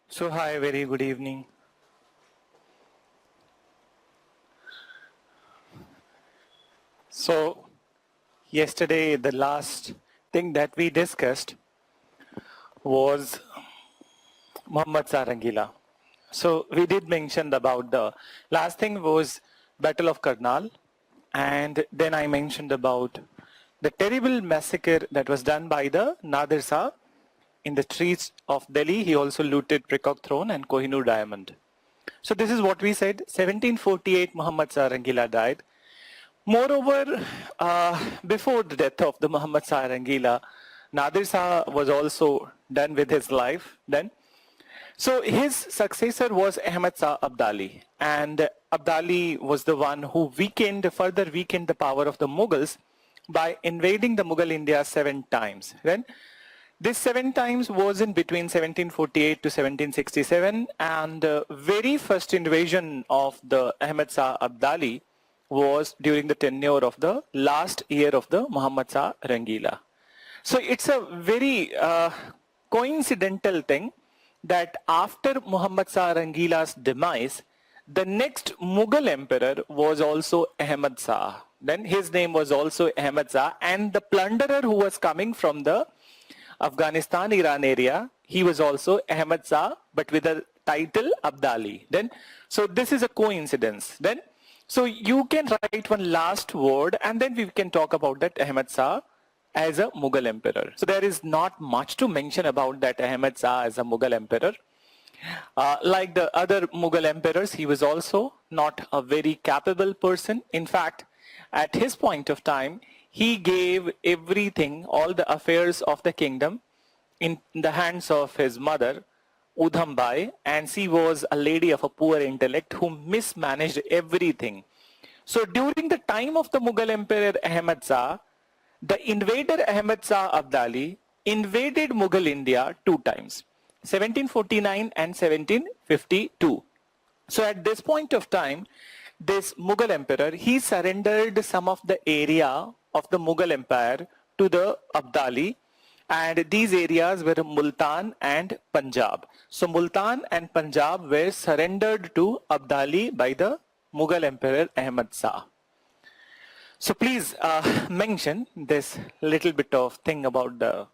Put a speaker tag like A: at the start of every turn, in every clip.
A: So hi, very good evening. So yesterday the last thing that we discussed was Muhammad Sarangila. So we did mention about the last thing was Battle of Karnal, and then I mentioned about the terrible massacre that was done by the Nadir Shah in the streets of Delhi. He also looted Peacock Throne and Kohinoor Diamond. So this is what we said. 1748 Muhammad Sarangila died. Moreover, before the death of the Muhammad Sarangila, Nadir Shah was also done with his life then. So his successor was Ahmad Shah Abdali, and Abdali was the one who further weakened the power of the Mughals by invading the Mughal India 7 times. Then this 7 times was in between 1748 to 1767, and very first invasion of the Ahmad Shah Abdali was during the tenure of the last year of the Muhammad Shah Rangila. So it's a very coincidental thing that after Muhammad Shah Rangila's demise, the next Mughal emperor was also Ahmad Shah. Then his name was also Ahmad Shah, and the plunderer who was coming from the Afghanistan, Iran area, he was also Ahmad Shah, but with the title Abdali. Then, so this is a coincidence. Then, so you can write one last word, and then we can talk about that Ahmad Shah as a Mughal emperor. So there is not much to mention about that Ahmad Shah as a Mughal emperor. Like the other Mughal emperors, he was also not a very capable person. In fact, at his point of time, he gave everything, all the affairs of the kingdom in the hands of his mother, Udham Bai, and she was a lady of a poor intellect who mismanaged everything. So during the time of the Mughal Emperor Ahmad Shah, the invader Ahmad Shah Abdali invaded Mughal India 2 times, 1749 and 1752. So at this point of time, this Mughal emperor, he surrendered some of the area of the Mughal empire to the Abdali, and these areas were Multan and Punjab. So Multan and Punjab were surrendered to Abdali by the Mughal emperor Ahmad Shah. So please mention this little bit of thing about the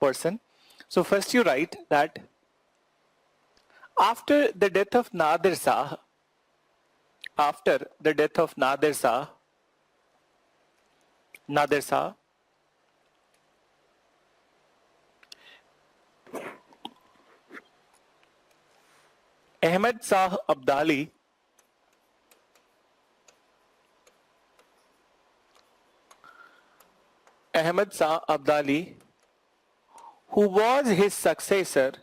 A: person. So first you write that after the death of Nadir Shah, Ahmad Shah Abdali who was his successor,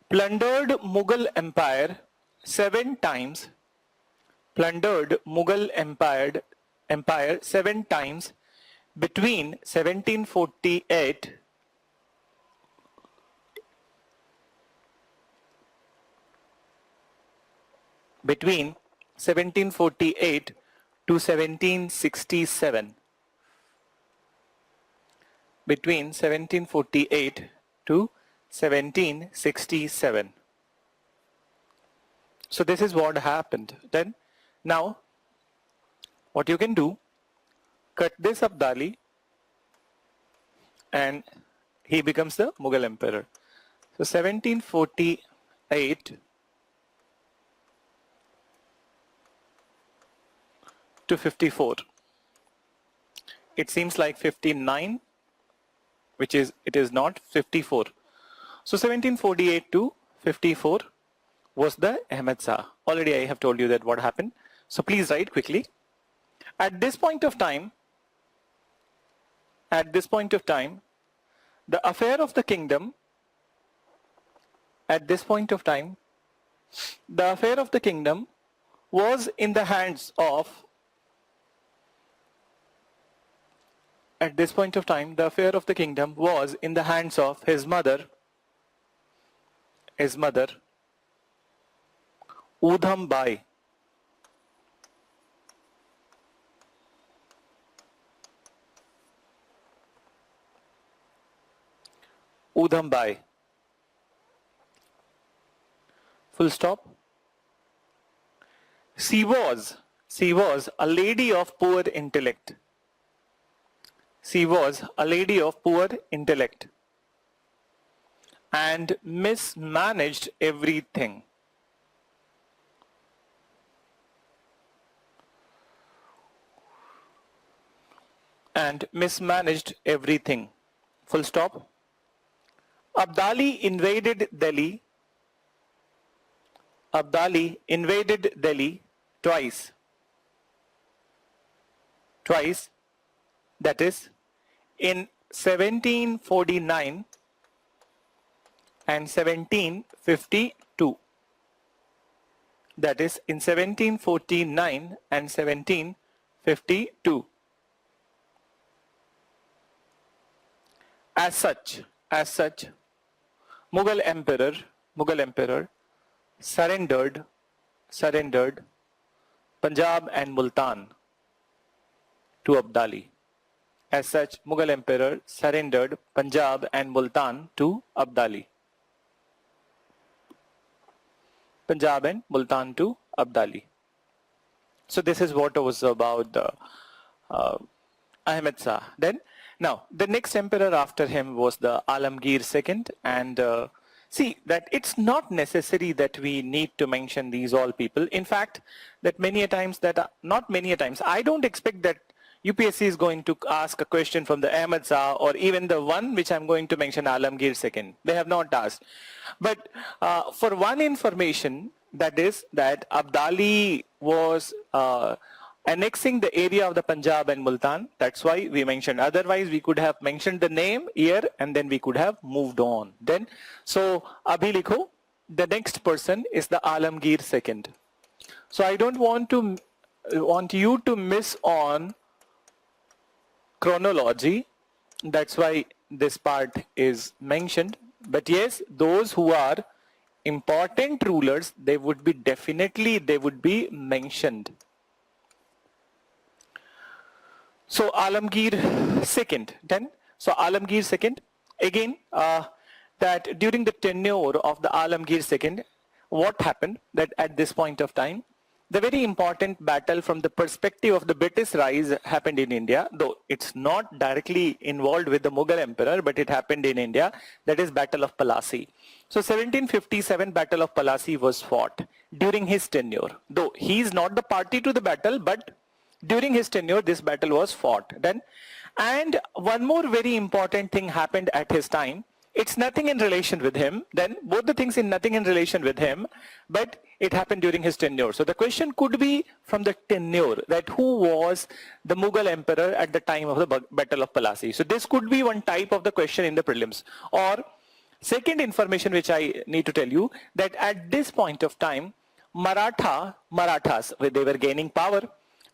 A: plundered Mughal Empire 7 times, between 1748 to 1767. Between 1748 to 1767. So this is what happened. Then, now, what you can do, cut this Abdali, and he becomes the Mughal emperor. So 1748 to 54. It seems like 59, which is, it is not 54. So 1748 to 54 was the Ahmad Shah. Already I have told you that what happened. So please write quickly. At this point of time, the affair of the kingdom, was in the hands of, his mother, his mother, Udham Bai. Udham Bai. Full stop. She was a lady of poor intellect. She was a lady of poor intellect and mismanaged everything. And mismanaged everything. Full stop. Abdali invaded Delhi. Abdali invaded Delhi twice. Twice. That is in 1749 and 1752. That is in 1749 and 1752. As such, Mughal emperor surrendered Punjab and Multan to Abdali. As such, Mughal emperor surrendered Punjab and Multan to Abdali. Punjab and Multan to Abdali. So this is what was about the Ahmed Shah. Then, now the next emperor after him was the Alamgir II, and see that it's not necessary that we need to mention these all people. In fact, that many a times not many a times, I don't expect that UPSC is going to ask a question from the Ahmed Shah or even the one which I'm going to mention, Alamgir II. They have not asked. But for one information, that is that Abdali was annexing the area of the Punjab and Multan. That's why we mentioned. Otherwise, we could have mentioned the name, year, and then we could have moved on. Then, so Abhi likho, the next person is the Alamgir II. So I don't want you to miss on chronology. That's why this part is mentioned. But yes, those who are important rulers, they would be mentioned. So Alamgir II, then, so Alamgir II, again, that during the tenure of the Alamgir II, what happened that at this point of time, the very important battle from the perspective of the British rise happened in India, though it's not directly involved with the Mughal emperor, but it happened in India, that is Battle of Plassey. So 1757 Battle of Plassey was fought during his tenure, though he is not the party to the battle, but during his tenure, this battle was fought. Then, and one more very important thing happened at his time. It's nothing in relation with him. Then, both the things in nothing in relation with him, but it happened during his tenure. So the question could be from the tenure, that who was the Mughal emperor at the time of the Battle of Plassey. So this could be one type of the question in the prelims. Or second information which I need to tell you, that at this point of time, Marathas, they were gaining power.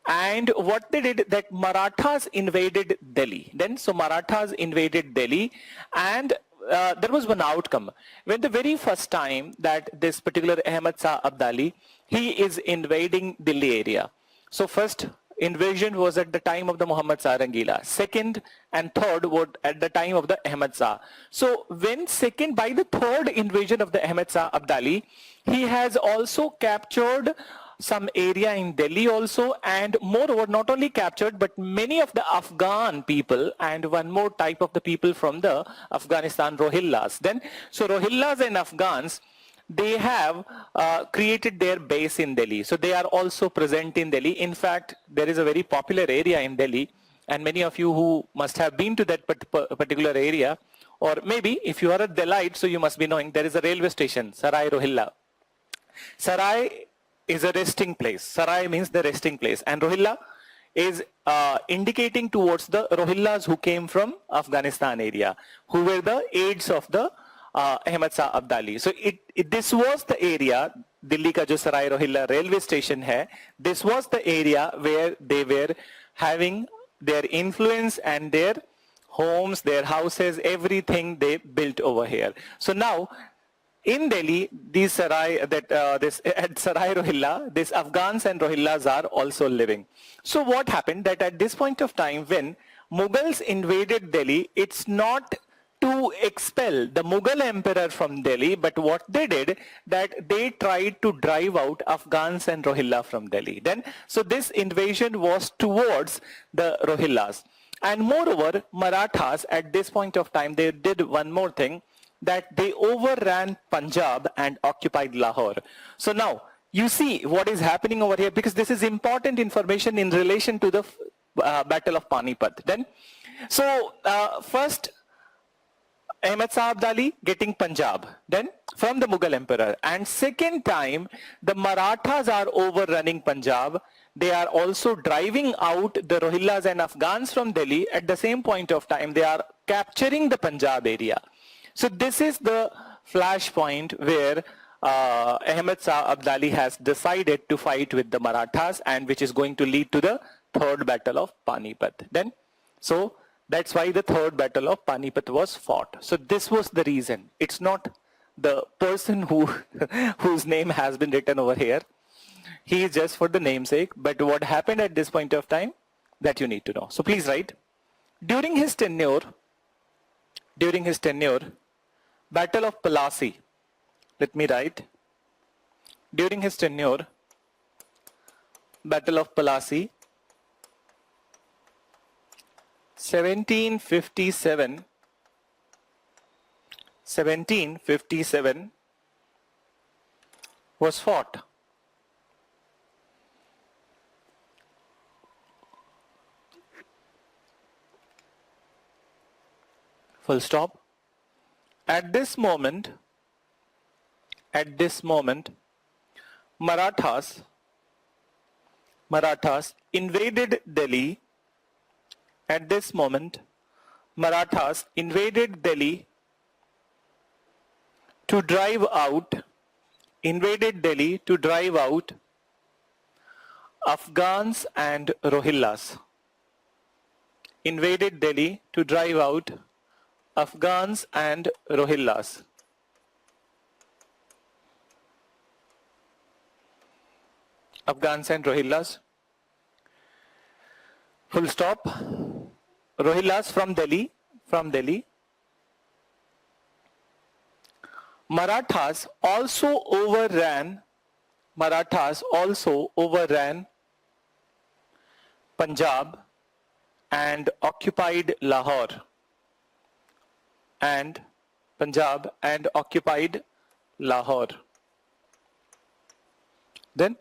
A: And what they did, that Marathas invaded Delhi. Then, so Marathas invaded Delhi, and there was one outcome. When the very first time that this particular Ahmed Shah Abdali, he is invading Delhi area. So first invasion was at the time of the Muhammad Shah Rangila. Second and third was at the time of the Ahmed Shah. So when by the third invasion of the Ahmed Shah Abdali, he has also captured some area in Delhi also, and moreover, not only captured, but many of the Afghan people and one more type of the people from the Afghanistan, Rohillas. Then, so Rohillas and Afghans, they have created their base in Delhi. So they are also present in Delhi. In fact, there is a very popular area in Delhi, and many of you who must have been to that particular area, or maybe if you are a Delite, so you must be knowing there is a railway station, Sarai Rohilla. Sarai is a resting place. Sarai means the resting place, and Rohilla is indicating towards the Rohillas who came from Afghanistan area, who were the aides of the Ahmed Shah Abdali. So this was the area, Delhi ka jo Sarai Rohilla railway station hai, this was the area where they were having their influence and their homes, their houses, everything they built over here. So now in Delhi, these at Sarai Rohilla, these Afghans and Rohillas are also living. So what happened that at this point of time when Mughals invaded Delhi, it's not to expel the Mughal emperor from Delhi, but what they did that they tried to drive out Afghans and Rohilla from Delhi. Then, so this invasion was towards the Rohillas. And moreover, Marathas at this point of time, they did one more thing, that they overran Punjab and occupied Lahore. So now, you see what is happening over here, because this is important information in relation to the Battle of Panipat. Then, so first, Ahmed Shah Abdali getting Punjab, then from the Mughal emperor. And second time, the Marathas are overrunning Punjab. They are also driving out the Rohillas and Afghans from Delhi. At the same point of time, they are capturing the Punjab area. So this is the flashpoint where Ahmed Shah Abdali has decided to fight with the Marathas, and which is going to lead to the third battle of Panipat. Then, so that's why the third battle of Panipat was fought. So this was the reason. It's not the person whose name has been written over here. He is just for the namesake. But what happened at this point of time, that you need to know. So please write. During his tenure, Battle of Plassey. Let me write. During his tenure, Battle of Plassey, 1757 was fought. Full stop. At this moment, Marathas invaded Delhi. At this moment, Marathas invaded Delhi to drive out Afghans and Rohillas. Invaded Delhi to drive out Afghans and Rohillas. Afghans and Rohillas. Full stop. Rohillas from Delhi. Marathas also overran Punjab and occupied Lahore. Then,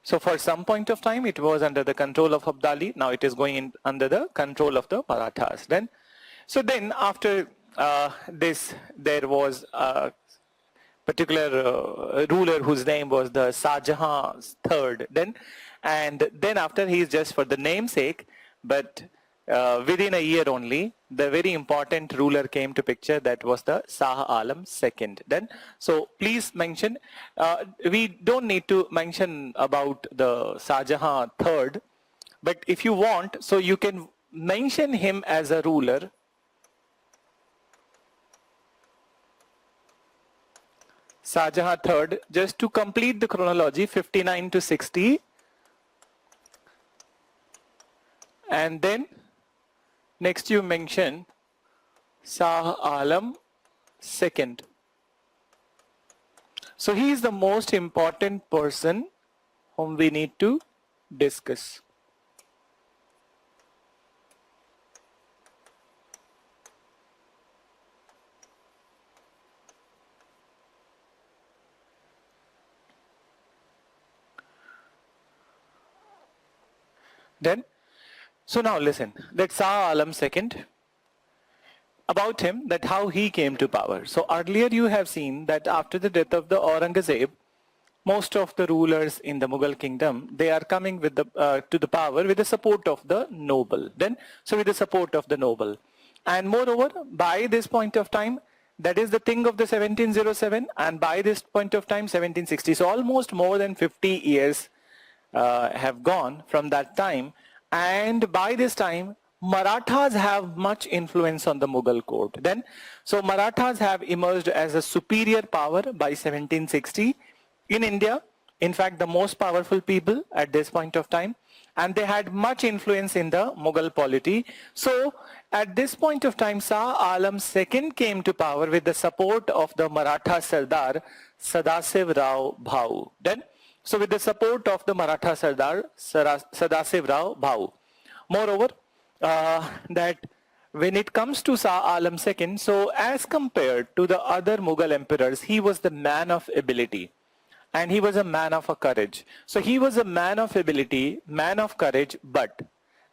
A: so for some point of time, it was under the control of Abdali. Now it is going in under the control of the Marathas. Then, so then after this, there was a particular ruler whose name was the Shah Jahan III. And then after, he is just for the namesake, but within a year only, the very important ruler came to picture. That was the Shah Alam II. Then, so please mention. We don't need to mention about the Shah Jahan III, but if you want, so you can mention him as a ruler. Shah Jahan III, just to complete the chronology, 59 to 60, and then next you mention Shah Alam II. So he is the most important person whom we need to discuss. Then, so now listen, that Shah Alam II, about him, that how he came to power. So earlier you have seen that after the death of the Aurangzeb, most of the rulers in the Mughal kingdom, they are coming with the to the power with the support of the noble. Then, so with the support of the noble. And moreover, by this point of time, that is the thing of the 1707, and by this point of time, 1760. So almost more than 50 years have gone from that time. And by this time, Marathas have much influence on the Mughal court. Then, so Marathas have emerged as a superior power by 1760 in India. In fact, the most powerful people at this point of time, and they had much influence in the Mughal polity. So, at this point of time, Shah Alam II came to power with the support of the Maratha Sardar Sadasiv Rao Bhau. Then, so with the support of the Maratha Sardar Sadasiv Rao Bhau. Moreover, that when it comes to Shah Alam II, so as compared to the other Mughal emperors, he was the man of ability and he was a man of a courage. So he was a man of ability, man of courage, but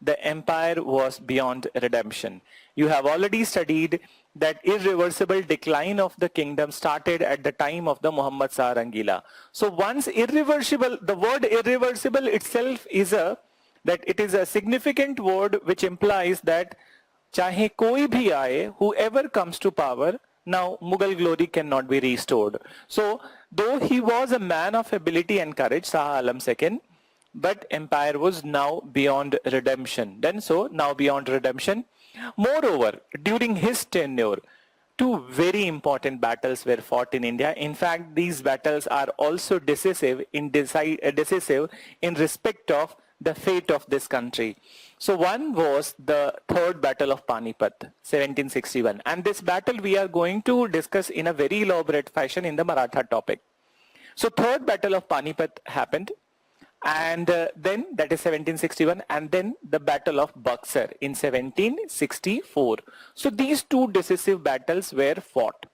A: the empire was beyond redemption. You have already studied that irreversible decline of the kingdom started at the time of the Muhammad Shah Rangila. So once irreversible, the word irreversible itself is that it is a significant word which implies that chahe koi bhi aaye, whoever comes to power, now Mughal glory cannot be restored. So though he was a man of ability and courage, Shah Alam II, but empire was now beyond redemption. Then so now beyond redemption. Moreover, during his tenure, two very important battles were fought in India. In fact, these battles are also decisive in respect of the fate of this country. So one was the third battle of Panipat, 1761. And this battle we are going to discuss in a very elaborate fashion in the Maratha topic. So third battle of Panipat happened, and then that is 1761, and then the battle of Buxar in 1764. So these two decisive battles were fought.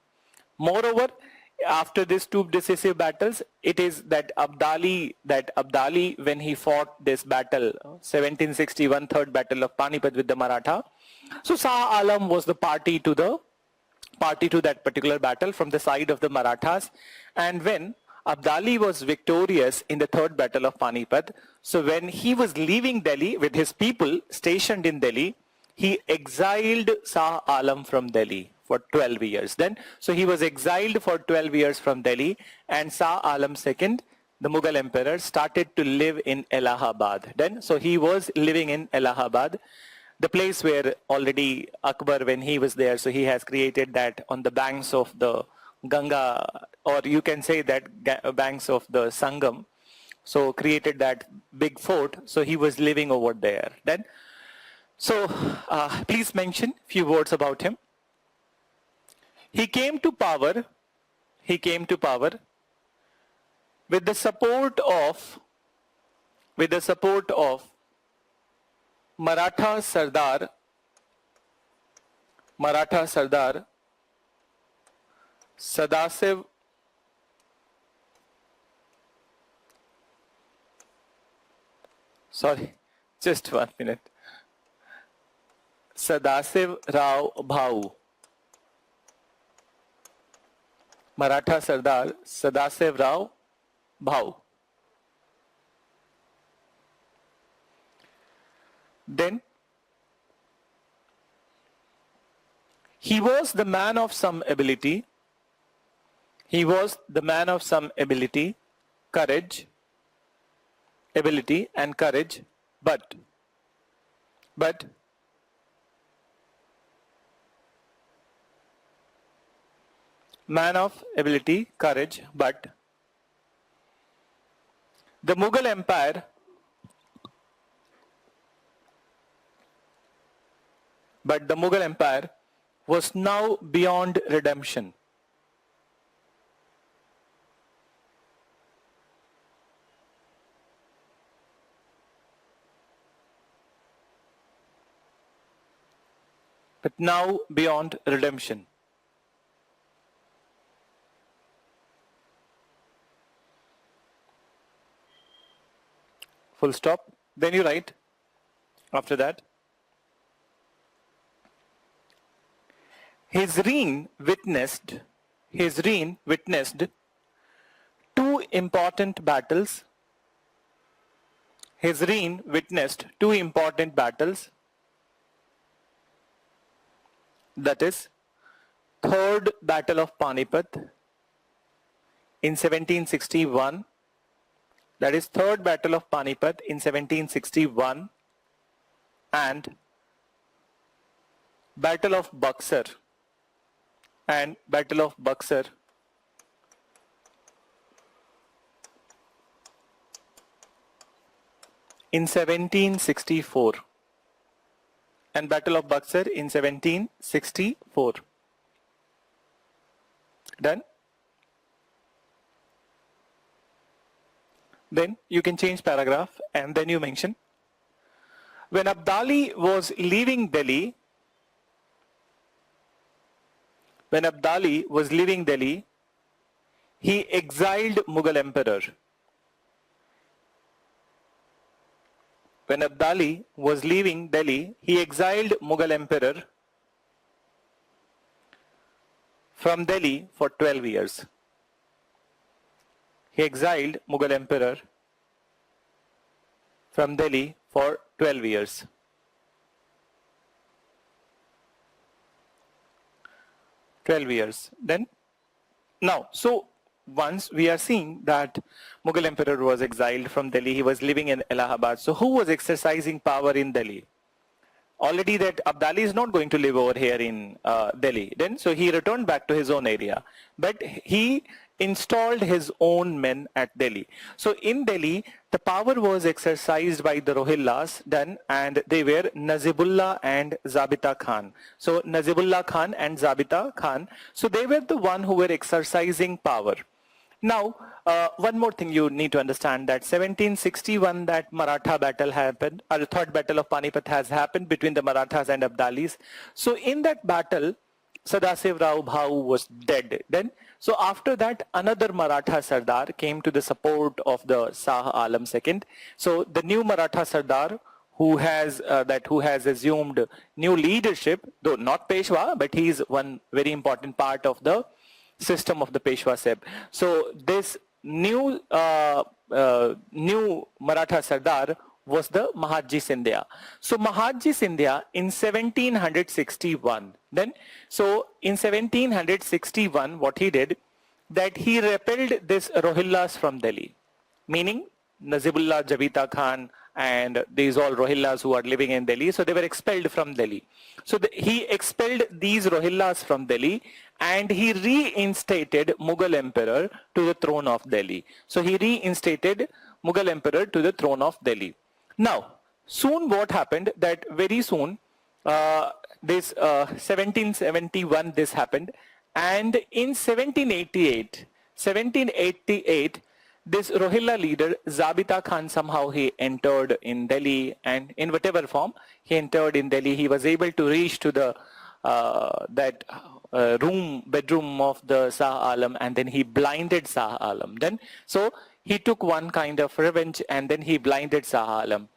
A: Moreover, after these two decisive battles, it is that Abdali, when he fought this battle, 1761, third battle of Panipat with the Maratha. So Shah Alam was the party to that particular battle from the side of the Marathas. And when Abdali was victorious in the third battle of Panipat, so when he was leaving Delhi with his people stationed in Delhi, he exiled Shah Alam from Delhi for 12 years. Then, so he was exiled for 12 years from Delhi, and Shah Alam II, the Mughal emperor, started to live in Allahabad. Then, so he was living in Allahabad, the place where already Akbar, when he was there, so he has created that on the banks of the Ganga, or you can say that banks of the Sangam, so created that big fort. So he was living over there. Then, so please mention few words about him. He came to power with the support of Maratha Sardar Sadasiv just 1 minute. Sadasiv Rao Bhau. Maratha Sardar Sadasiv Rao Bhau. Then he was the man of some ability. Courage, but man of ability, courage, but the Mughal Empire was now beyond redemption. But now beyond redemption. Full stop. Then you write after that. His reign witnessed two important battles. That is, third battle of Panipat in 1761. That is third battle of Panipat in 1761, and Battle of Buxar and Battle of Buxar in 1764 and Battle of Buxar in 1764. Done? Then you can change paragraph and then you mention when Abdali was leaving Delhi, he exiled Mughal emperor. When Abdali was leaving Delhi, he exiled Mughal emperor from Delhi for 12 years. He exiled Mughal emperor from Delhi for 12 years. Then, now, so once we are seeing that Mughal emperor was exiled from Delhi, he was living in Allahabad. So who was exercising power in Delhi? Already that Abdali is not going to live over here in Delhi. Then, so he returned back to his own area. But he installed his own men at Delhi. So in Delhi, the power was exercised by the Rohillas then, and they were Nazibullah and Zabita Khan. So Nazibullah Khan and Zabita Khan, so they were the one who were exercising power. Now, one more thing you need to understand that 1761 that Maratha battle happened, or the third battle of Panipat has happened between the Marathas and Abdalis. So in that battle, Sadasiv Rao Bhau was dead. Then, so after that, another Maratha Sardar came to the support of the Shah Alam II. So the new Maratha Sardar who has assumed new leadership, though not Peshwa, but he is one very important part of the system of the Peshwa Sahib. So this new Maratha Sardar was the Mahatji Scindia. So Mahatji Scindia in 1761, then, so in 1761 what he did, that he repelled this Rohillas from Delhi, meaning Nazibullah, Jabita Khan and these all Rohillas who are living in Delhi, so they were expelled from Delhi. So he expelled these Rohillas from Delhi and he reinstated Mughal emperor to the throne of Delhi. So he reinstated Mughal emperor to the throne of Delhi. Now, soon what happened, that very soon, 1771 this happened, and in 1788, this Rohilla leader, Zabita Khan, somehow he entered in Delhi, and in whatever form he entered in Delhi, he was able to reach to the bedroom of the Shah Alam, and then he blinded Shah Alam. Then, so he took one kind of revenge, and then he blinded Shah Alam.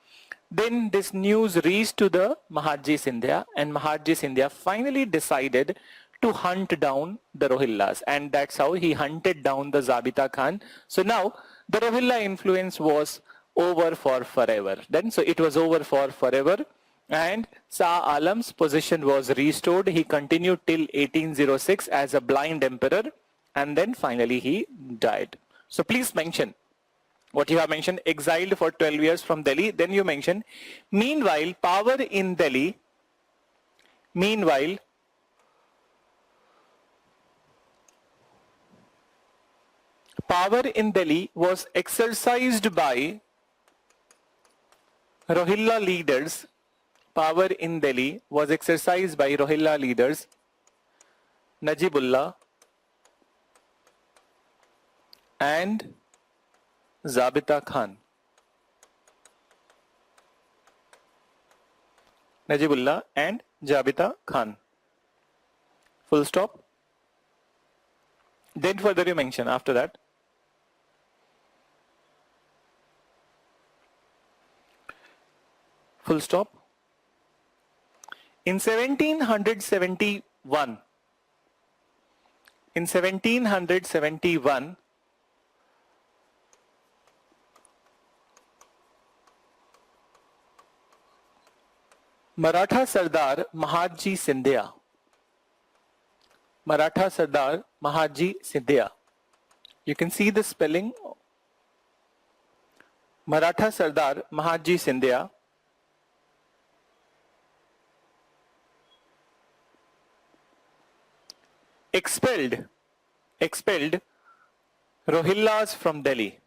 A: Then this news reached to the Mahatji Scindia, and Mahatji Scindia finally decided to hunt down the Rohillas, and that's how he hunted down the Zabita Khan. So now the Rohilla influence was over for forever. Then, so it was over for forever, and Shah Alam's position was restored. He continued till 1806 as a blind emperor, and then finally he died. So please mention what you have mentioned, exiled for 12 years from Delhi. Then you mention, meanwhile, power in Delhi, power in Delhi was exercised by Rohilla leaders. Power in Delhi was exercised by Rohilla leaders Najibullah and Zabita Khan. Najibullah and Zabita Khan. Full stop. Then further you mention after that. Full stop. In 1771, Maratha Sardar Mahatji Scindia. Maratha Sardar Mahatji Scindia. You can see the spelling. Maratha Sardar Mahatji Scindia expelled Rohillas from Delhi.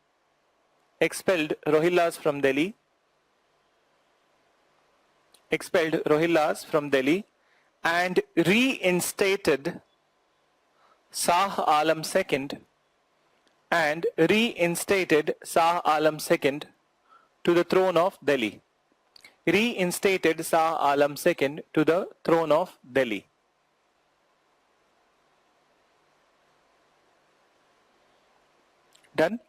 A: Expelled Rohillas from Delhi. Expelled Rohillas from Delhi and reinstated Shah Alam II and reinstated Shah Alam II to the throne of Delhi. Reinstated Shah Alam II to the throne of Delhi. Done?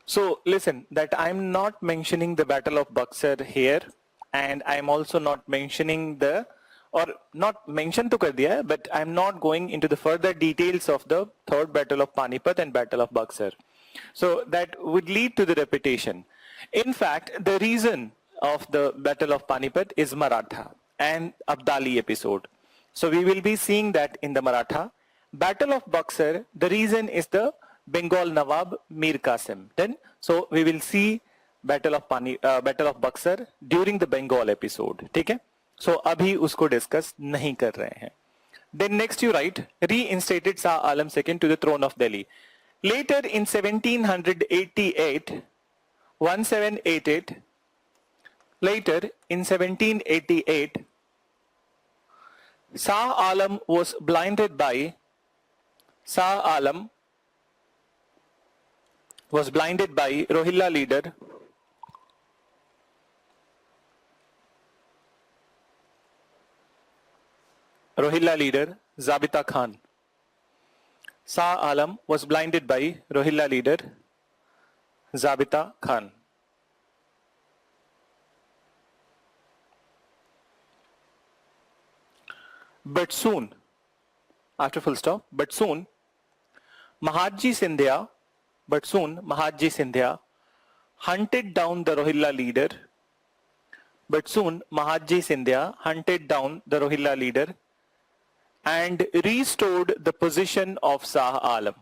A: So listen, that I'm not mentioning the Battle of Buxar here, and I'm also not mentioning the, or not mentioned to kar diya hai, but I'm not going into the further details of the third Battle of Panipat and Battle of Buxar. So that would lead to the repetition. In fact, the reason of the Battle of Panipat is Maratha and Abdali episode. So we will be seeing that in the Maratha. Battle of Buxar, the reason is the Bengal Nawab Mir Qasim. Then, so we will see Battle of Buxar during the Bengal episode. ठीक है? So अभी उसको discuss नहीं कर रहे हैं. Then next you write, reinstated Shah Alam II to the throne of Delhi. Later in 1788, 1788, later in 1788, Shah Alam was blinded by Rohilla leader Zabita Khan. Shah Alam was blinded by Rohilla leader Zabita Khan. But soon, after full stop, but soon Mahatji Scindia hunted down the Rohilla leader. But soon Mahatji Scindia hunted down the Rohilla leader and restored the position of Shah Alam.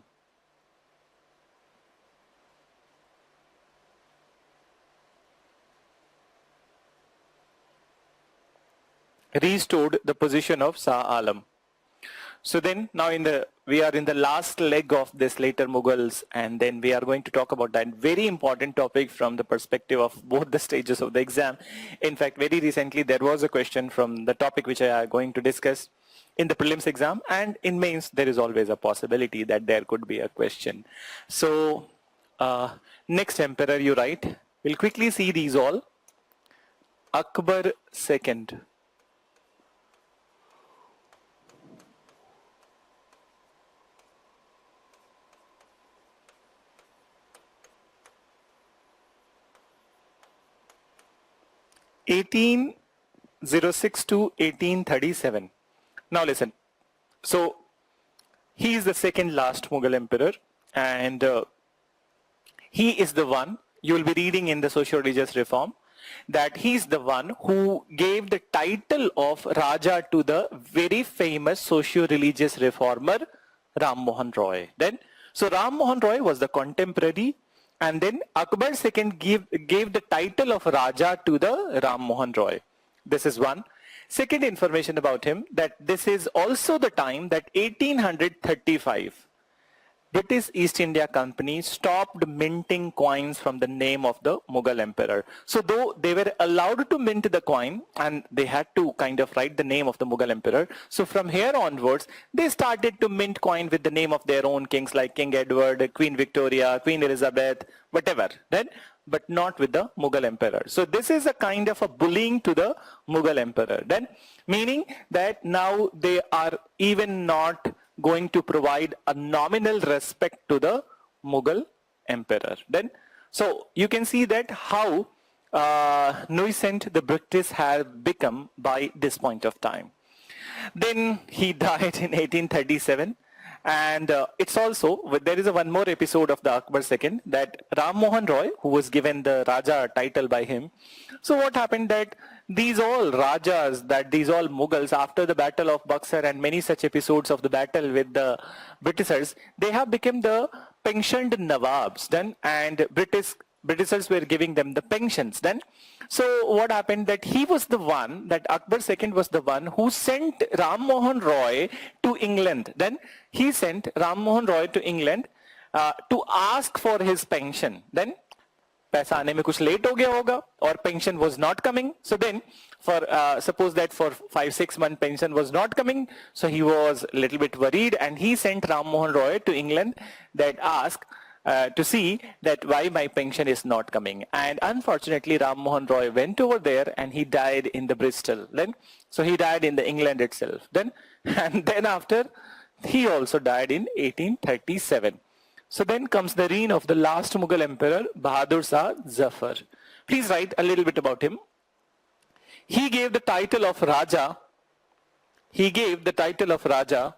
A: Restored the position of Shah Alam. So then now we are in the last leg of this later Mughals, and then we are going to talk about that very important topic from the perspective of both the stages of the exam. In fact, very recently there was a question from the topic which I am going to discuss in the prelims exam, and in mains there is always a possibility that there could be a question. So next emperor you write, we'll quickly see these all. Akbar II. (1806 to 1837). Now listen. So he is the second last Mughal emperor, and he is the one you will be reading in the socio-religious reform, that he is the one who gave the title of Raja to the very famous socio-religious reformer Ram Mohan Roy. Then, so Ram Mohan Roy was the contemporary, and then Akbar II gave the title of Raja to the Ram Mohan Roy. This is one. Second information about him, that this is also the time that 1835, British East India Company stopped minting coins from the name of the Mughal emperor. So though they were allowed to mint the coin and they had to kind of write the name of the Mughal emperor, so from here onwards they started to mint coin with the name of their own kings like King Edward, Queen Victoria, Queen Elizabeth, whatever, then, but not with the Mughal emperor. So this is a kind of a bullying to the Mughal emperor, then, meaning that now they are even not going to provide a nominal respect to the Mughal emperor. Then, so you can see that how nuisant the British have become by this point of time. Then he died in 1837, and it's also, there is one more episode of the Akbar II, that Ram Mohan Roy, who was given the Raja title by him. So what happened, that these all Rajas, that these all Mughals, after the Battle of Buxar and many such episodes of the battle with the Britishers, they have become the pensioned Nawabs then, and Britishers were giving them the pensions then. So what happened that he was the one, that Akbar II was the one who sent Ram Mohan Roy to England. Then he sent Ram Mohan Roy to England to ask for his pension. Then पैसा आने में कुछ late हो गया होगा और pension was not coming. So then for suppose that for 5-6 months pension was not coming, so he was a little bit worried and he sent Ram Mohan Roy to England that ask to see that why my pension is not coming. And unfortunately Ram Mohan Roy went over there and he died in the Bristol. Then so he died in the England itself. Then and then after he also died in 1837. So then comes the reign of the last Mughal emperor, Bahadur Shah Zafar. Please write a little bit about him. He gave the title of Raja. He gave the title of Raja.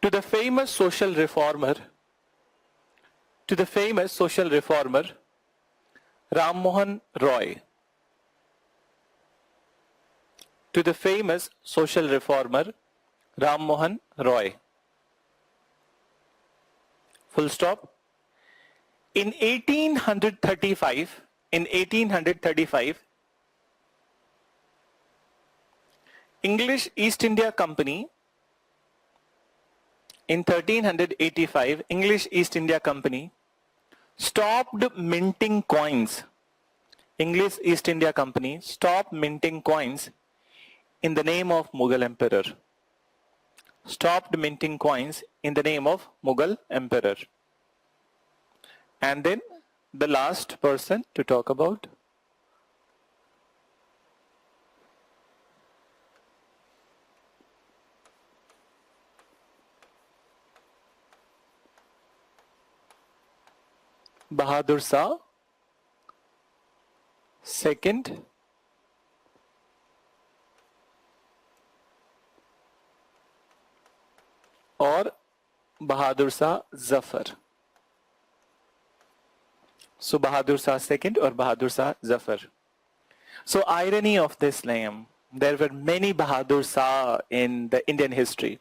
A: To the famous social reformer. Ram Mohan Roy. To the famous social reformer Ram Mohan Roy. Full stop. In 1835, English East India Company, in 1385, English East India Company stopped minting coins. English East India Company stopped minting coins in the name of Mughal emperor. Stopped minting coins in the name of Mughal emperor. And then the last person to talk about, Bahadur Shah II or Bahadur Shah Zafar. So Bahadur Shah II or Bahadur Shah Zafar. So irony of this name, there were many Bahadur Shah in the Indian history.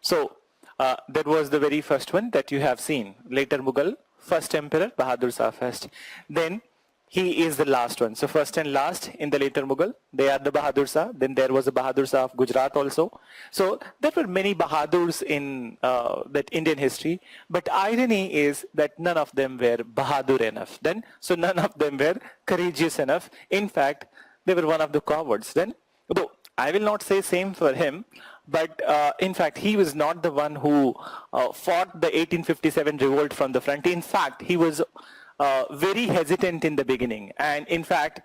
A: So there was the very first one that you have seen, later Mughal, first emperor Bahadur Shah first. Then he is the last one. So first and last in the later Mughal, they are the Bahadur Shah. Then there was a Bahadur Shah of Gujarat also. So there were many Bahadurs in that Indian history. But irony is that none of them were Bahadur enough. Then so none of them were courageous enough. In fact, they were one of the cowards. Then, though I will not say same for him, but in fact, he was not the one who fought the 1857 revolt from the front. In fact, he was very hesitant in the beginning. And in fact,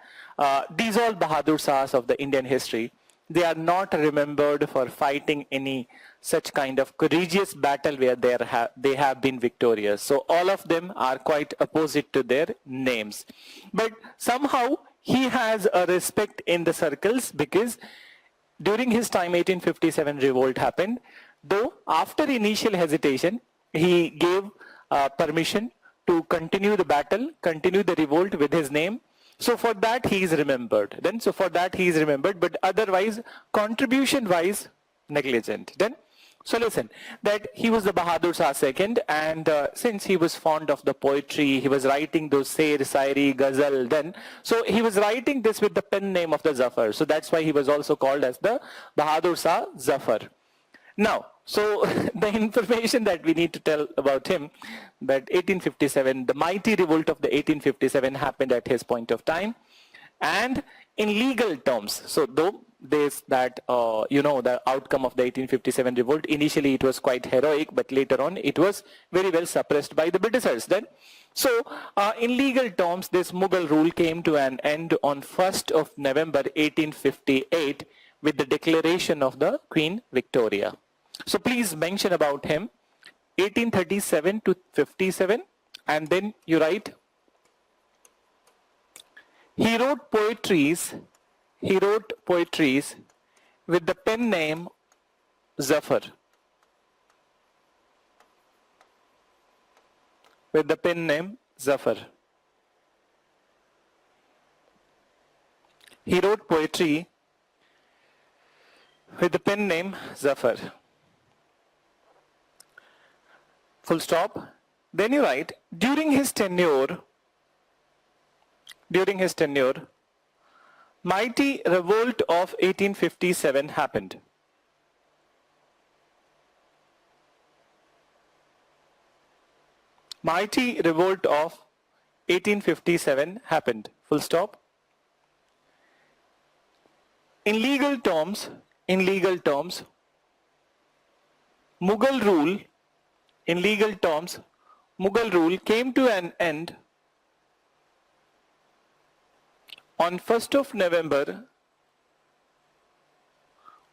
A: these all Bahadur Shahs of the Indian history, they are not remembered for fighting any such kind of courageous battle where they have been victorious. So all of them are quite opposite to their names. But somehow he has a respect in the circles because during his time 1857 revolt happened, though after initial hesitation, he gave permission to continue the battle, continue the revolt with his name. So for that he is remembered. Then so for that he is remembered, but otherwise contribution wise negligent. Then so listen, that he was the Bahadur Shah II, and since he was fond of the poetry, he was writing those Sher, Sairi, Ghazal, then, so he was writing this with the pen name of the Zafar. So that's why he was also called as the Bahadur Shah Zafar. Now, so the information that we need to tell about him, that 1857, the mighty revolt of the 1857 happened at his point of time, and in legal terms, so though this that the outcome of the 1857 revolt, initially it was quite heroic, but later on it was very well suppressed by the Britishers then. So in legal terms, this Mughal rule came to an end on 1st of November 1858 with the declaration of the Queen Victoria. So please mention about him 1837 to 57, and then you write, he wrote poetries with the pen name Zafar. With the pen name Zafar. He wrote poetry with the pen name Zafar. Full stop. Then you write, during his tenure, mighty revolt of 1857 happened. Mighty revolt of 1857 happened. Full stop. In legal terms, Mughal rule came to an end on 1st of November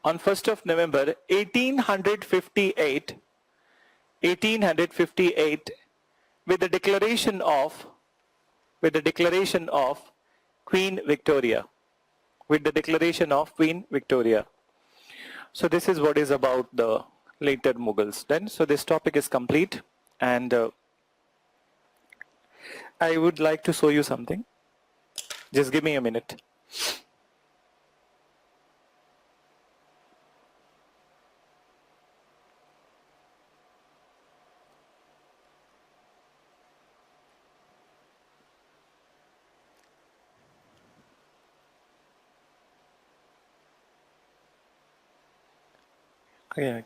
A: 1858 with the declaration of Queen Victoria. So this is what is about the later Mughals. Then, so this topic is complete, and I would like to show you something. Just give me a minute. Okay.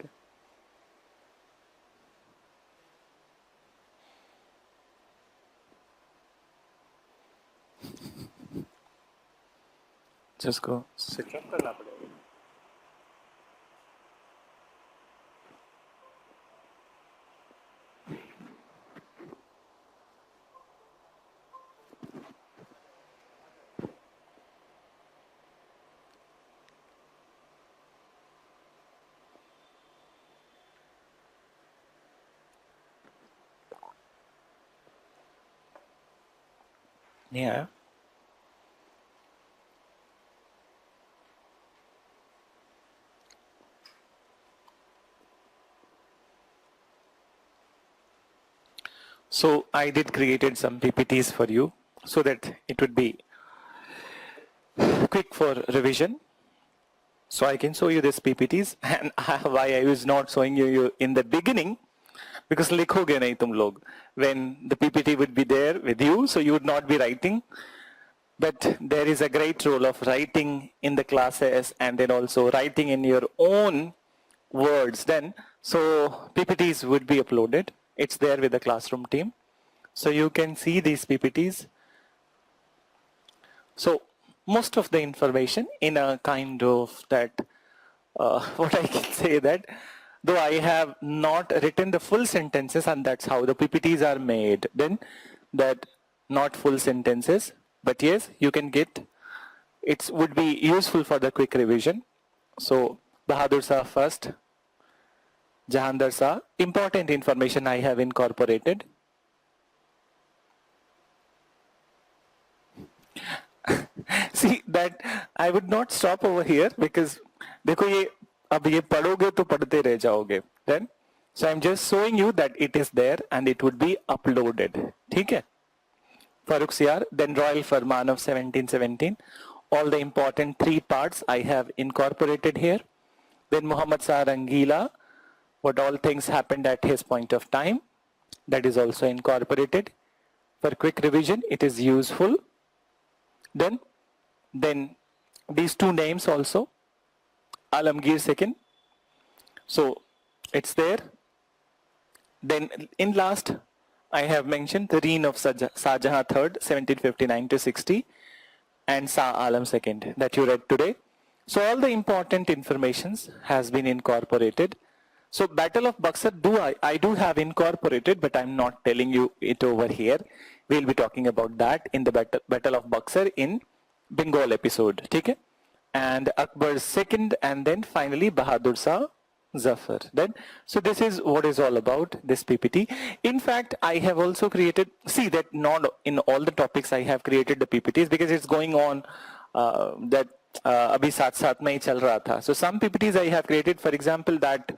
A: Just go. Sit up करना पड़ेगा. नहीं आया. So I did created some PPTs for you so that it would be quick for revision. So I can show you this PPTs, and why I was not showing you in the beginning, because likhoge nahi tum log when the PPT would be there with you, so you would not be writing. But there is a great role of writing in the classes and then also writing in your own words then. So PPTs would be uploaded. It's there with the classroom team. So you can see these PPTs. So most of the information in a kind of that, what I can say that, though I have not written the full sentences, and that's how the PPTs are made, then that not full sentences, but yes, you can get, it would be useful for the quick revision. So Bahadur Shah first, Jahandar Shah, important information I have incorporated. See that I would not stop over here because देखो ये अब ये पढ़ोगे तो पढ़ते रह जाओगे. Then so I'm just showing you that it is there and it would be uploaded. ठीक है? Farooq Siyar, then Royal Farman of 1717. All the important three parts I have incorporated here. Then Muhammad Shah Rangila, what all things happened at his point of time, that is also incorporated. For quick revision, it is useful. Then these two names also, Alamgir II. So it's there. Then in last, I have mentioned the reign of Shah Jahan III, 1759 to 60, and Shah Alam II that you read today. So all the important informations has been incorporated. So Battle of Buxar I do have incorporated, but I'm not telling you it over here. We'll be talking about that in the Battle of Buxar in Bengal episode. Okay? And Akbar's second, and then finally Bahadur Shah Zafar. Then, so this is what is all about this PPT. In fact, I have also created, see that not in all the topics I have created the PPTs because it's going on that abhi saath mein hi chal raha tha. So some PPTs I have created, for example, that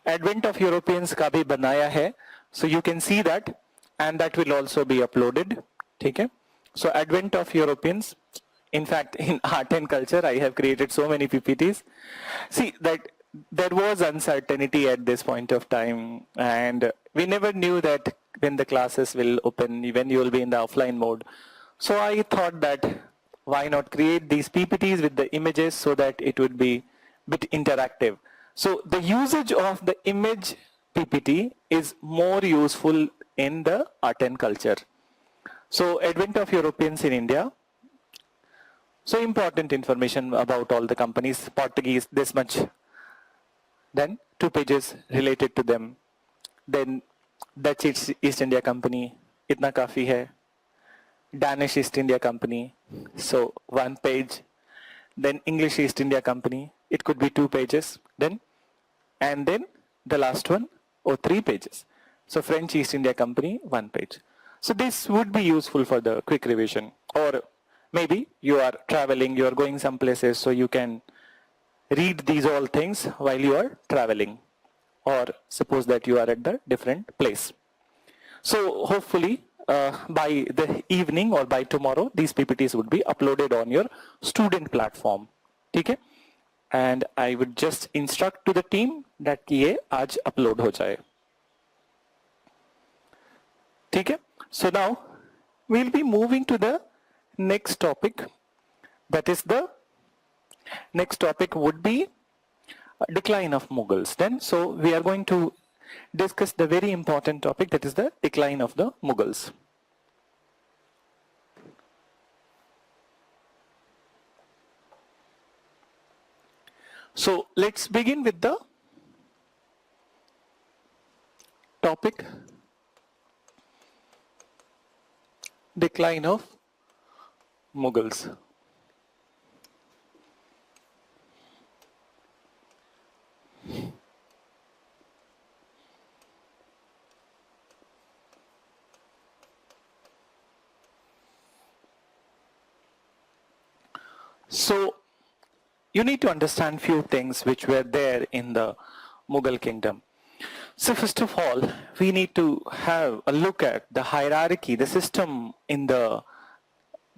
A: Advent of Europeans ka bhi banaya hai. So you can see that, and that will also be uploaded. Okay? So Advent of Europeans, In fact, in art and culture, I have created so many PPTs. See that there was uncertainty at this point of time, and we never knew that when the classes will open, when you will be in the offline mode. So I thought that why not create these PPTs with the images so that it would be bit interactive. So the usage of the image PPT is more useful in the art and culture. So advent of Europeans in India. So important information about all the companies. Portuguese, this much. Then 2 pages related to them. Then Dutch East India Company, itna kafi hai. Danish East India Company, so 1 page. Then English East India Company, it could be 2 pages. Then the last one, 3 pages. So French East India Company, 1 page. So this would be useful for the quick revision. Or maybe you are traveling, you are going some places, so you can read these all things while you are traveling. Or suppose that you are at the different place. So hopefully by the evening or by tomorrow, these PPTs would be uploaded on your student platform. Okay? And I would just instruct to the team that ये आज upload हो जाए. Okay? So now we'll be moving to the next topic. That is the next topic would be decline of Mughals. Then so we are going to discuss the very important topic, that is the decline of the Mughals. So let's begin with the topic decline of Mughals. So you need to understand few things which were there in the Mughal kingdom. So first of all, we need to have a look at the hierarchy, the system in the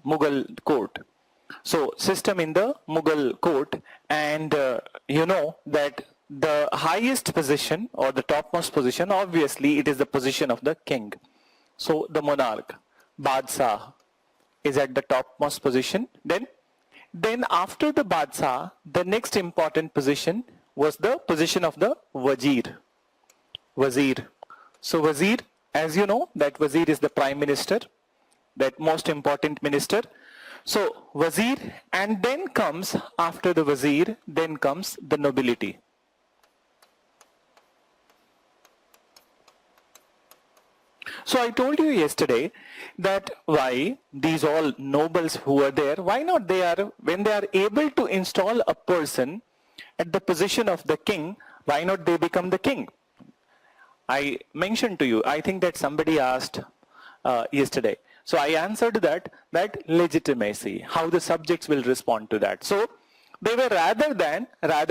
A: Mughal court. So system in the Mughal court, and you know that the highest position or the topmost position, obviously it is the position of the king. So the monarch, Badshah, is at the topmost position. Then after the Badshah, the next important position was the position of the Wazir. Wazir. So Wazir, as you know, that Wazir is the prime minister, that most important minister. So Wazir, and then comes, after the Wazir, then comes the nobility. So I told you yesterday that why these all nobles who are there, why not they are, when they are able to install a person at the position of the king, why not they become the king? I mentioned to you, I think that somebody asked yesterday. So I answered that legitimacy, how the subjects will respond to that. So they were rather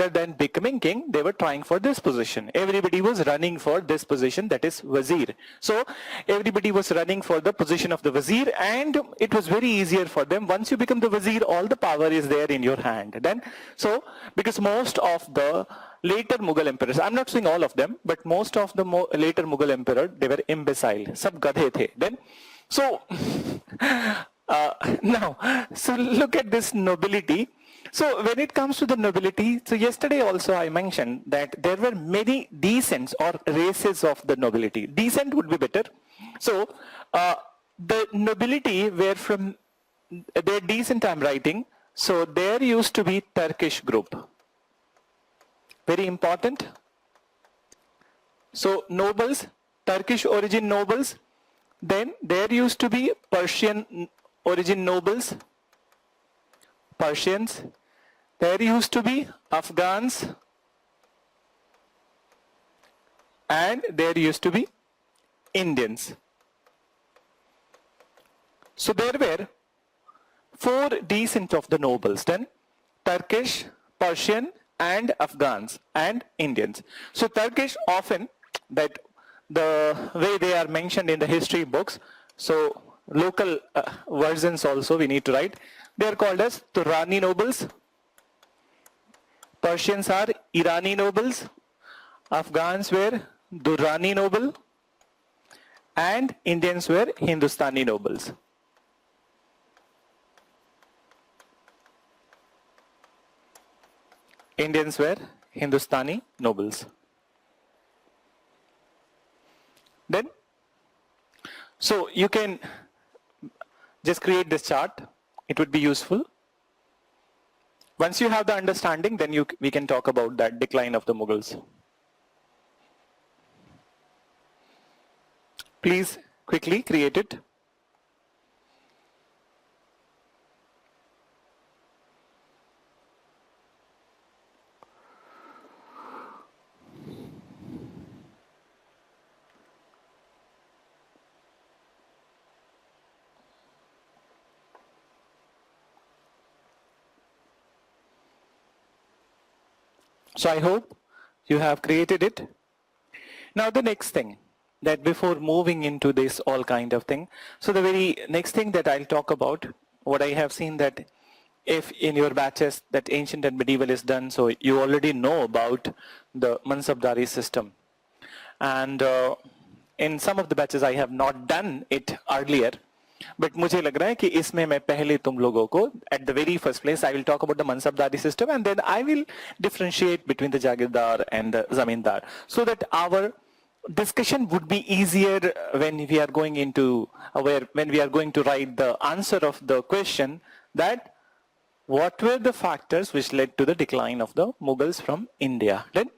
A: than becoming king, they were trying for this position. Everybody was running for this position, that is Wazir. So everybody was running for the position of the Wazir, and it was very easier for them. Once you become the Wazir, all the power is there in your hand. Then, so because most of the later Mughal emperors, I'm not saying all of them, but most of the later Mughal emperors, they were imbecile. Sab gadhe the. Then, so now, so look at this nobility. So when it comes to the nobility, so yesterday also I mentioned that there were many descents or races of the nobility. Descent would be better. So the nobility were from their descent I'm writing. So there used to be Turkish group. Very important. So nobles, Turkish origin nobles. Then there used to be Persian origin nobles. Persians. There used to be Afghans, and there used to be Indians. So there were 4 descent of the nobles, then Turkish, Persian, and Afghans, and Indians. So Turkish, often that the way they are mentioned in the history books, so local versions also we need to write. They are called as Turani nobles. Persians are Irani nobles. Afghans were Durrani noble. And Indians were Hindustani nobles. Indians were Hindustani nobles. Then, so you can just create this chart. It would be useful. Once you have the understanding, then we can talk about that decline of the Mughals. Please quickly create it. So I hope you have created it. Now the next thing, that before moving into this all kind of thing, so the very next thing that I'll talk about, what I have seen that if in your batches that ancient and medieval is done, so you already know about the Mansabdari system. And in some of the batches I have not done it earlier. But मुझे लग रहा है कि इसमें मैं पहले तुम लोगों को at the very first place I will talk about the Mansabdari system and then I will differentiate between the Jagirdar and the Zamindar so that our discussion would be easier when we are going into when we are going to write the answer of the question that what were the factors which led to the decline of the Mughals from India. Then,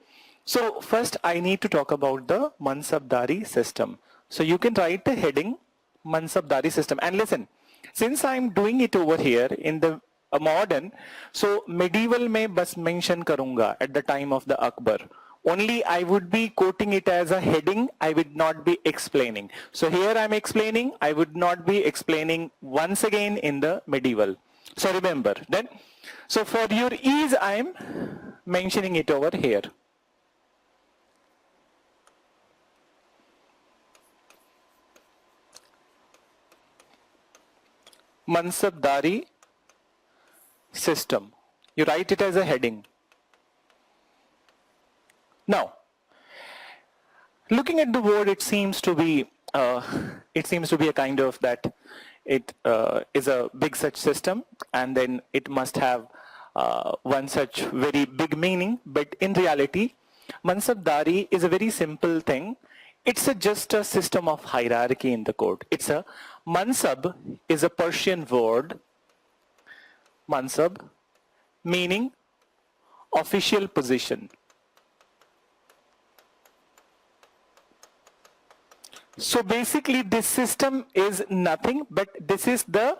A: so first I need to talk about the Mansabdari system. So you can write the heading Mansabdari system. And listen, since I'm doing it over here in the modern, so medieval में बस mention करूँगा at the time of the Akbar. Only I would be quoting it as a heading, I would not be explaining. So here I'm explaining, I would not be explaining once again in the medieval. So remember, then, so for your ease, I'm mentioning it over here. Mansabdari system. You write it as a heading. Now, looking at the word, it seems to be a kind of that it is a big such system, and then it must have one such very big meaning. But in reality, Mansabdari is a very simple thing. It's just a system of hierarchy in the court. It's a Mansab is a Persian word, Mansab, meaning official position. So basically this system is nothing but this is the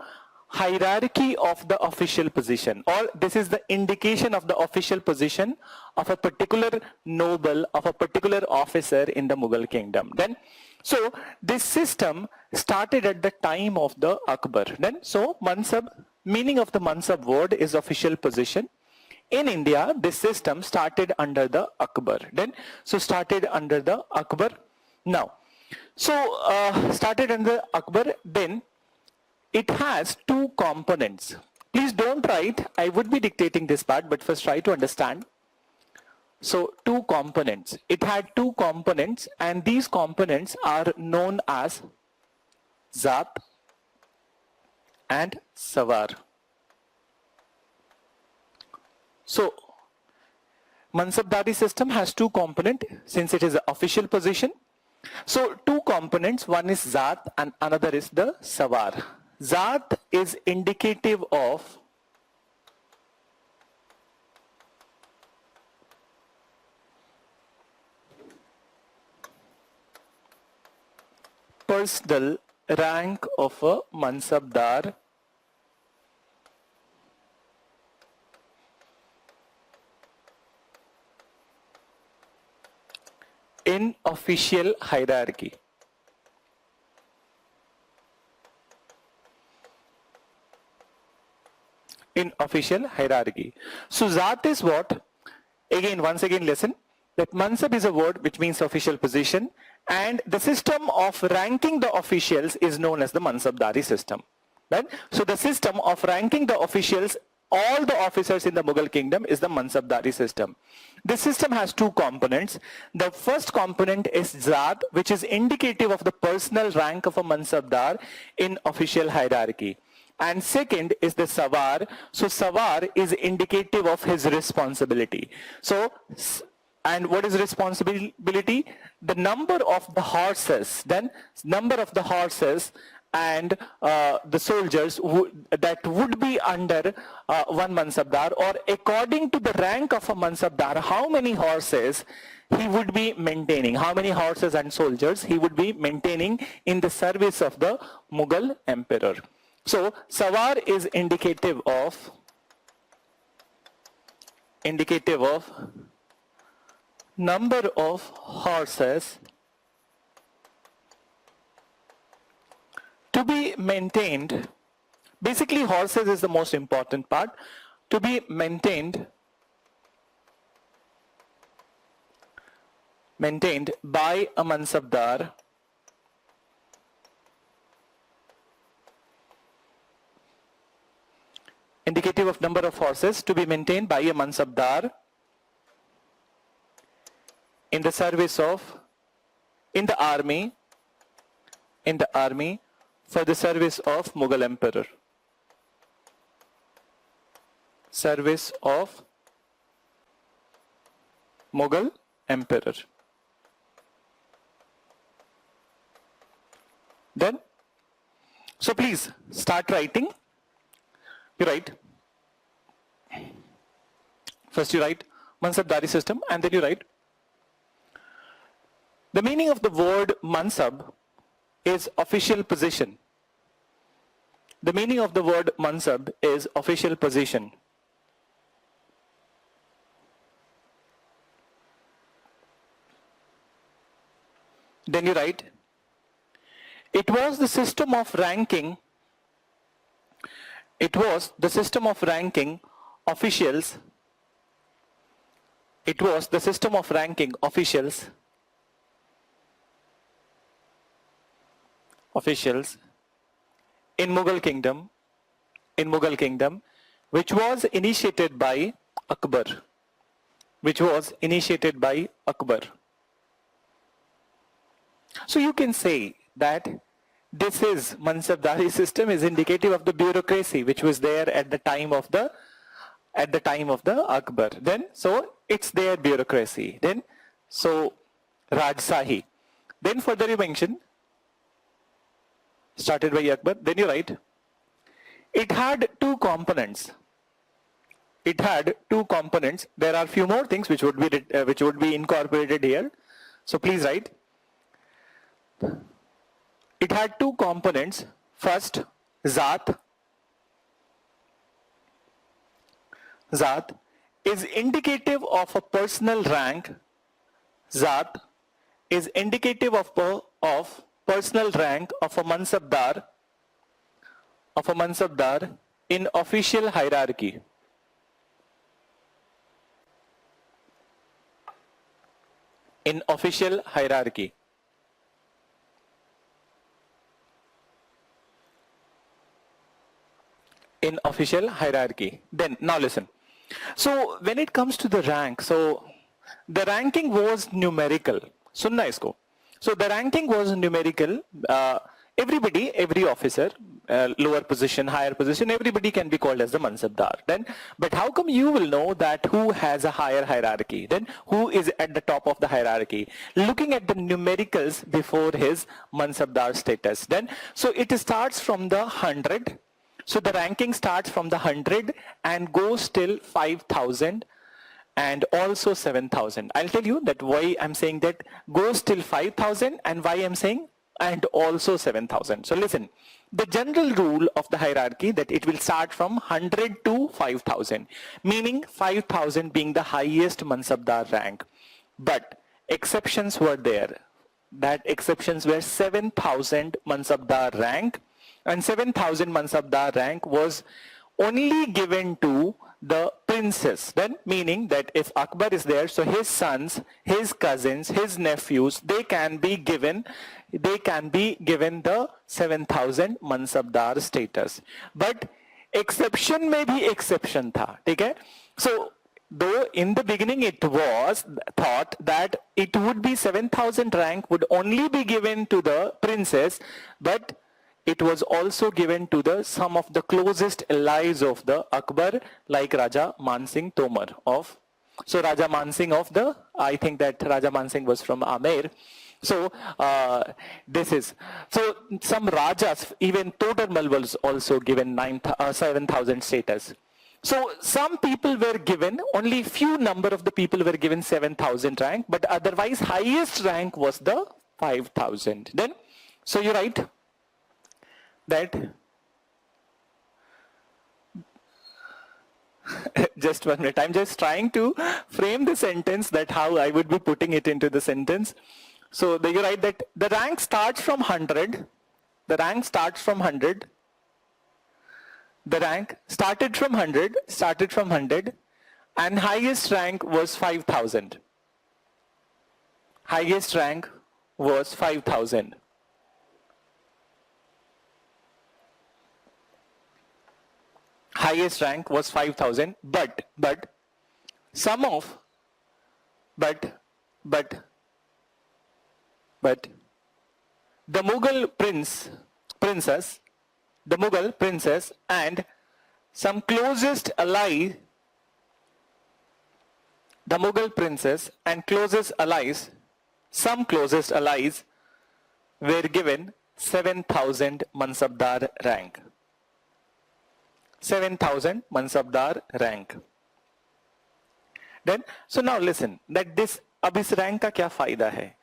A: hierarchy of the official position, or this is the indication of the official position of a particular noble, of a particular officer in the Mughal kingdom. Then, so this system started at the time of the Akbar. Then, so Mansab, meaning of the Mansab word is official position. In India, this system started under the Akbar. Then, so started under the Akbar. Now, so started under Akbar, then it has two components. Please don't write, I would be dictating this part, but first try to understand. So two components. It had two components, and these components are known as Zat and Sawar. So Mansabdari system has two components since it is an official position. So two components, one is Zat and another is the Sawar. Zat is indicative of personal rank of a Mansabdar in official hierarchy. In official hierarchy. So Zat is what? Again, once again listen, that Mansab is a word which means official position, and the system of ranking the officials is known as the Mansabdari system. Right? So the system of ranking the officials, all the officers in the Mughal kingdom, is the Mansabdari system. This system has two components. The first component is Zaat, which is indicative of the personal rank of a Mansabdar in official hierarchy. And second is the Sawar. So Sawar is indicative of his responsibility. So, and what is responsibility? The number of the horses, then number of the horses and the soldiers that would be under one Mansabdar, or according to the rank of a Mansabdar, how many horses he would be maintaining, how many horses and soldiers he would be maintaining in the service of the Mughal emperor. So Sawar is indicative of number of horses to be maintained. Basically, horses is the most important part, to be maintained by a Mansabdar indicative of number of horses to be maintained by a Mansabdar in the service of, in the army for the service of Mughal emperor. Service of Mughal emperor. Then, so please start writing. You write. First you write Mansabdari system, and then you write. The meaning of the word Mansab is official position. The meaning of the word Mansab is official position. Then you write, it was the system of ranking officials. It was the system of ranking officials in Mughal kingdom, which was initiated by Akbar. So you can say that this is Mansabdari system is indicative of the bureaucracy which was there at the time of the Akbar. Then so it's their bureaucracy. Then so Rajsahi. Then further you mention started by Akbar. Then you write it had two components. There are few more things which would be incorporated here. So please write. It had two components. First, Zaat. Zaat is indicative of a personal rank. Zaat is indicative of personal rank of a Mansabdar in official hierarchy. In official hierarchy. Then now listen. So when it comes to the rank, so the ranking was numerical. Sunna isko. So the ranking was numerical. Every officer, lower position, higher position, everybody can be called as the Mansabdar. Then, but how come you will know that who has a higher hierarchy? Then who is at the top of the hierarchy? Looking at the numericals before his Mansabdar status. Then, so it starts from the 100. So the ranking starts from the 100 and goes till 5,000 and also 7,000. I'll tell you that why I'm saying that goes till 5,000 and why I'm saying and also 7,000. So listen, the general rule of the hierarchy that it will start from 100 to 5,000, meaning 5,000 being the highest Mansabdar rank. But exceptions were there. That exceptions were 7,000 Mansabdar rank. And 7,000 Mansabdar rank was only given to the princes. Then meaning that if Akbar is there, so his sons, his cousins, his nephews, they can be given the 7,000 mansabdar status. But exception में भी exception था, ठीक है? So though in the beginning it was thought that it would be 7,000 rank would only be given to the princess, but it was also given to the some of the closest allies of the Akbar, like Raja Mansingh Tomar of. So Raja Mansingh of the, I think that Raja Mansingh was from Amer. So this is, so some Rajas, even Todarmal was also given 7,000 status. So some people were given, only few number of the people were given 7,000 rank, but otherwise highest rank was the 5,000. Then, so you write that, just 1 minute, I'm just trying to frame the sentence that how I would be putting it into the sentence. So you write that the rank starts from 100, the rank starts from 100, the rank started from 100, and highest rank was 5,000. Highest rank was 5,000. Highest rank was 5,000, but some of, but the Mughal princess, the Mughal princess and some closest ally, the Mughal princess and closest allies, some closest allies were given 7,000 mansabdar rank. 7,000 mansabdar rank. Then, so now listen, that this, ab is rank ka kya fayda hai?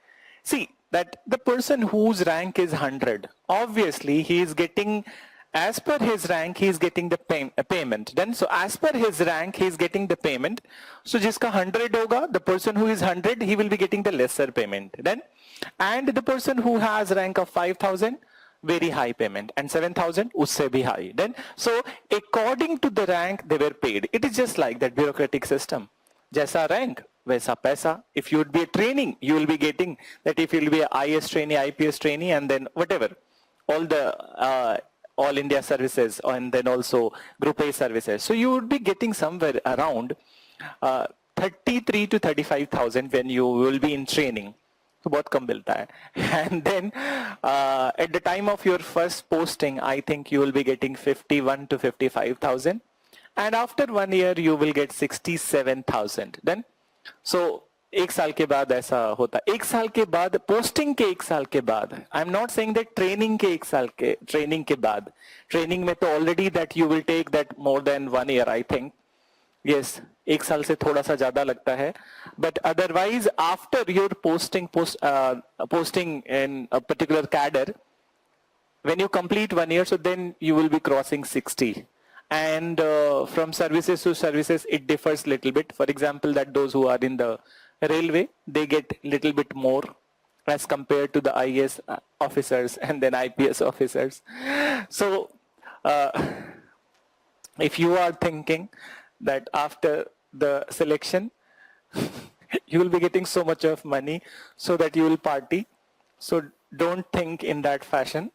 A: See, that the person whose rank is 100, obviously he is getting, as per his rank, he is getting the payment. Then, so as per his rank, he is getting the payment. So jiska 100 hoga, the person who is 100, he will be getting the lesser payment. Then, and the person who has rank of 5,000, very high payment, and 7,000 usse bhi high. Then, so according to the rank they were paid. It is just like that bureaucratic system. Jaisa rank, वैसा पैसा. If you would be a training, you will be getting that. If you will be a IS trainee, IPS trainee, and then whatever, all the all India services, and then also Group A services. So you would be getting somewhere around 33 to 35,000 when you will be in training. तो बहुत कम मिलता है. And then at the time of your first posting, I think you will be getting 51 to 55,000, and after 1 year you will get 67,000. Then so एक साल के बाद ऐसा होता है. एक साल के बाद पोस्टिंग के एक साल के बाद, I am not saying that training के एक साल के ट्रेनिंग के बाद, ट्रेनिंग में तो already that you will take that more than 1 year I think. Yes, एक साल से थोड़ा सा ज्यादा लगता है. But otherwise after your posting in a particular cadre, when you complete 1 year, so then you will be crossing 60. And from services to services, it differs little bit. For example, that those who are in the railway, they get little bit more as compared to the IAS officers and then IPS officers. So if you are thinking that after the selection, you will be getting so much of money so that you will party, so don't think in that fashion.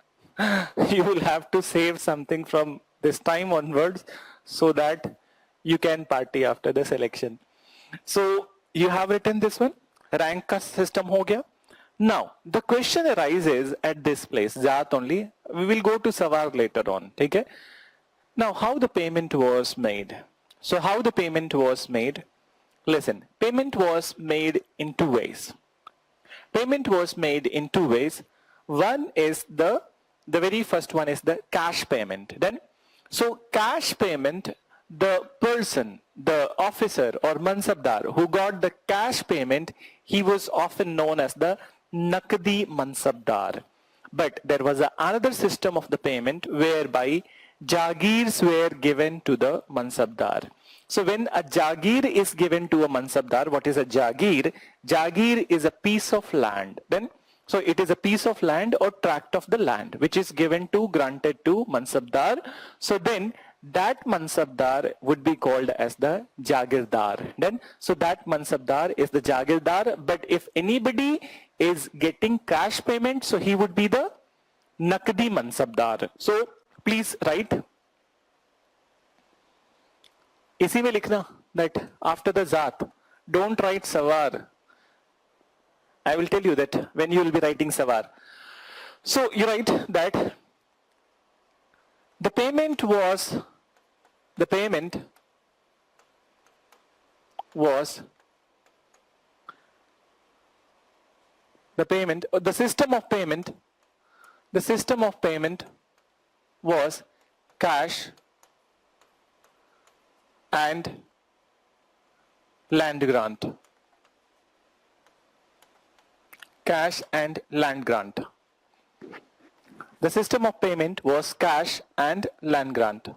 A: You will have to save something from this time onwards so that you can party after the selection. So you have written this one, rank ka system ho gaya. Now the question arises at this place, Jat only. We will go to Sawar later on. Okay? Now how the payment was made. So how the payment was made? Listen, payment was made in two ways. Payment was made in two ways. One is the very first one is the cash payment. Then, so cash payment, the person, the officer or mansabdar who got the cash payment, he was often known as the Nakdi Mansabdar. But there was another system of the payment whereby Jagirs were given to the Mansabdar. So when a Jagir is given to a Mansabdar, what is a Jagir? Jagir is a piece of land. Then, so it is a piece of land or tract of the land which is given to, granted to Mansabdar. So then that Mansabdar would be called as the Jagirdar. Then, so that Mansabdar is the Jagirdar, but if anybody is getting cash payment, so he would be the Nakdi Mansabdar. So please write. इसी में लिखना that after the Zat, don't write Sawar. I will tell you that when you will be writing Sawar. So you write that the payment was the system of payment was cash and land grant. Cash and land grant. The system of payment was cash and land grant.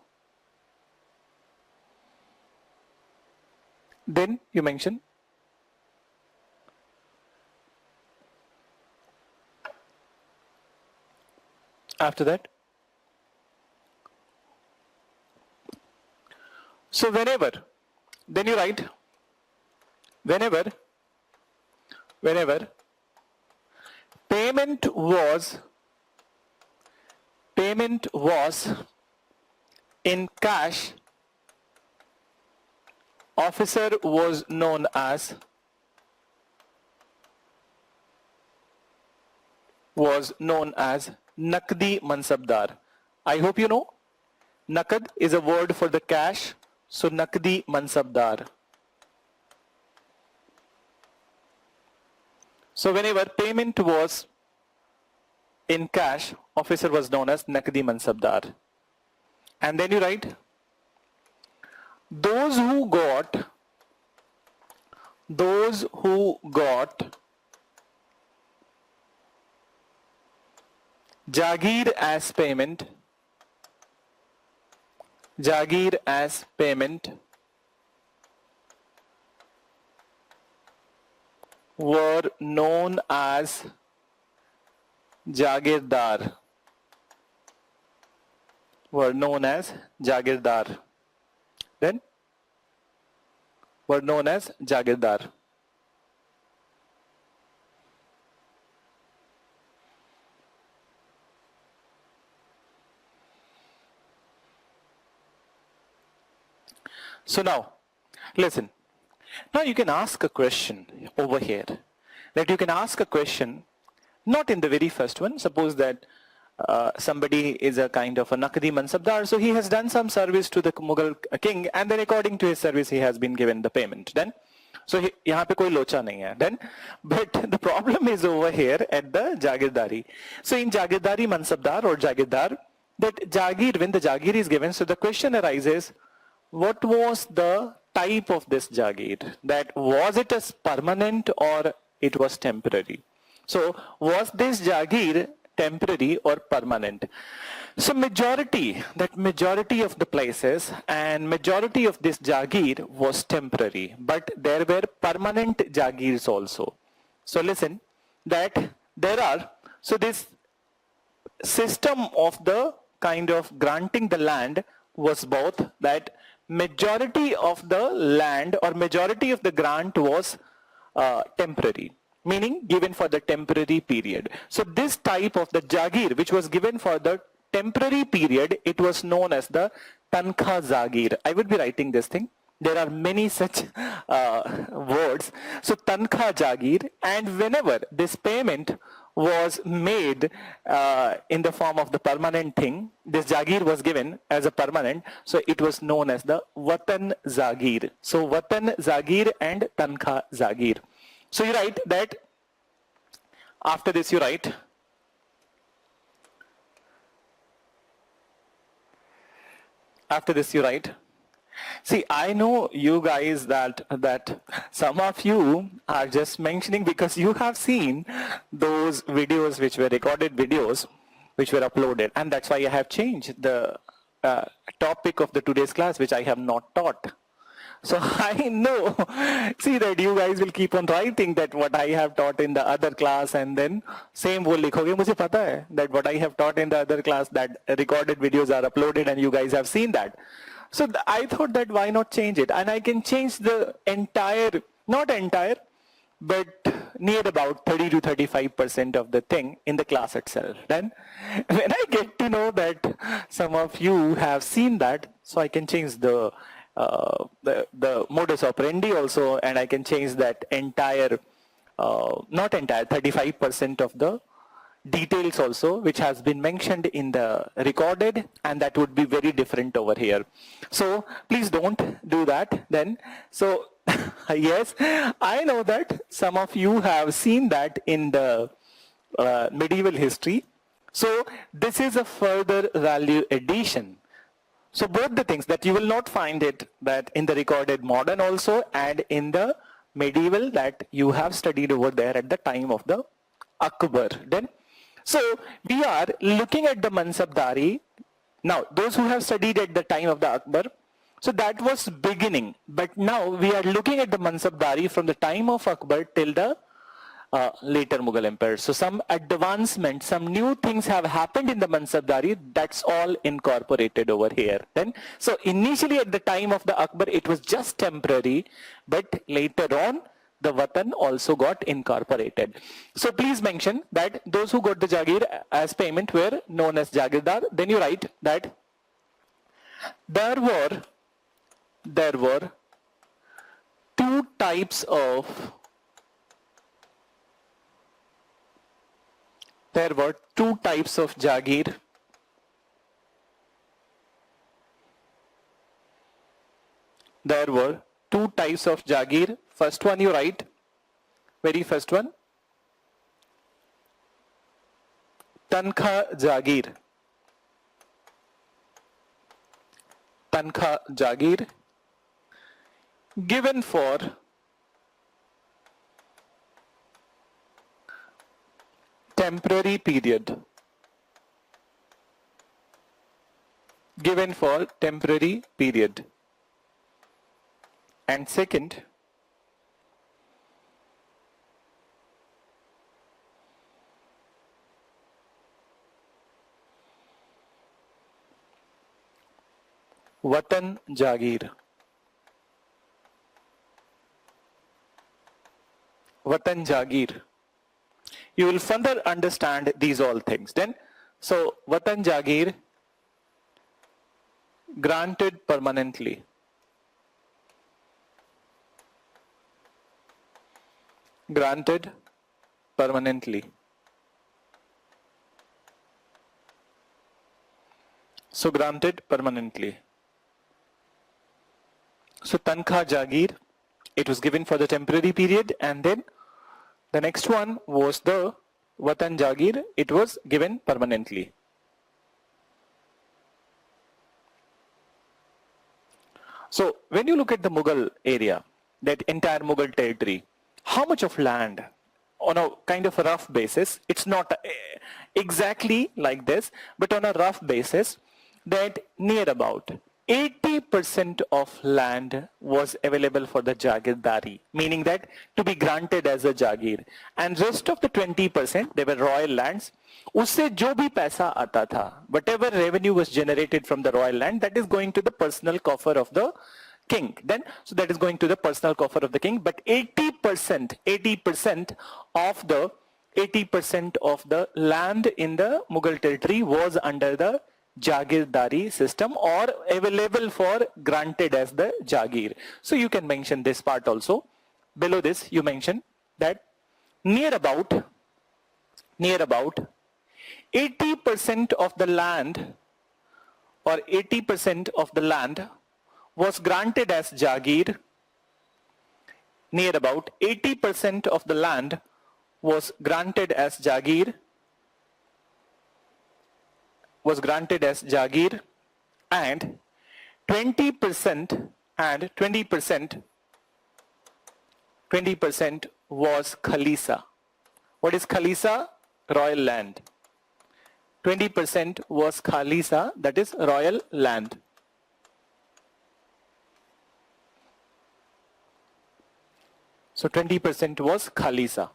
A: Then you mention after that. So whenever, then you write whenever payment was in cash, officer was known as Nakdi Mansabdar. I hope you know. Nakad is a word for the cash, so Nakdi Mansabdar. So whenever payment was in cash, officer was known as Nakdi Mansabdar. And then you write, those who got Jagir as payment were known as Jagirdar. Then were known as Jagirdar. So now, listen. Now you can ask a question over here. That you can ask a question, not in the very first one. Suppose that somebody is a kind of a Nakdi Mansabdar, so he has done some service to the Mughal king, and then according to his service, he has been given the payment. Then, so यहाँ पे कोई लोचा नहीं है. Then, but the problem is over here at the Jagirdari. So in Jagirdari Mansabdar or Jagirdar, that Jagir, when the Jagir is given, so the question arises, what was the type of this Jagir? That was it as permanent or it was temporary? So was this Jagir temporary or permanent? So majority of the places and majority of this Jagir was temporary, but there were permanent Jagirs also. So listen, that there are, so this system of the kind of granting the land was both that majority of the land or majority of the grant was temporary, meaning given for the temporary period. So this type of the Jagir, which was given for the temporary period, it was known as the Tankha Jagir. I would be writing this thing. There are many such words. So Tankha Jagir, and whenever this payment was made in the form of the permanent thing, this Jagir was given as a permanent, so it was known as the Watan Jagir. So Watan Jagir and Tankha Jagir. So you write that, after this you write, see, I know you guys that some of you are just mentioning because you have seen those videos which were recorded videos which were uploaded, and that's why I have changed the topic of the today's class, which I have not taught. So I know, see that you guys will keep on writing that what I have taught in the other class and then same वो लिखोगे मुझे पता है that what I have taught in the other class that recorded videos are uploaded and you guys have seen that. So I thought that why not change it, and I can change the entire, not entire, but near about 30 to 35% of the thing in the class itself. Then when I get to know that some of you have seen that, so I can change the modus operandi also, and I can change that entire, not entire, 35% of the details also, which has been mentioned in the recorded, and that would be very different over here. So please don't do that then. So yes, I know that some of you have seen that in the medieval history. So this is a further value addition. So both the things that you will not find it that in the recorded modern also and in the medieval that you have studied over there at the time of the Akbar. Then, so we are looking at the Mansabdari. Now, those who have studied at the time of the Akbar, so that was beginning. But now we are looking at the Mansabdari from the time of Akbar till the later Mughal Empire. So some advancement, some new things have happened in the Mansabdari. That's all incorporated over here. Then, so initially at the time of the Akbar, it was just temporary, but later on, the Watan also got incorporated. So please mention that those who got the Jagir as payment were known as Jagirdar. Then you write that there were two types of Jagir. There were two types of Jagir. First one you write, very first one, Tankha Jagir. Tankha Jagir given for temporary period. Given for temporary period. And second, Watan Jagir. Watan Jagir. You will further understand these all things. Then, so Watan Jagir granted permanently. Granted permanently. So granted permanently. So Tankha Jagir, it was given for the temporary period, and then the next one was the Watan Jagir, it was given permanently. So when you look at the Mughal area, that entire Mughal territory, how much of land on a kind of a rough basis, it's not exactly like this, but on a rough basis, that near about 80% of land was available for the Jagirdari, meaning that to be granted as a Jagir. And rest of the 20%, they were royal lands. Usse jo bhi paisa aata tha, whatever revenue was generated from the royal land, that is going to the personal coffer of the king. Then, so that is going to the personal coffer of the king. But 80% of the land in the Mughal territory was under the Jagirdari system or available for granted as the Jagir. So you can mention this part also. Below this you mention that near about 80% of the land or 80% of the land was granted as Jagir. Near about 80% of the land was granted as Jagir. And 20% was Khalisa. What is Khalisa? Royal land. 20% was Khalisa, that is royal land. So 20% was खालीसा.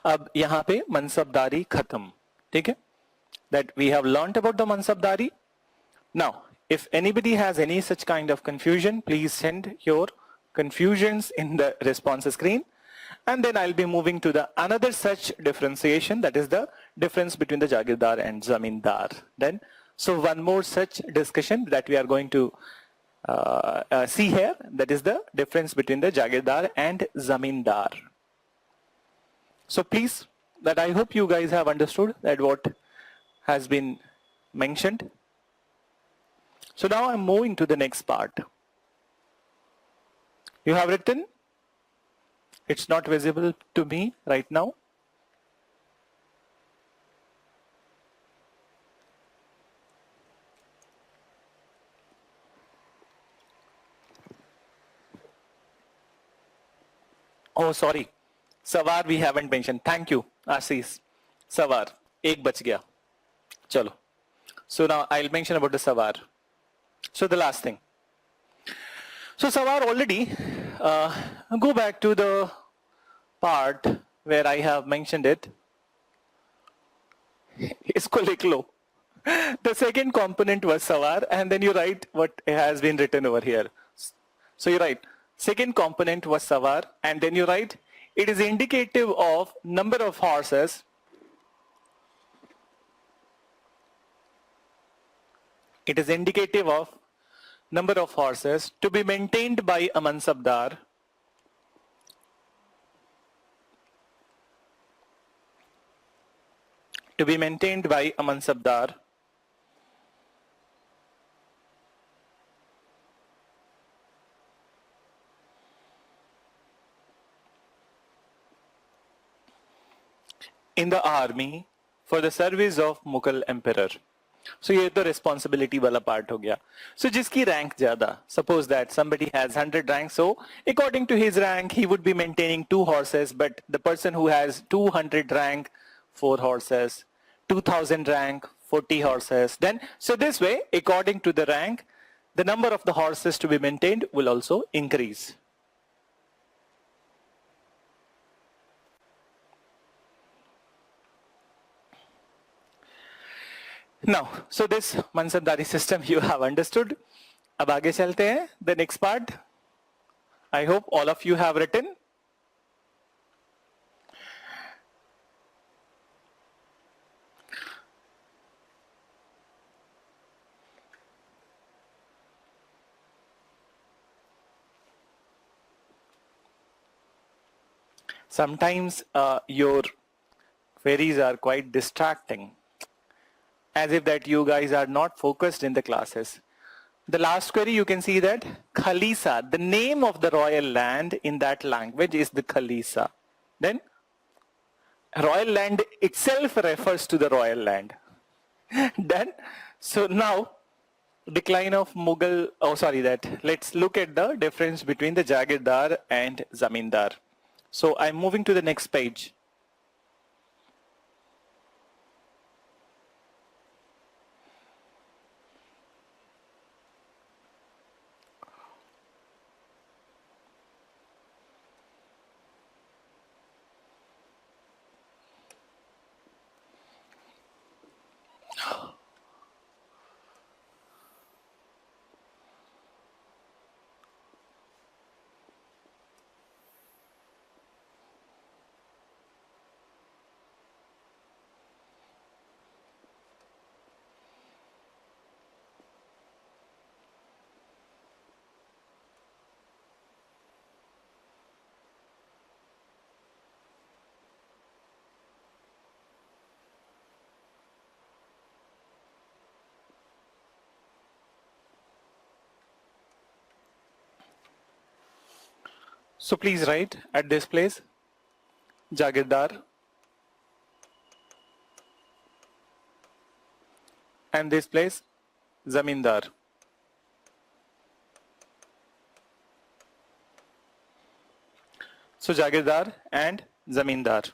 A: अब यहाँ पे मनसबदारी खत्म. ठीक है? That we have learnt about the mansabdari. Now, if anybody has any such kind of confusion, please send your confusions in the response screen. And then I'll be moving to the another such differentiation, that is the difference between the Jagirdar and Zamindar. Then, so one more such discussion that we are going to see here, that is the difference between the Jagirdar and Zamindar. So please, that I hope you guys have understood that what has been mentioned. So now I'm moving to the next part. You have written? It's not visible to me right now. Oh, sorry. Sawar we haven't mentioned. Thank you, Ashish. Sawar. Ek bach gaya. Chalo. So now I'll mention about the Sawar. So the last thing. So Sawar already, go back to the part where I have mentioned it. Isko likh lo. The second component was Sawar, and then you write what has been written over here. So you write, second component was Sawar, and then you write, it is indicative of number of horses. It is indicative of number of horses to be maintained by a mansabdar in the army for the service of Mughal emperor. So ये तो responsibility वाला part हो गया. So जिसकी rank ज़्यादा, suppose that somebody has 100 rank, so according to his rank he would be maintaining 2 horses, but the person who has 200 rank, 4 horses, 2000 rank, 40 horses. Then, so this way, according to the rank, the number of the horses to be maintained will also increase. Now, so this mansabdari system you have understood. अब आगे चलते हैं, the next part. I hope all of you have written. Sometimes your queries are quite distracting, as if that you guys are not focused in the classes. The last query, you can see that Khalisa, the name of the royal land in that language is the Khalisa. Then royal land itself refers to the royal land. Then, so now decline of Mughal, let's look at the difference between the Jagirdar and Zamindar. So I'm moving to the next page. So please write at this place, Jagirdar, and this place, Zamindar. So Jagirdar and Zamindar.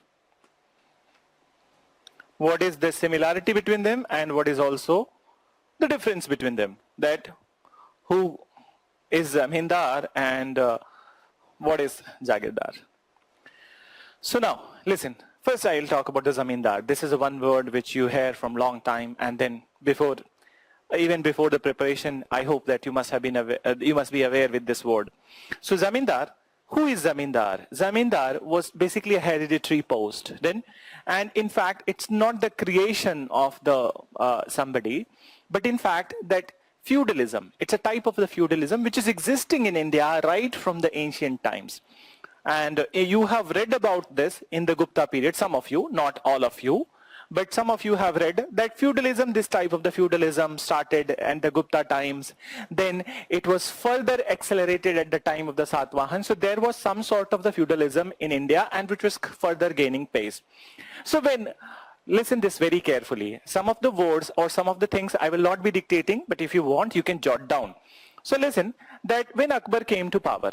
A: What is the similarity between them and what is also the difference between them? That who is Zamindar and what is Jagirdar? So now, listen. First, I'll talk about the Zamindar. This is a one word which you hear from long time, and then even before the preparation, I hope that you must have been aware, you must be aware with this word. So Zamindar, who is Zamindar? Zamindar was basically a hereditary post. And in fact, it's not the creation of the somebody, but in fact that feudalism. It's a type of the feudalism which is existing in India right from the ancient times. And you have read about this in the Gupta period, some of you, not all of you, but some of you have read that feudalism, this type of the feudalism started in the Gupta times. Then it was further accelerated at the time of the Satavahan. So there was some sort of the feudalism in India and which was further gaining pace. So listen this very carefully. Some of the words or some of the things I will not be dictating, but if you want, you can jot down. So listen, that when Akbar came to power,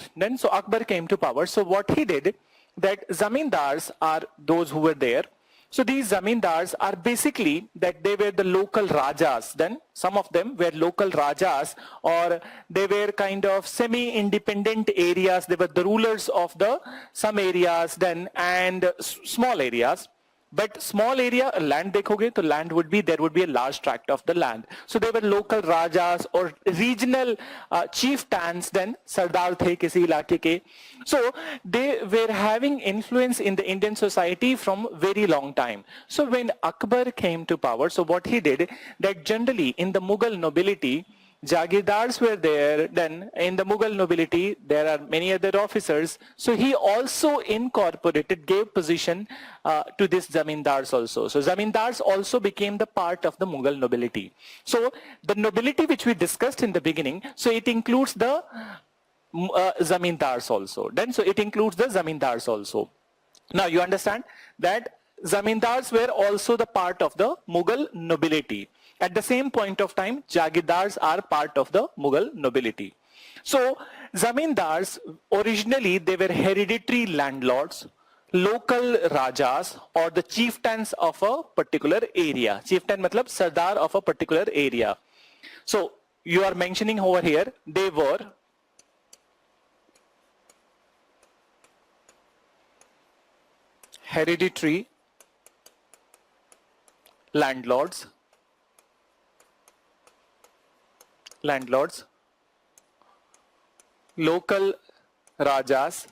A: Akbar came to power. So what he did, that zamindars are those who were there. So these zamindars are basically that they were the local rajas. Then some of them were local rajas, or they were kind of semi-independent areas. They were the rulers of some areas then and small areas. But small area, land dekhoge, so land there would be a large tract of the land. So they were local rajas or regional chieftains, then Sardar the kisi ilake ke. So they were having influence in the Indian society from very long time. So when Akbar came to power, so what he did, that generally in the Mughal nobility, Jagirdars were there, then in the Mughal nobility, there are many other officers. So he also gave position to these zamindars also. So zamindars also became the part of the Mughal nobility. So the nobility which we discussed in the beginning, so it includes the zamindars also. So it includes the zamindars also. Now you understand that zamindars were also the part of the Mughal nobility. At the same point of time, Jagirdars are part of the Mughal nobility. So zamindars, originally they were hereditary landlords, local rajas, or the chieftains of a particular area. Chieftain matlab sardar of a particular area. So you are mentioning over here, they were hereditary landlords, local rajas,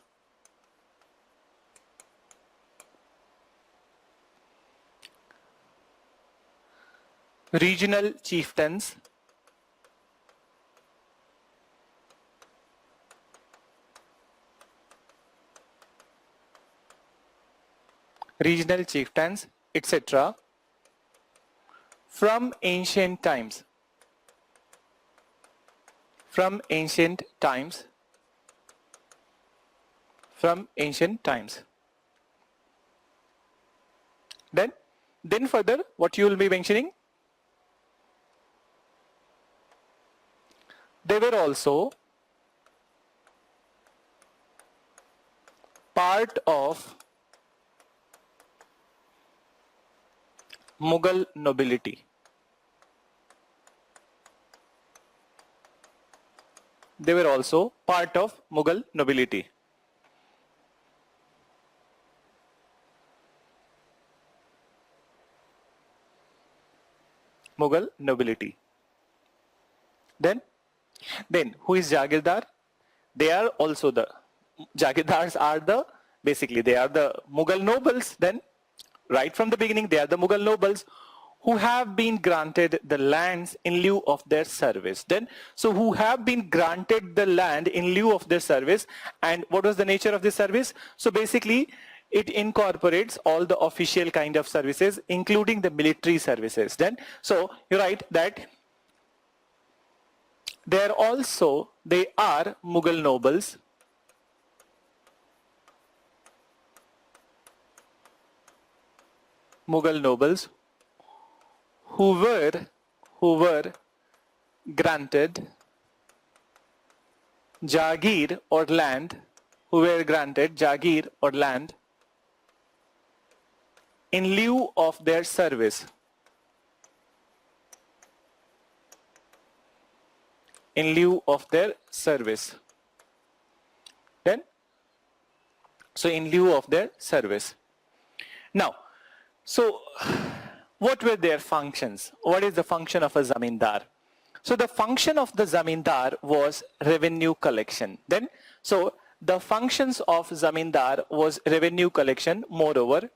A: regional chieftains, etc. from ancient times. From ancient times. Then further, what you will be mentioning? They were also part of Mughal nobility. They were also part of Mughal nobility. Mughal nobility. Then who is Jagirdar? They are also the Jagirdars are basically they are the Mughal nobles. Then right from the beginning they are the Mughal nobles who have been granted the lands in lieu of their service. So who have been granted the land in lieu of their service, and what was the nature of this service? So basically it incorporates all the official kind of services, including the military services. So you write that they are Mughal nobles who were granted Jagir or land, in lieu of their service. Then So in lieu of their service. Now, so what were their functions? What is the function of a zamindar? So the function of the zamindar was revenue collection. Then, so the functions of zamindar was revenue collection. Moreover,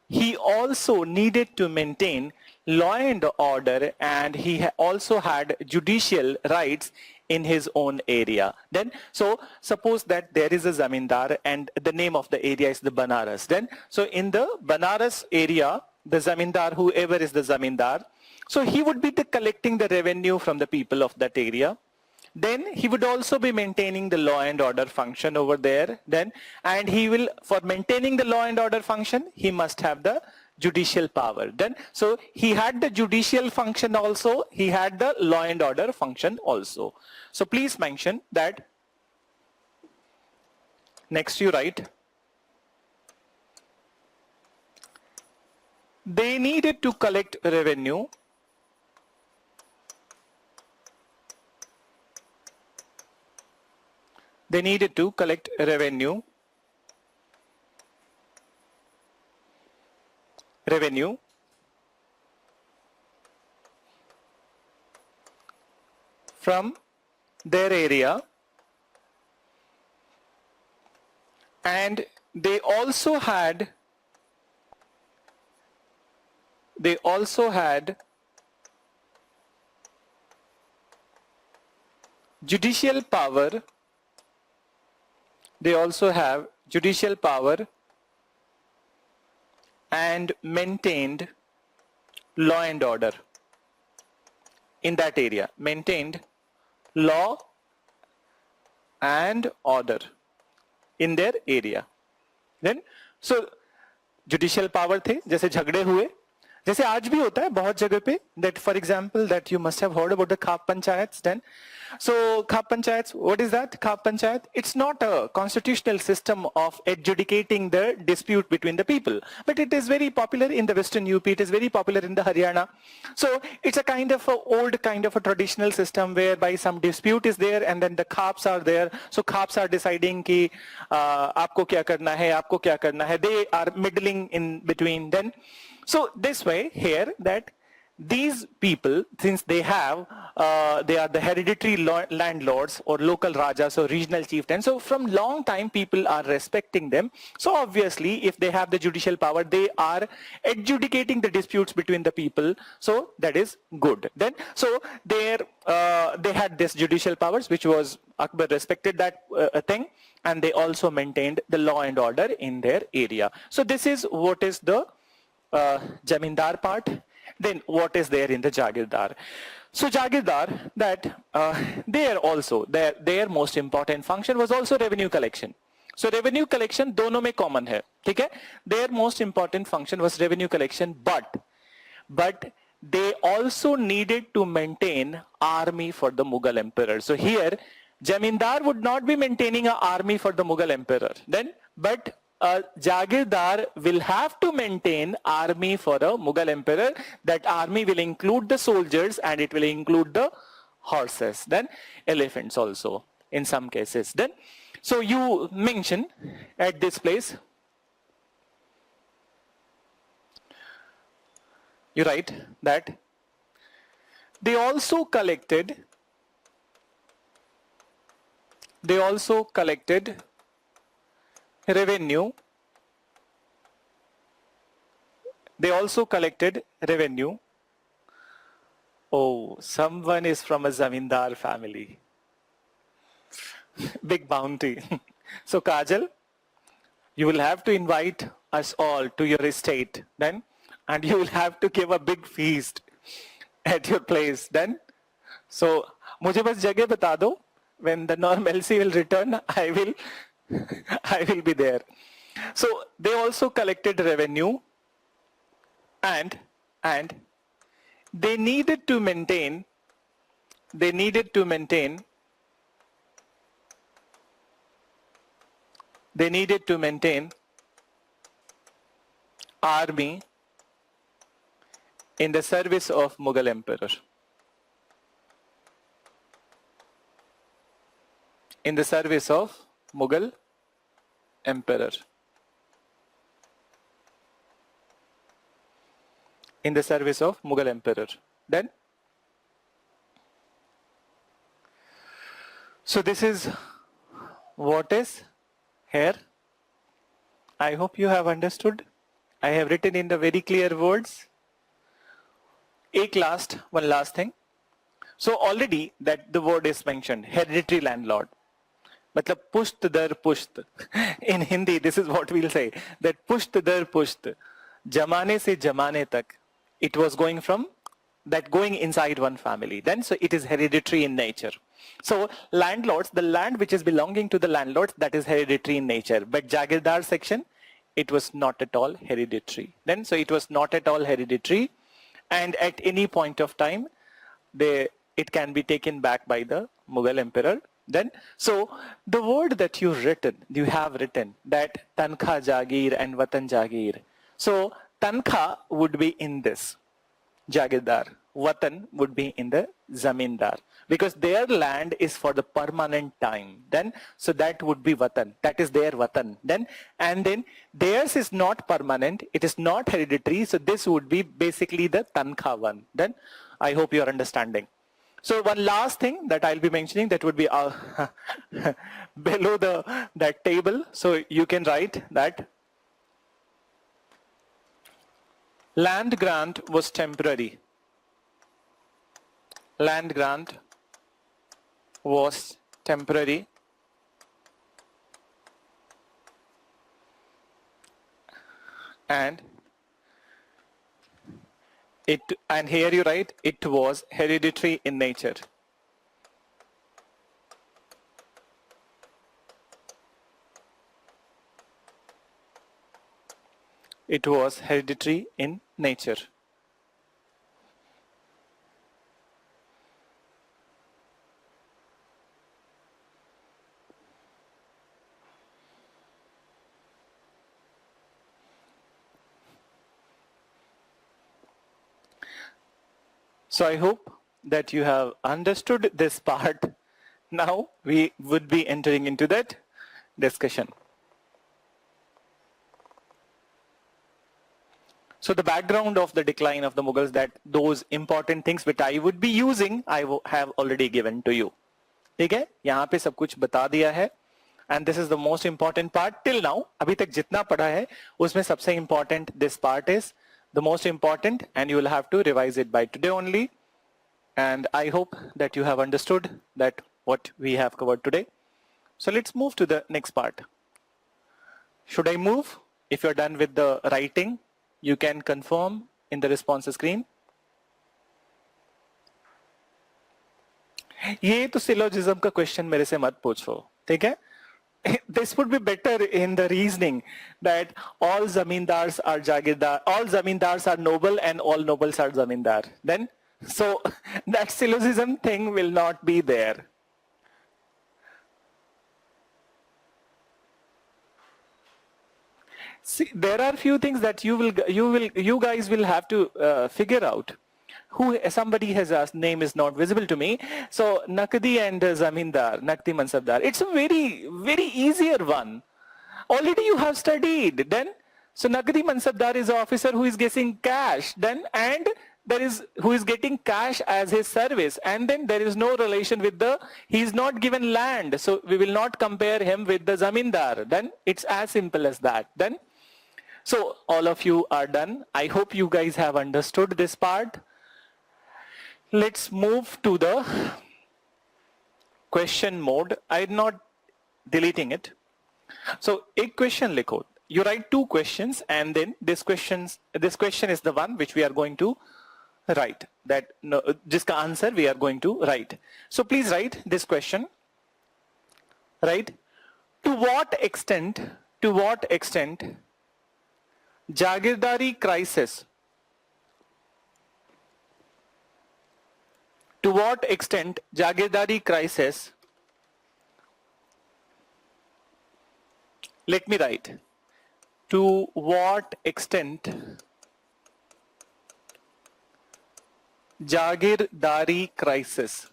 A: he also needed to maintain law and order, and he also had judicial rights in his own area. Then, so suppose that there is a zamindar and the name of the area is the Banaras. Then, so in the Banaras area, the zamindar, whoever is the zamindar, so he would be collecting the revenue from the people of that area. Then he would also be maintaining the law and order function over there. Then, and he will, for maintaining the law and order function, he must have the judicial power. Then, so he had the judicial function also, he had the law and order function also. So please mention that. Next you write, they needed to collect revenue from their area, and they also had judicial power. They also have judicial power and maintained law and order in that area. Maintained law and order in their area. Then, so judicial power थे, जैसे झगड़े हुए, जैसे आज भी होता है बहुत जगह पे, that for example that you must have heard about the Khap Panchayats. Then, so Khap Panchayats, what is that? Khap Panchayat, it's not a constitutional system of adjudicating the dispute between the people, but it is very popular in the Western UP, it is very popular in the Haryana. So it's a kind of a old kind of a traditional system whereby some dispute is there and then the Khaps are there. So Khaps are deciding कि आपको क्या करना है, आपको क्या करना है. They are middling in between. Then, so this way here that these people, since they are the hereditary landlords or local rajas or regional chieftains, so from long time people are respecting them. So obviously if they have the judicial power, they are adjudicating the disputes between the people. So that is good. Then, so they had this judicial powers, which was Akbar respected that thing, and they also maintained the law and order in their area. So this is what is the Jamindar part. Then what is there in the Jagirdar? So Jagirdar, that there also, their most important function was also revenue collection. So revenue collection दोनों में common है, ठीक है? Their most important function was revenue collection, but they also needed to maintain army for the Mughal emperor. So here, Jamindar would not be maintaining an army for the Mughal emperor. Then, but Jagirdar will have to maintain army for a Mughal emperor. That army will include the soldiers and it will include the horses. Then elephants also in some cases. Then, so you mention at this place, you write that they also collected revenue. They also collected revenue. Oh, someone is from a Zamindar family. Big bounty. So Kajal, you will have to invite us all to your estate then, and you will have to give a big feast at your place then. So मुझे बस जगह बता दो. When the normalcy will return, I will be there. So they also collected revenue, and they needed to maintain army in the service of Mughal emperor. In the service of Mughal emperor. in the service of Mughal emperor. Then, so this is what is here. I hope you have understood. I have written in the very clear words. One last thing. So already that the word is mentioned, hereditary landlord. मतलब पुश्त दर पुश्त. In Hindi, this is what we'll say, that पुश्त दर पुश्त, जमाने से जमाने तक, it was going from that going inside one family. Then, so it is hereditary in nature. So landlords, the land which is belonging to the landlords, that is hereditary in nature. But Jagirdar section, it was not at all hereditary. Then, so it was not at all hereditary, and at any point of time, it can be taken back by the Mughal emperor. Then, so the word that you have written that Tankha Jagir and Watan Jagir. So Tankha would be in this Jagirdar. Watan would be in the Zamindar, because their land is for the permanent time. Then, so that would be Watan. That is their Watan. Then, and then theirs is not permanent. It is not hereditary. So this would be basically the Tankha one. Then, I hope you are understanding. So one last thing that I'll be mentioning, that would be below that table. So you can write that land grant was temporary. Land grant was temporary. And here you write, it was hereditary in nature. It was hereditary in nature. So I hope that you have understood this part. Now we would be entering into that discussion. So the background of the decline of the Mughals, that those important things which I would be using, I have already given to you. ठीक है? यहाँ पे सब कुछ बता दिया है. And this is the most important part till now. अभी तक जितना पढ़ा है, उसमें सबसे important this part is the most important, and you will have to revise it by today only. And I hope that you have understood that what we have covered today. So let's move to the next part. Should I move? If you're done with the writing, you can confirm in the response screen. ये तो syllogism का question मेरे से मत पूछो, ठीक है? This would be better in the reasoning that all zamindars are jagirdar, all zamindars are noble, and all nobles are zamindar. Then, so that syllogism thing will not be there. See, there are few things that you guys will have to figure out. Somebody has asked, name is not visible to me. So Naqdi and Zamindar, Naqdi Mansabdar, it's a very, very easier one. Already you have studied. Then, so Naqdi Mansabdar is an officer who is getting cash. Then, and there is who is getting cash as his service. And then there is no relation with he is not given land. So we will not compare him with the Zamindar. Then it's as simple as that. Then, so all of you are done. I hope you guys have understood this part. Let's move to the question mode. I'm not deleting it. So, एक question लिखो. You write two questions, and then this question is the one which we are going to write. That no, जिसका answer we are going to write. So please write this question. Right? To what extent Jagirdari crisis? To what extent Jagirdari crisis, let me write, to what extent Jagirdari crisis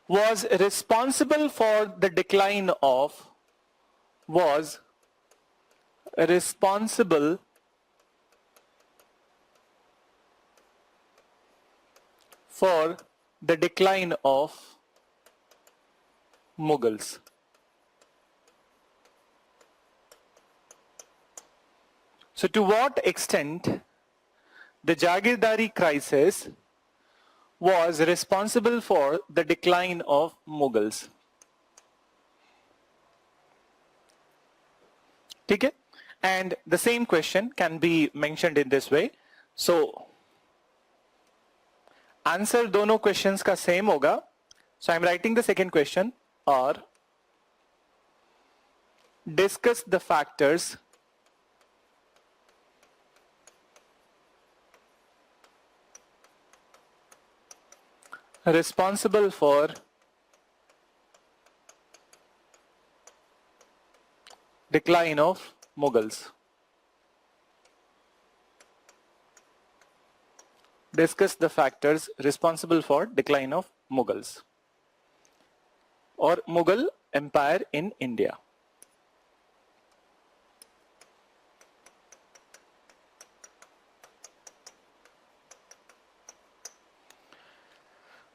A: was responsible for the decline of was responsible for the decline of Mughals. So to what extent the Jagirdari crisis was responsible for the decline of Mughals? Okay? And the same question can be mentioned in this way. So answer दोनों questions का same होगा. So I'm writing the second question, or discuss the factors responsible for decline of Mughals. Discuss the factors responsible for decline of Mughals or Mughal Empire in India.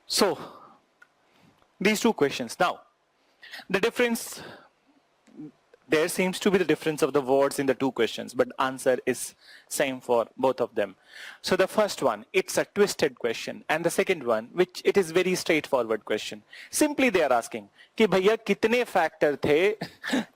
A: So these two questions. Now the difference, there seems to be the difference of the words in the two questions, but answer is same for both of them. So the first one, it's a twisted question, and the second one, which it is very straightforward question. Simply they are asking कि भैया कितने factor थे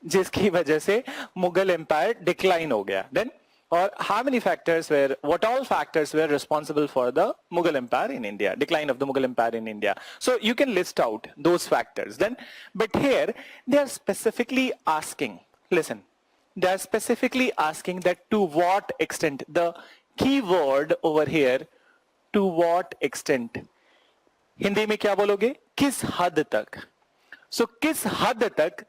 A: जिसकी वजह से Mughal Empire decline हो गया, then or how many factors were, what all factors were responsible for the Mughal Empire in India, decline of the Mughal Empire in India. So you can list out those factors then, but here they are specifically asking, listen, they are specifically asking that to what extent, the key word over here, to what extent. Hindi में क्या बोलोगे? किस हद तक. So किस हद तक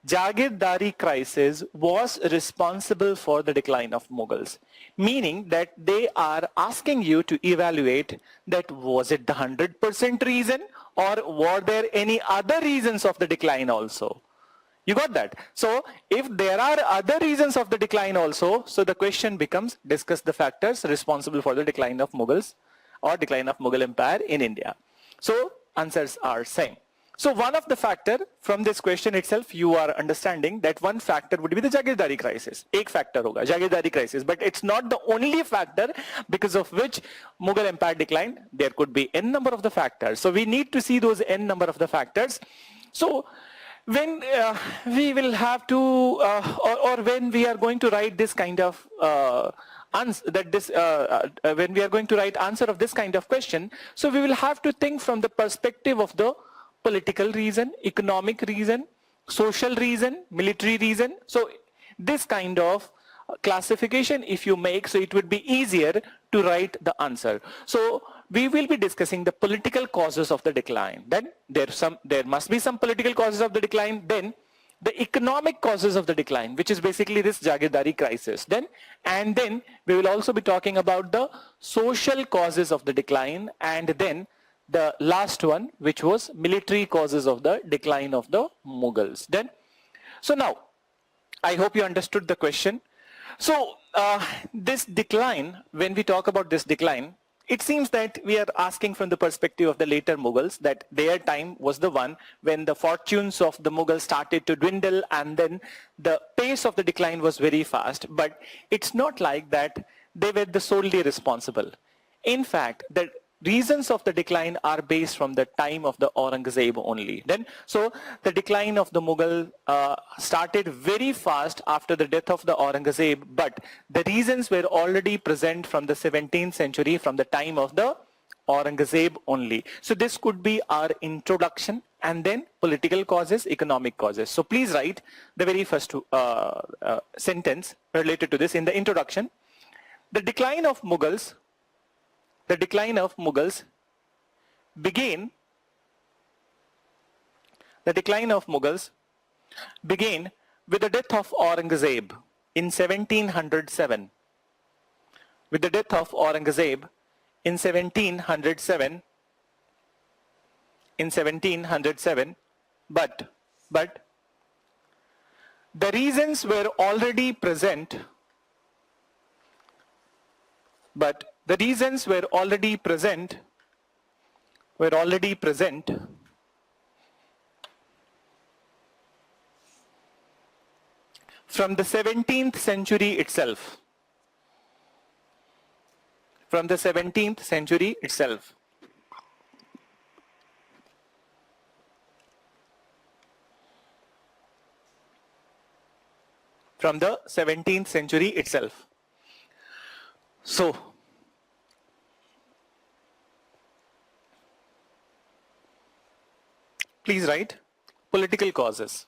A: Jagirdari crisis was responsible for the decline of Mughals, meaning that they are asking you to evaluate that was it the 100% reason or were there any other reasons of the decline also. You got that? So if there are other reasons of the decline also, so the question becomes discuss the factors responsible for the decline of Mughals or decline of Mughal Empire in India. So answers are same. So one of the factor from this question itself, you are understanding that one factor would be the Jagirdari crisis. एक factor होगा, Jagirdari crisis, but it's not the only factor because of which Mughal Empire declined. There could be n number of the factors. So we need to see those n number of the factors. So when we will have to, or when we are going to write this kind of when we are going to write answer of this kind of question, so we will have to think from the perspective of the political reason, economic reason, social reason, military reason. So this kind of classification if you make, so it would be easier to write the answer. So we will be discussing the political causes of the decline. Then there must be some political causes of the decline. Then the economic causes of the decline, which is basically this Jagirdari crisis. And then we will also be talking about the social causes of the decline, and then the last one, which was military causes of the decline of the Mughals. So now, I hope you understood the question. So this decline, when we talk about this decline, it seems that we are asking from the perspective of the later Mughals, that their time was the one when the fortunes of the Mughals started to dwindle, and then the pace of the decline was very fast. But it's not like that they were the solely responsible. In fact, the reasons of the decline are based from the time of the Aurangzeb only. So the decline of the Mughal started very fast after the death of the Aurangzeb, but the reasons were already present from the 17th century, from the time of the Aurangzeb only. So this could be our introduction, and then political causes, economic causes. So please write the very first sentence related to this in the introduction. The decline of Mughals began with the death of Aurangzeb in 1707. With the death of Aurangzeb in 1707, but The reasons were already present, but the reasons were already present from the 17th century itself. From the 17th century itself. From the 17th century itself. So, please write political causes.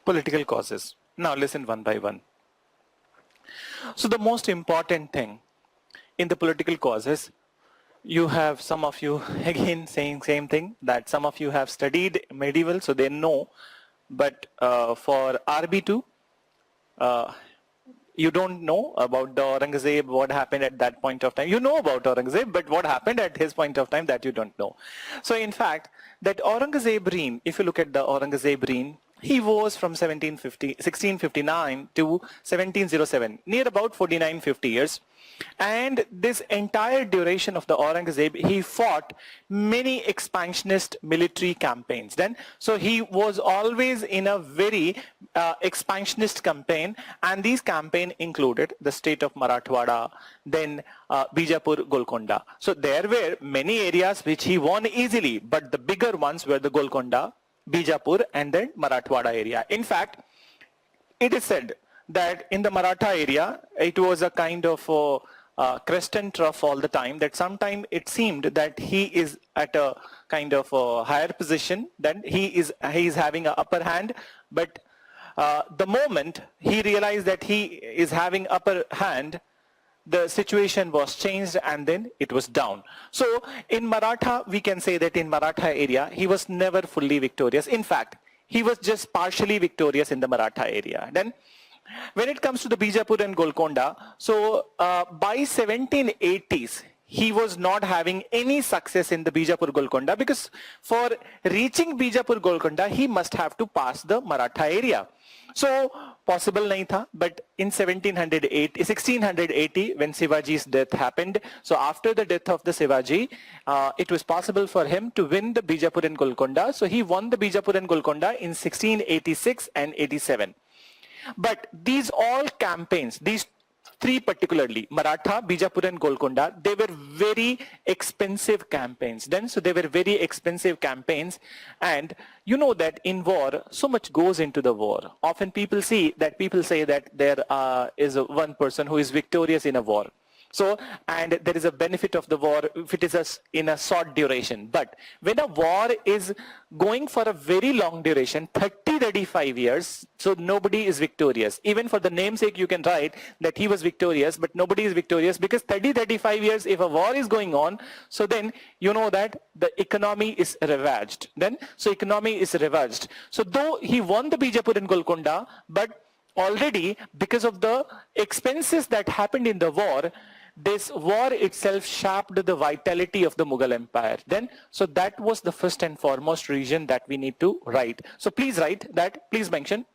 A: Political causes. Now listen one by one. So the most important thing in the political causes, you have some of you again saying same thing, that some of you have studied medieval, so they know, but for RB2, you don't know about the Aurangzeb, what happened at that point of time. You know about Aurangzeb, but what happened at his point of time, that you don't know. So in fact, that Aurangzeb reign, if you look at the Aurangzeb reign, he was from 1659 to 1707, near about 49-50 years. And this entire duration of the Aurangzeb, he fought many expansionist military campaigns. So he was always in a very expansionist campaign, and these campaigns included the state of Marathwada, then Bijapur, Golconda. So there were many areas which he won easily, but the bigger ones were the Golconda, Bijapur, and then Marathwada area. In fact, it is said that in the Maratha area, it was a kind of crest and trough all the time, that sometime it seemed that he is at a kind of a higher position, that he is having an upper hand, but the moment he realized that he is having upper hand, the situation was changed and then it was down. So in Maratha, we can say that in Maratha area, he was never fully victorious. In fact, he was just partially victorious in the Maratha area. Then when it comes to the Bijapur and Golconda, so by 1780s, he was not having any success in the Bijapur Golconda, because for reaching Bijapur Golconda, he must have to pass the Maratha area. So possible nahi tha, but in 1680, when Shivaji's death happened, so after the death of the Shivaji, it was possible for him to win the Bijapur and Golconda. So he won the Bijapur and Golconda in 1686 and 87. But these all campaigns, these three particularly, Maratha, Bijapur and Golconda, they were very expensive campaigns. So they were very expensive campaigns, and you know that in war, so much goes into the war. Often people say that there is one person who is victorious in a war. So, and there is a benefit of the war if it is in a short duration. But when a war is going for a very long duration, 30-35 years, so nobody is victorious. Even for the namesake, you can write that he was victorious, but nobody is victorious, because 30-35 years, if a war is going on, so then you know that the economy is ravaged. So economy is ravaged. So though he won the Bijapur and Golconda, but already because of the expenses that happened in the war, this war itself shaped the vitality of the Mughal Empire. So that was the first and foremost reason that we need to write. So please write that, please mention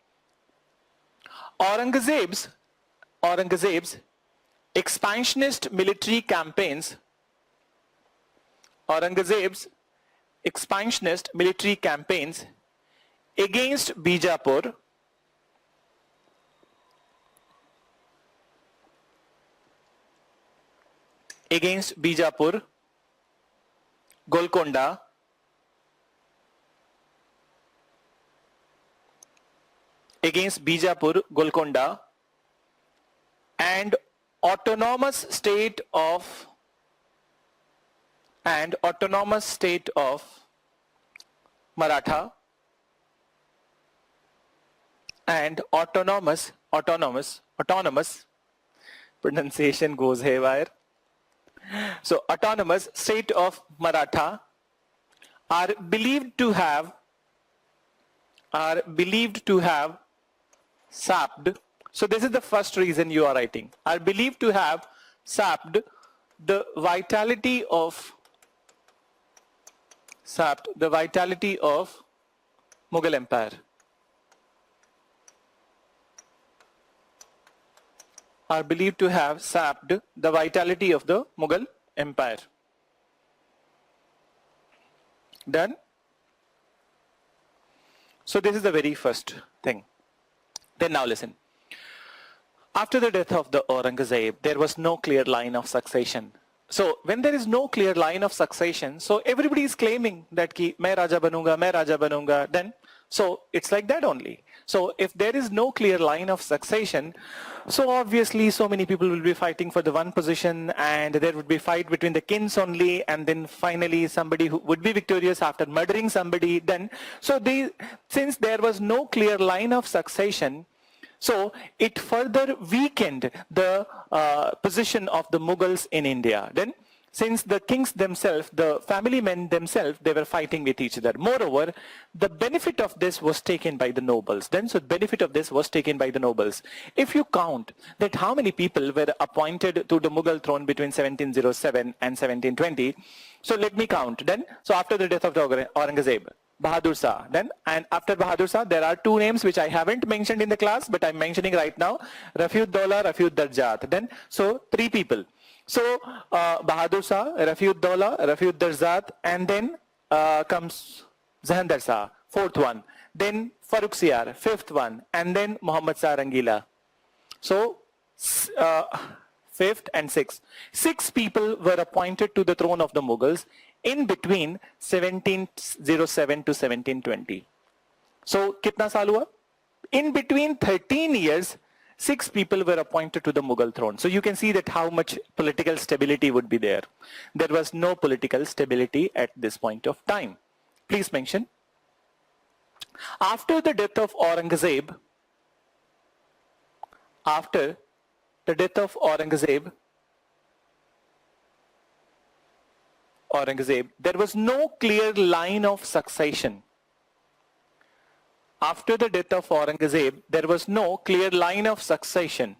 A: Aurangzeb's expansionist military campaigns, Aurangzeb's expansionist military campaigns against Bijapur, Golconda, and autonomous state of Maratha, and autonomous pronunciation goes haywire. So autonomous state of Maratha are believed to have sapped. So this is the first reason you are writing. Are believed to have sapped the vitality of sapped the vitality of Mughal Empire. Are believed to have sapped the vitality of the Mughal Empire. Done? So this is the very first thing. Then now listen. After the death of the Aurangzeb, there was no clear line of succession. So when there is no clear line of succession, so everybody is claiming that ki main Raja banunga, then so it's like that only. So if there is no clear line of succession, so obviously so many people will be fighting for the one position, and there would be fight between the kings only, and then finally somebody who would be victorious after murdering somebody. Then so since there was no clear line of succession, so it further weakened the position of the Mughals in India. Then since the kings themselves, the family men themselves, they were fighting with each other. Moreover, the benefit of this was taken by the nobles. Then so the benefit of this was taken by the nobles. If you count that how many people were appointed to the Mughal throne between 1707 and 1720, so let me count. Then so after the death of the Aurangzeb, Bahadur Shah. Then, and after Bahadur Shah, there are two names which I haven't mentioned in the class, but I'm mentioning right now. Rafiuddaulah, Rafiud-Darjat. Then, so three people. So, Bahadur Shah, Rafiuddaulah, Rafiud-Darjat, and then comes Jahandar Shah, fourth one. Then Farrukhsiyar, fifth one, and then Muhammad Shah Rangila. So, fifth and sixth. Six people were appointed to the throne of the Mughals in between 1707 to 1720. So, kitna saal hua? In between 13 years, 6 people were appointed to the Mughal throne. So you can see that how much political stability would be there. There was no political stability at this point of time. Please mention. After the death of Aurangzeb, there was no clear line of succession. After the death of Aurangzeb, there was no clear line of succession.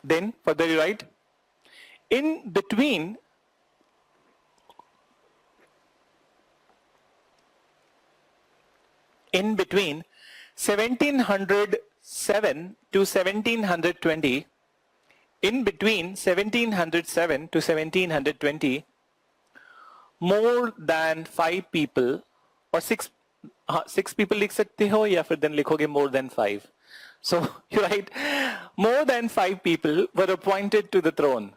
A: Then, further you write, in between 1707 to 1720, in between 1707 to 1720, more than 5 people or 6 people लिख सकते हो या फिर then लिखोगे more than 5. So you write more than 5 people were appointed to the throne.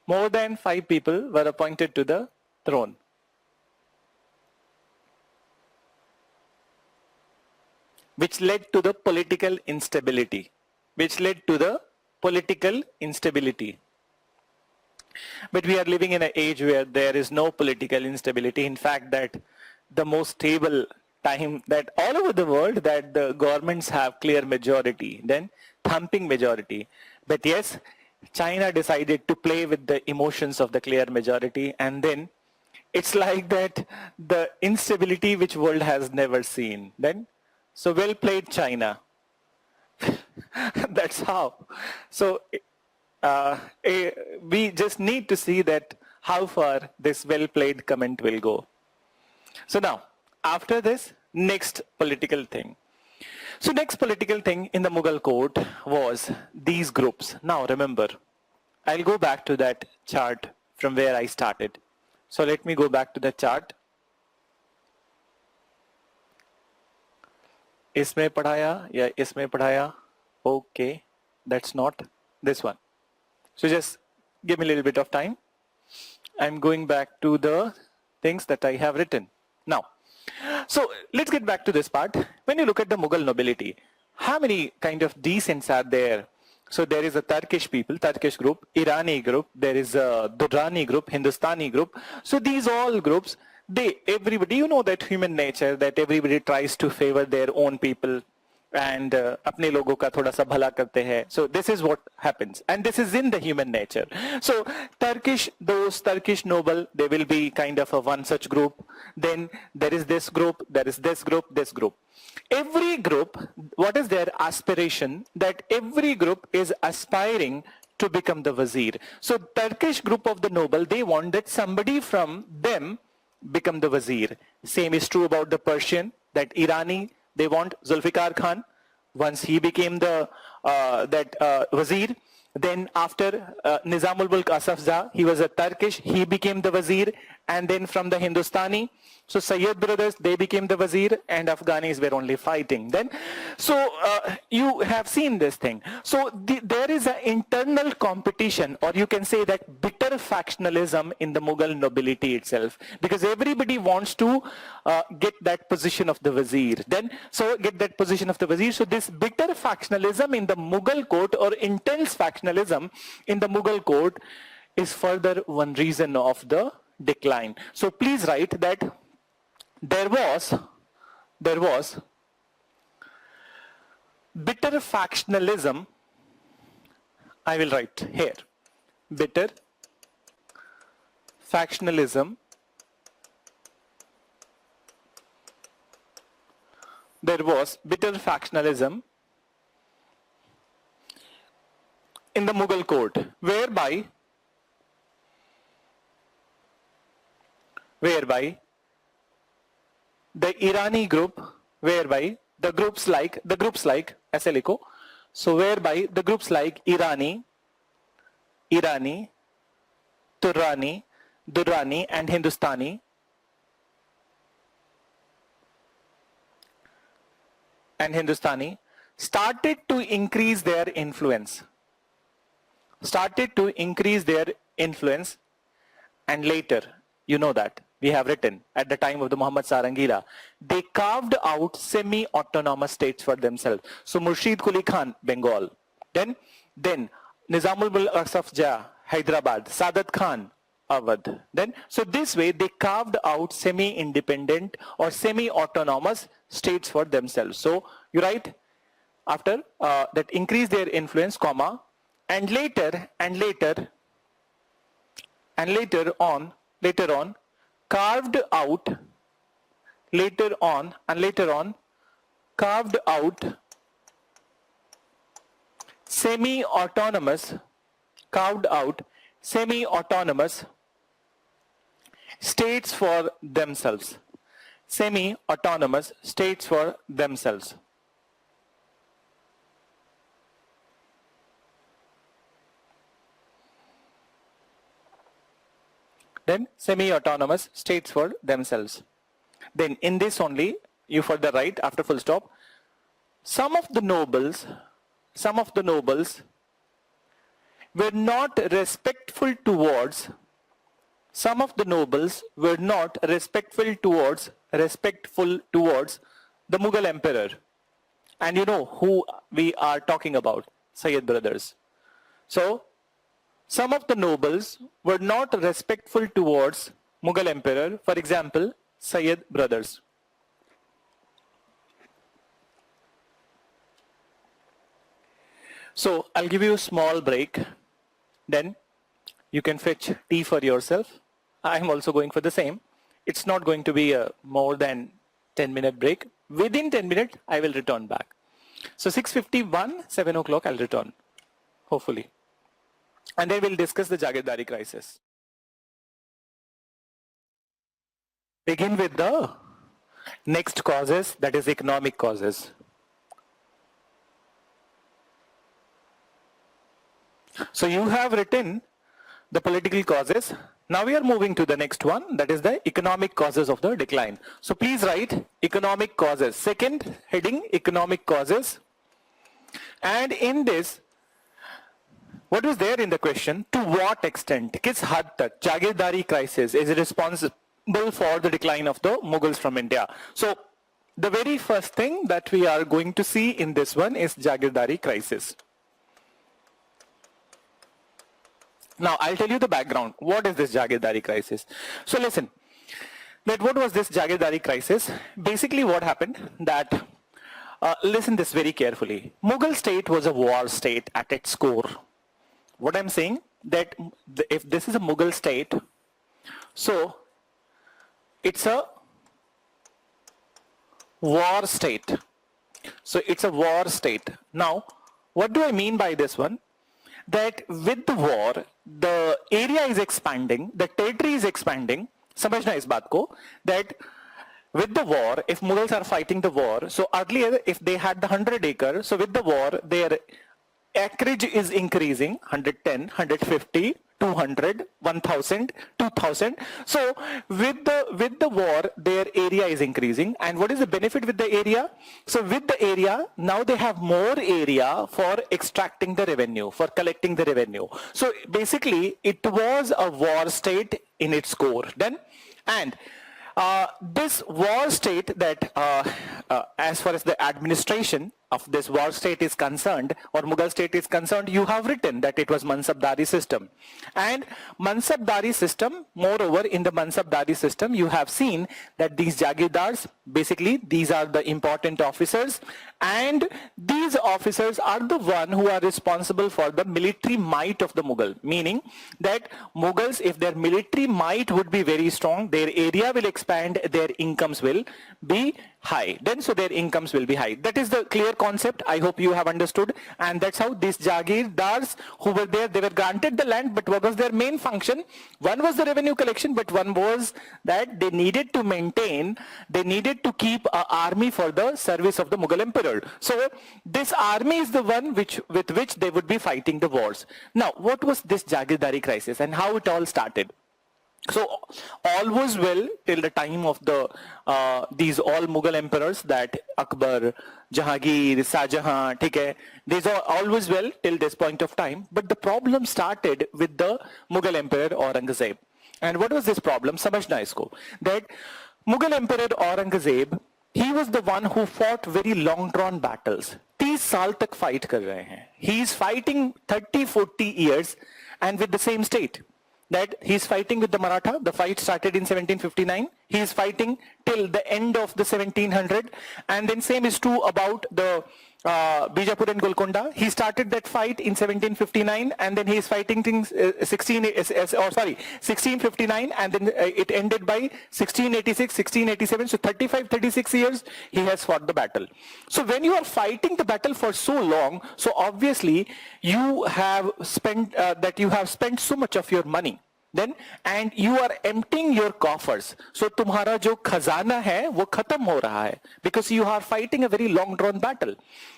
A: More than 5 people were appointed to the throne. Which led to the political instability. But we are living in an age where there is no political instability. In fact, that the most stable time that all over the world that the governments have clear majority, then thumping majority. But yes, China decided to play with the emotions of the clear majority, and then it's like that the instability which world has never seen. Then, so well played, China. That's how. So we just need to see that how far this well played comment will go. So now, after this, next political thing. So next political thing in the Mughal court was these groups. Now remember, I'll go back to that chart from where I started. So let me go back to the chart. इसमें पढ़ाया या इसमें पढ़ाया? Okay, that's not this one. So just give me a little bit of time. I'm going back to the things that I have written. Now, so let's get back to this part. When you look at the Mughal nobility, how many kind of descents are there? So there is a Turkish people, Turkish group, Irani group, there is a Durrani group, Hindustani group. So these all groups, everybody, you know that human nature, that everybody tries to favor their own people and अपने लोगों का थोड़ा सा भला करते हैं. So this is what happens, and this is in the human nature. So those Turkish noble, they will be kind of a one such group. Then there is this group, there is this group, this group. Every group, what is their aspiration? That every group is aspiring to become the Wazir. So Turkish group of the noble, they want that somebody from them become the Wazir. Same is true about the Persian, that Irani, they want Zulfikar Khan. Once he became the Wazir, then after Nizamul Mulk Asaf Jah, he was a Turkish, he became the Wazir, and then from the Hindustani, so Sayyid brothers, they became the Wazir, and Afghanis were only fighting. Then, so you have seen this thing. So there is an internal competition, or you can say that bitter factionalism in the Mughal nobility itself, because everybody wants to get that position of the Wazir. Then, so get that position of the Wazir. So this bitter factionalism in the Mughal court, or intense factionalism in the Mughal court, is further one reason of the decline. So please write that there was bitter factionalism. I will write here, bitter factionalism. There was bitter factionalism in the Mughal court, whereby the Irani group, whereby the groups like Aselico, so whereby the groups like Irani, Turani, Durrani and Hindustani started to increase their influence. And later, you know that we have written at the time of the Muhammad Sarangila, they carved out semi-autonomous states for themselves. So Murshid Quli Khan, Bengal. Then Nizamul Mulk Asaf Jah, Hyderabad. Sadat Khan, Awadh. Then, so this way they carved out semi-independent or semi-autonomous states for themselves. So you write after that increase their influence, comma, and later on carved out semi-autonomous states for themselves. Then semi-autonomous states for themselves. Then in this only, you further write after full stop, some of the nobles were not respectful towards the Mughal emperor. And you know who we are talking about, Sayyid brothers. So some of the nobles were not respectful towards Mughal emperor, for example, Sayyid brothers. So I'll give you a small break, then you can fetch tea for yourself. I'm also going for the same. It's not going to be a more than 10-minute break. Within 10 minutes, I will return back. So 6:51, 7 o'clock, I'll return, hopefully. And then we'll discuss the Jagirdari crisis. Begin with the next causes, that is economic causes. So you have written the political causes. Now we are moving to the next one, that is the economic causes of the decline. So please write economic causes. Second heading, economic causes. And in this, what is there in the question? To what extent, kis had tak Jagirdari crisis is responsible for the decline of the Mughals from India? So the very first thing that we are going to see in this one is Jagirdari crisis. Now I'll tell you the background. What is this Jagirdari crisis? So listen, that what was this Jagirdari crisis? Basically what happened that, listen this very carefully. Mughal state was a war state at its core. What I'm saying, that if this is a Mughal state, so it's a war state. So it's a war state. Now, what do I mean by this one? that with the war, the area is expanding, the territory is expanding. समझना इस बात को that with the war, if Mughals are fighting the war, so earlier if they had the 100 acre, so with the war, their acreage is increasing 110, 150, 200, 1000, 2000. So with the war, their area is increasing. And what is the benefit with the area? So with the area, now they have more area for extracting the revenue, for collecting the revenue. So basically, it was a war state in its core. Then, and this war state that as far as the administration of this war state is concerned, or Mughal state is concerned, you have written that it was Mansabdari system. And Mansabdari system, moreover, in the Mansabdari system, you have seen that these Jagirdars, basically, these are the important officers, and these officers are the one who are responsible for the military might of the Mughal, meaning that Mughals, if their military might would be very strong, their area will expand, their incomes will be high. Then so their incomes will be high. That is the clear concept. I hope you have understood. And that's how these Jagirdars who were there, they were granted the land, but what was their main function? One was the revenue collection, but one was that they needed to maintain, they needed to keep an army for the service of the Mughal emperor. So this army is the one with which they would be fighting the wars. Now, what was this Jagirdari crisis and how it all started? So all was well till the time of the these all Mughal emperors, that Akbar, Jahangir, Shahjahan, ठीक है, these are always well till this point of time. But the problem started with the Mughal emperor Aurangzeb. And what was this problem? समझना इसको. That Mughal emperor Aurangzeb, he was the one who fought very long drawn battles. 30 साल तक fight कर रहे हैं. He is fighting 30-40 years and with the same state. That he is fighting with the Maratha. The fight started in 1759. He is fighting till the end of the 1700. And then same is true about the Bijapur and Golconda. He started that fight in 1759, and then he is fighting things 1659, and then it ended by 1686, 1687. So 35-36 years he has fought the battle. So when you are fighting the battle for so long, so obviously you have spent so much of your money. Then and you are emptying your coffers. So तुम्हारा जो खजाना है वो खत्म हो रहा है, because you are fighting a very long drawn battle.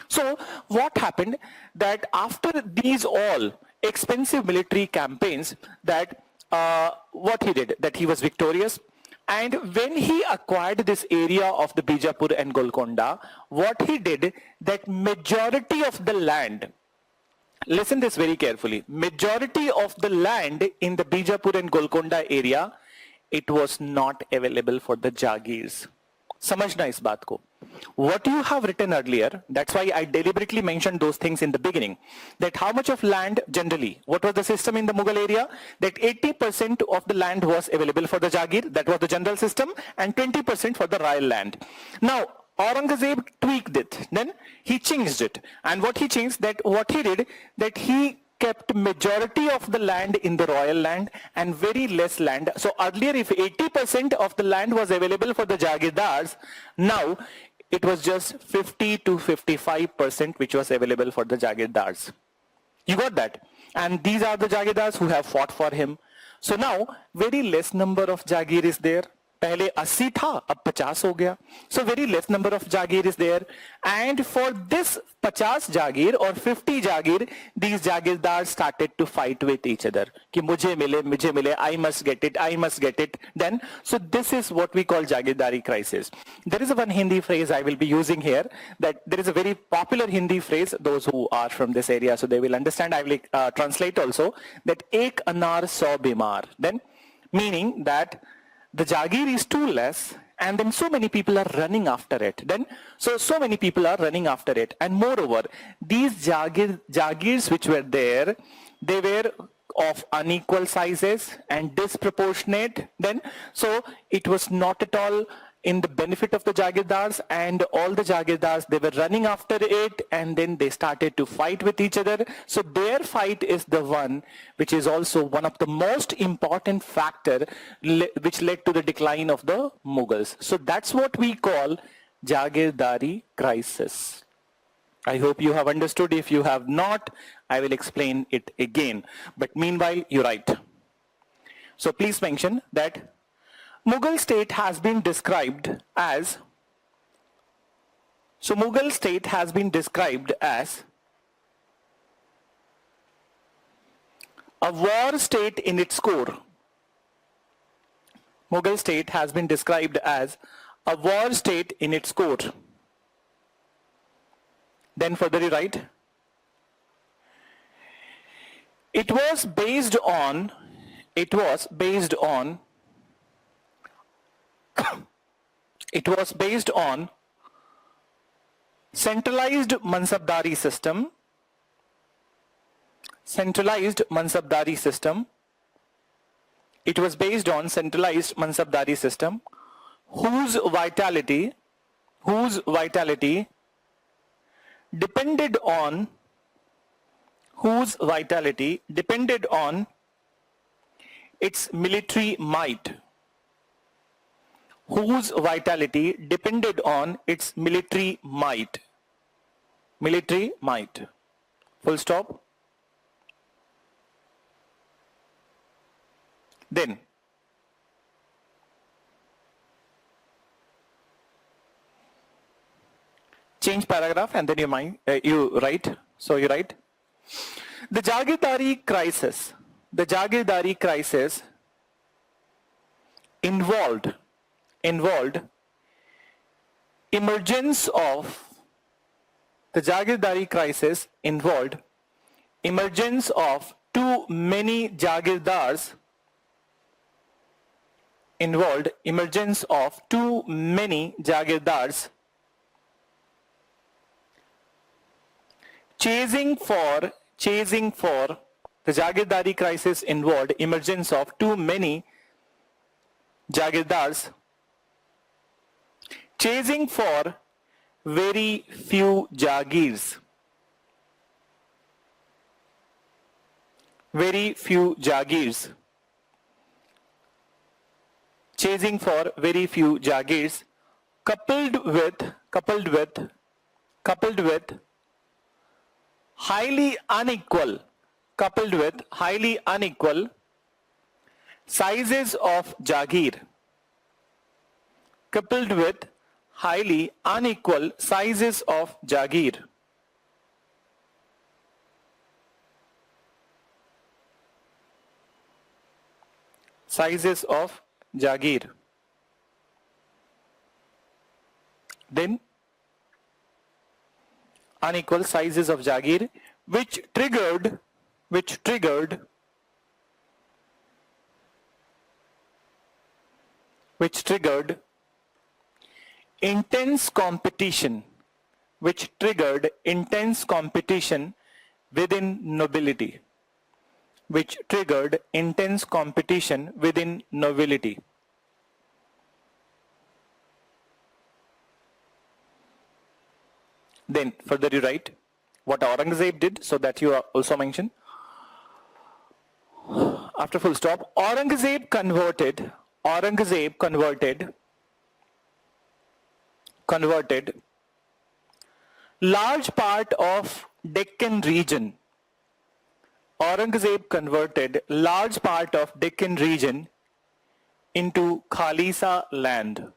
A: So what happened that after these all expensive military campaigns, that what he did, that he was victorious. And when he acquired this area of the Bijapur and Golconda, what he did, that majority of the land, listen this very carefully, majority of the land in the Bijapur and Golconda area, it was not available for the Jagirs. समझना इस बात को. What you have written earlier, that's why I deliberately mentioned those things in the beginning, that how much of land generally, what was the system in the Mughal area, that 80% of the land was available for the Jagir, that was the general system, and 20% for the royal land. Now, Aurangzeb tweaked it, then he changed it. And what he changed, that what he did, that he kept majority of the land in the royal land and very less land. So earlier if 80% of the land was available for the Jagirdars, now it was just 50 to 55% which was available for the Jagirdars. You got that? And these are the Jagirdars who have fought for him. So now very less number of Jagir is there. पहले 80 था, अब 50 हो गया. So very less number of Jagir is there. And for this 50 Jagir or 50 Jagir, these Jagirdars started to fight with each other. कि मुझे मिले, I must get it. Then, so this is what we call Jagirdari crisis. There is a one Hindi phrase I will be using here, that there is a very popular Hindi phrase, those who are from this area, so they will understand. I will translate also, that ek anar so bimar. Then, meaning that the Jagir is too less, and then so many people are running after it. Then, so many people are running after it. And moreover, these Jagirs which were there, they were of unequal sizes and disproportionate. Then, so it was not at all in the benefit of the Jagirdars, and all the Jagirdars, they were running after it, and then they started to fight with each other. So their fight is the one which is also one of the most important factor which led to the decline of the Mughals. So that's what we call Jagirdari crisis. I hope you have understood. If you have not, I will explain it again. But meanwhile, you write. So please mention that Mughal state has been described as, so Mughal state has been described as a war state in its core. Mughal state has been described as a war state in its core. Then further you write, it was based on centralized mansabdari system, It was based on centralized mansabdari system whose vitality depended on its military might. Whose vitality depended on its military might. Military might. Full stop. Then change paragraph and then you write. So you write, the Jagirdari crisis involved emergence of too many Jagirdars chasing for the Jagirdari crisis involved emergence of too many Jagirdars chasing for very few Jagirs. Chasing for very few Jagirs, coupled with highly unequal sizes of Jagir. Coupled with highly unequal sizes of Jagir. Sizes of Jagir. Then unequal sizes of Jagir, which triggered intense competition within nobility. Then further you write what Aurangzeb did, so that you also mention. After full stop, Aurangzeb converted large part of Deccan region. Aurangzeb converted large part of Deccan region into Khalisa land.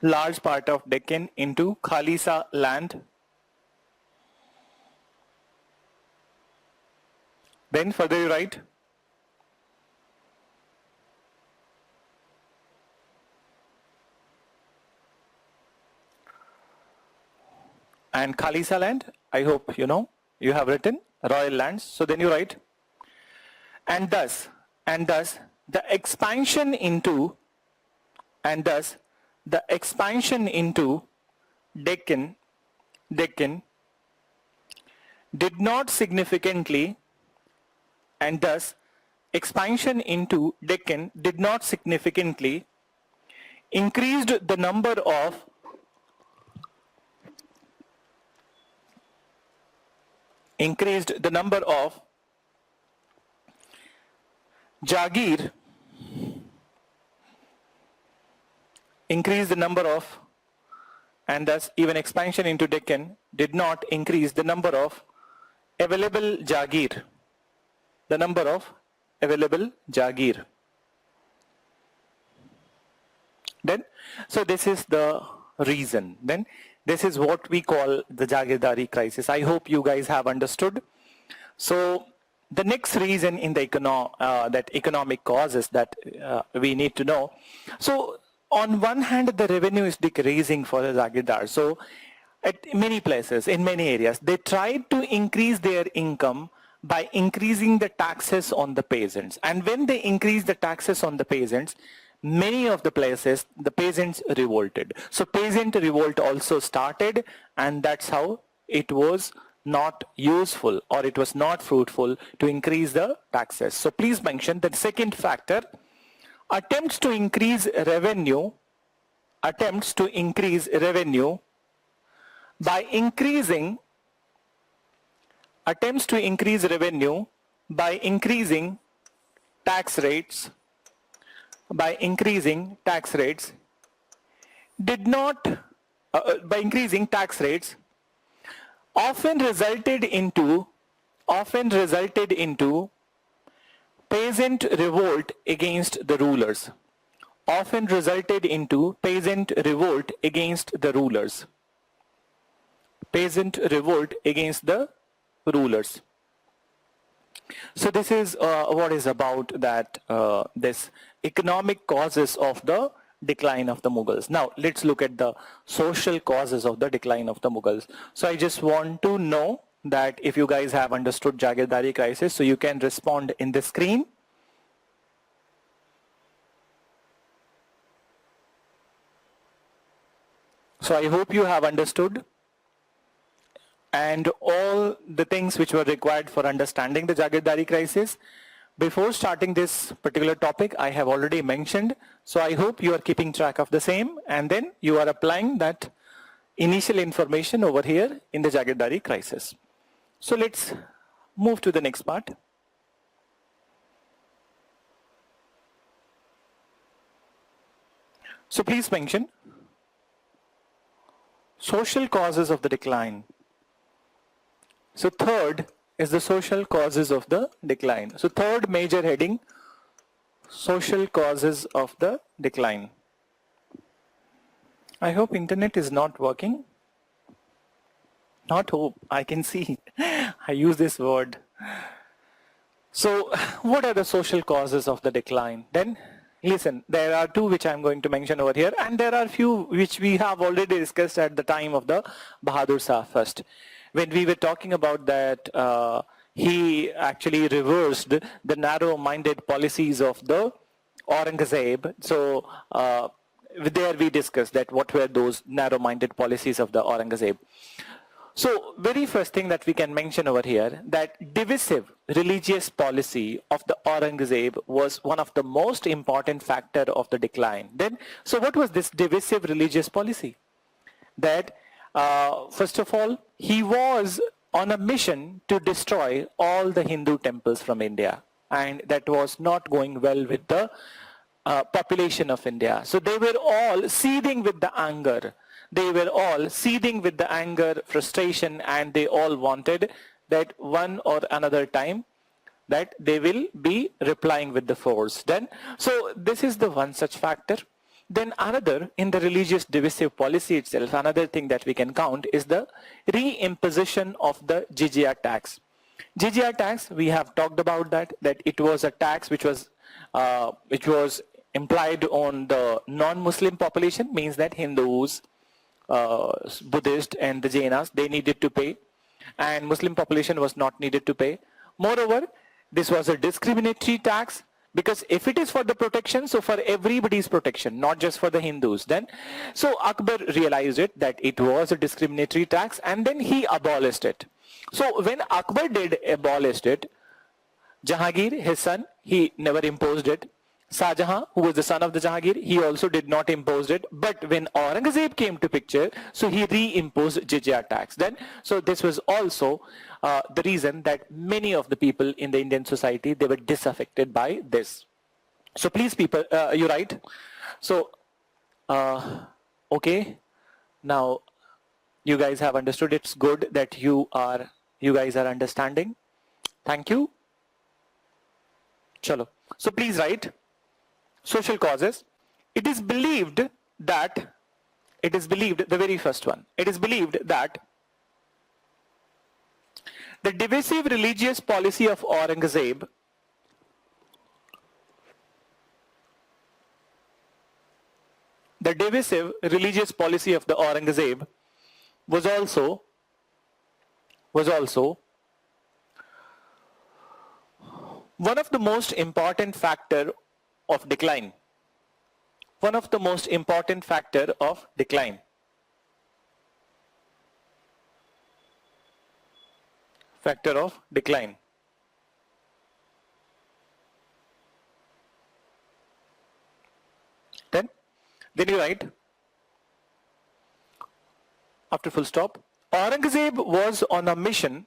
A: Large part of Deccan into Khalisa land. Then further you write, and Khalisa land, I hope you know, you have written royal lands. So then you write, and thus the expansion into Deccan did not significantly increased the number of Jagir increased the number of, and thus even expansion into Deccan did not increase the number of available Jagir. The number of available Jagir. Then, so this is the reason. Then, this is what we call the Jagirdari crisis. I hope you guys have understood. So, the next reason in the that economic causes that we need to know. So, on one hand, the revenue is decreasing for the Jagirdar. So, at many places, in many areas, they tried to increase their income by increasing the taxes on the peasants. And when they increase the taxes on the peasants, many of the places, the peasants revolted. So peasant revolt also started, and that's how it was not useful, or it was not fruitful to increase the taxes. So please mention that second factor, attempts to increase revenue by increasing tax rates often resulted into peasant revolt against the rulers. So this is what is about that this economic causes of the decline of the Mughals. Now let's look at the social causes of the decline of the Mughals. So I just want to know that if you guys have understood Jagirdari crisis, so you can respond in the screen. So I hope you have understood, and all the things which were required for understanding the Jagirdari crisis. Before starting this particular topic, I have already mentioned, so I hope you are keeping track of the same, and then you are applying that initial information over here in the Jagirdari crisis. So let's move to the next part. So please mention social causes of the decline. So third is the social causes of the decline. So third major heading, social causes of the decline. I hope internet is not working. Not hope, I can see. I use this word. So what are the social causes of the decline? Then listen, there are two which I'm going to mention over here, and there are few which we have already discussed at the time of the Bahadur Shah first. When we were talking about that, he actually reversed the narrow-minded policies of the Aurangzeb. So there we discussed that what were those narrow-minded policies of the Aurangzeb. So very first thing that we can mention over here, that divisive religious policy of the Aurangzeb was one of the most important factor of the decline. Then, so what was this divisive religious policy? That first of all, he was on a mission to destroy all the Hindu temples from India, and that was not going well with the population of India. So they were all seething with the anger. Frustration, and they all wanted that one or another time that they will be replying with the force. Then, so this is the one such factor. Then another, in the religious divisive policy itself, another thing that we can count is the reimposition of the jizya tax. Jizya tax, we have talked about that it was a tax which was implied on the non-Muslim population, means that Hindus, Buddhists and the Jainas, they needed to pay, and Muslim population was not needed to pay. Moreover, this was a discriminatory tax, because if it is for the protection, so for everybody's protection, not just for the Hindus. Then, so Akbar realized it, that it was a discriminatory tax, and then he abolished it. So when Akbar did abolish it, Jahangir, his son, he never imposed it. Shah who was the son of the Jahangir, he also did not impose it. But when Aurangzeb came to picture, so he reimposed jizya tax. Then, so this was also the reason that many of the people in the Indian society, they were disaffected by this. So please, people, you write. So, okay, now you guys have understood. It's good that you guys are understanding. Thank you. Chalo. So please write. Social causes. It is believed, the very first one, it is believed that the divisive religious policy of Aurangzeb was also one of the most important factor of decline. One of the most important factor of decline. Factor of decline. Then you write, after full stop, Aurangzeb was on a mission.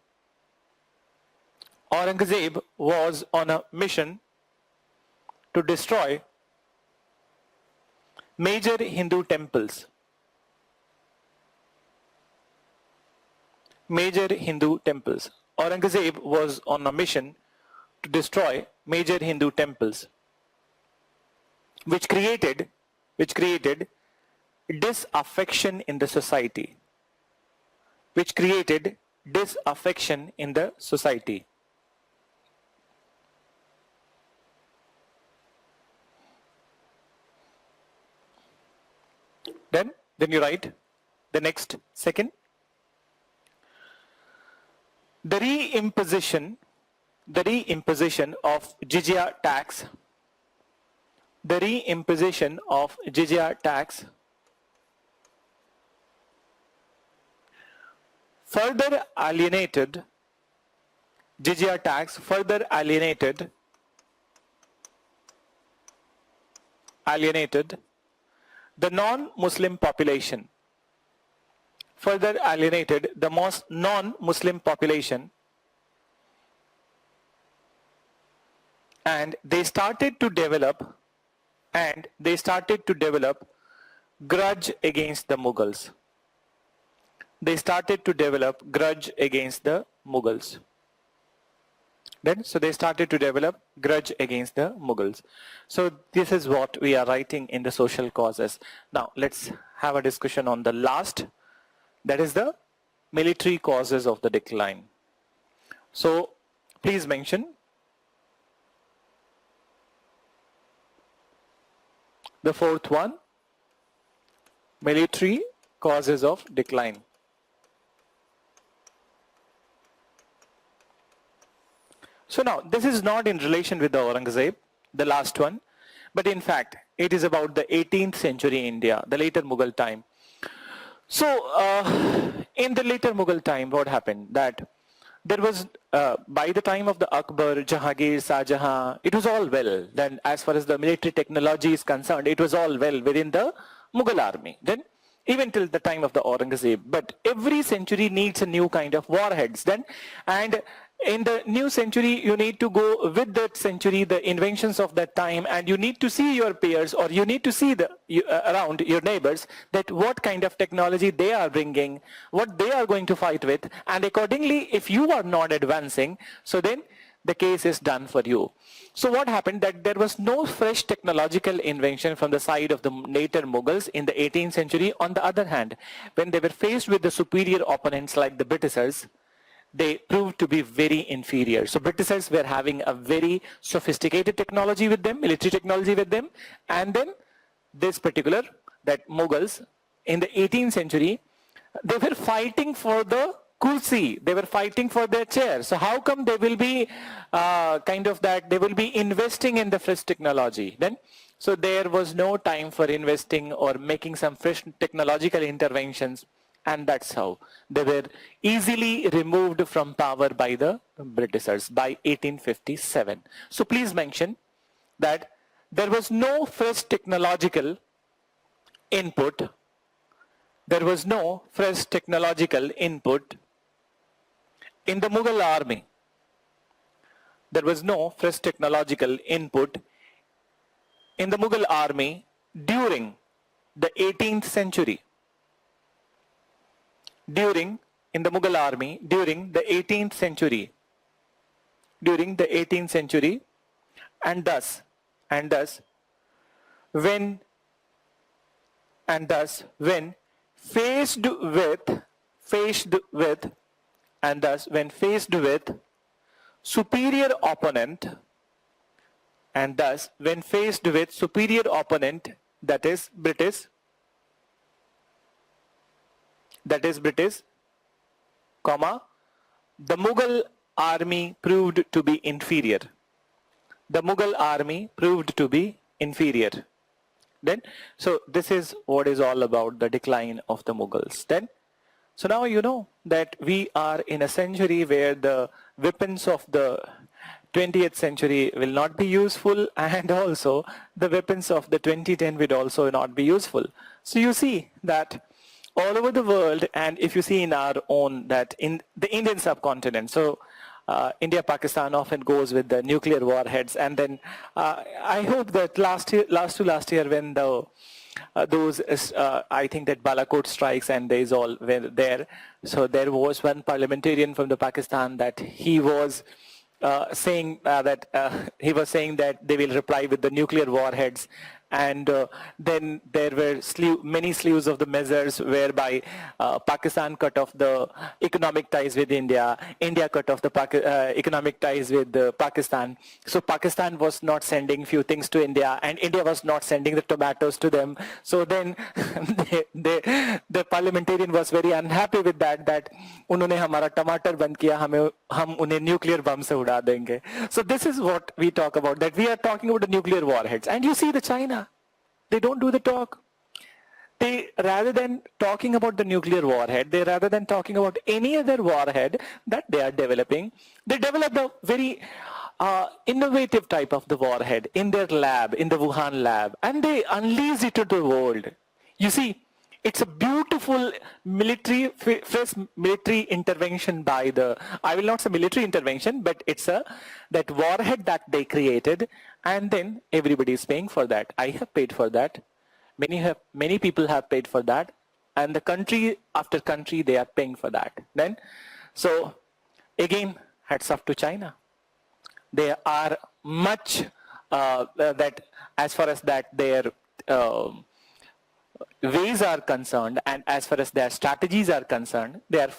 A: Aurangzeb was on a mission to destroy major Hindu temples. Major Hindu temples. Aurangzeb was on a mission to destroy major Hindu temples, which created disaffection in the society. Which created disaffection in the society. Then you write the next second. The reimposition of jizya tax. The reimposition of jizya tax further alienated the non-Muslim population. Further alienated the most non-Muslim population, and they started to develop grudge against the Mughals. They started to develop grudge against the Mughals. So they started to develop grudge against the Mughals. So this is what we are writing in the social causes. Now let's have a discussion on the last, that is the military causes of the decline. So please mention the fourth one, military causes of decline. So now, this is not in relation with the Aurangzeb, the last one, but in fact, it is about the 18th century India, the later Mughal time. So, in the later Mughal time, what happened? That there was, by the time of the Akbar, Jahangir, Shah Jahan, it was all well. Then as far as the military technology is concerned, it was all well within the Mughal army. Then even till the time of the Aurangzeb. But every century needs a new kind of warheads then. And in the new century, you need to go with that century, the inventions of that time, and you need to see your peers, or you need to see around your neighbors, that what kind of technology they are bringing, what they are going to fight with, and accordingly, if you are not advancing, so then the case is done for you. So what happened, that there was no fresh technological invention from the side of the later Mughals in the 18th century. On the other hand, when they were faced with the superior opponents like the Britishers, they proved to be very inferior. So Britishers were having a very sophisticated technology with them, military technology with them, and then this particular, that Mughals in the 18th century, they were fighting for the kursi, they were fighting for their chair. So how come they will be they will be investing in the fresh technology then? So there was no time for investing or making some fresh technological interventions. And that's how they were easily removed from power by the Britishers by 1857. So please mention that there was no fresh technological input. There was no fresh technological input in the Mughal army. There was no fresh technological input in the Mughal army during the 18th century. In the Mughal army during the 18th century. During the 18th century, and thus when faced with superior opponent, that is British, comma, the Mughal army proved to be inferior. The Mughal army proved to be inferior. Then, so this is what is all about the decline of the Mughals. Then, so now you know that we are in a century where the weapons of the 20th century will not be useful, and also the weapons of the 2010 will also not be useful. So you see that all over the world, and if you see in our own, that in the Indian subcontinent, so India, Pakistan often goes with the nuclear warheads, and then I hope that last year when the those I think that Balakot strikes and they all were there. So there was one parliamentarian from the Pakistan that he was saying that they will reply with the nuclear warheads, and then there were many slews of the measures whereby Pakistan cut off the economic ties with India, India cut off the economic ties with Pakistan. So Pakistan was not sending few things to India, and India was not sending the tomatoes to them. So then the parliamentarian was very unhappy with that उन्होंने हमारा टमाटर बंद किया, हम उन्हें nuclear bomb से उड़ा देंगे. So this is what we talk about, that we are talking about the nuclear warheads. And you see the China, they don't do the talk. They, rather than talking about the nuclear warhead, rather than talking about any other warhead that they are developing, they developed a very innovative type of the warhead in their lab, in the Wuhan lab, and they unleashed it to the world. You see, it's a beautiful first military intervention by the, I will not say military intervention, but it's that warhead that they created, and then everybody is paying for that. I have paid for that. Many people have paid for that, and the country after country, they are paying for that. Then, so again, hats off to China. They are much that as far as that their ways are concerned, and as far as their strategies are concerned, they are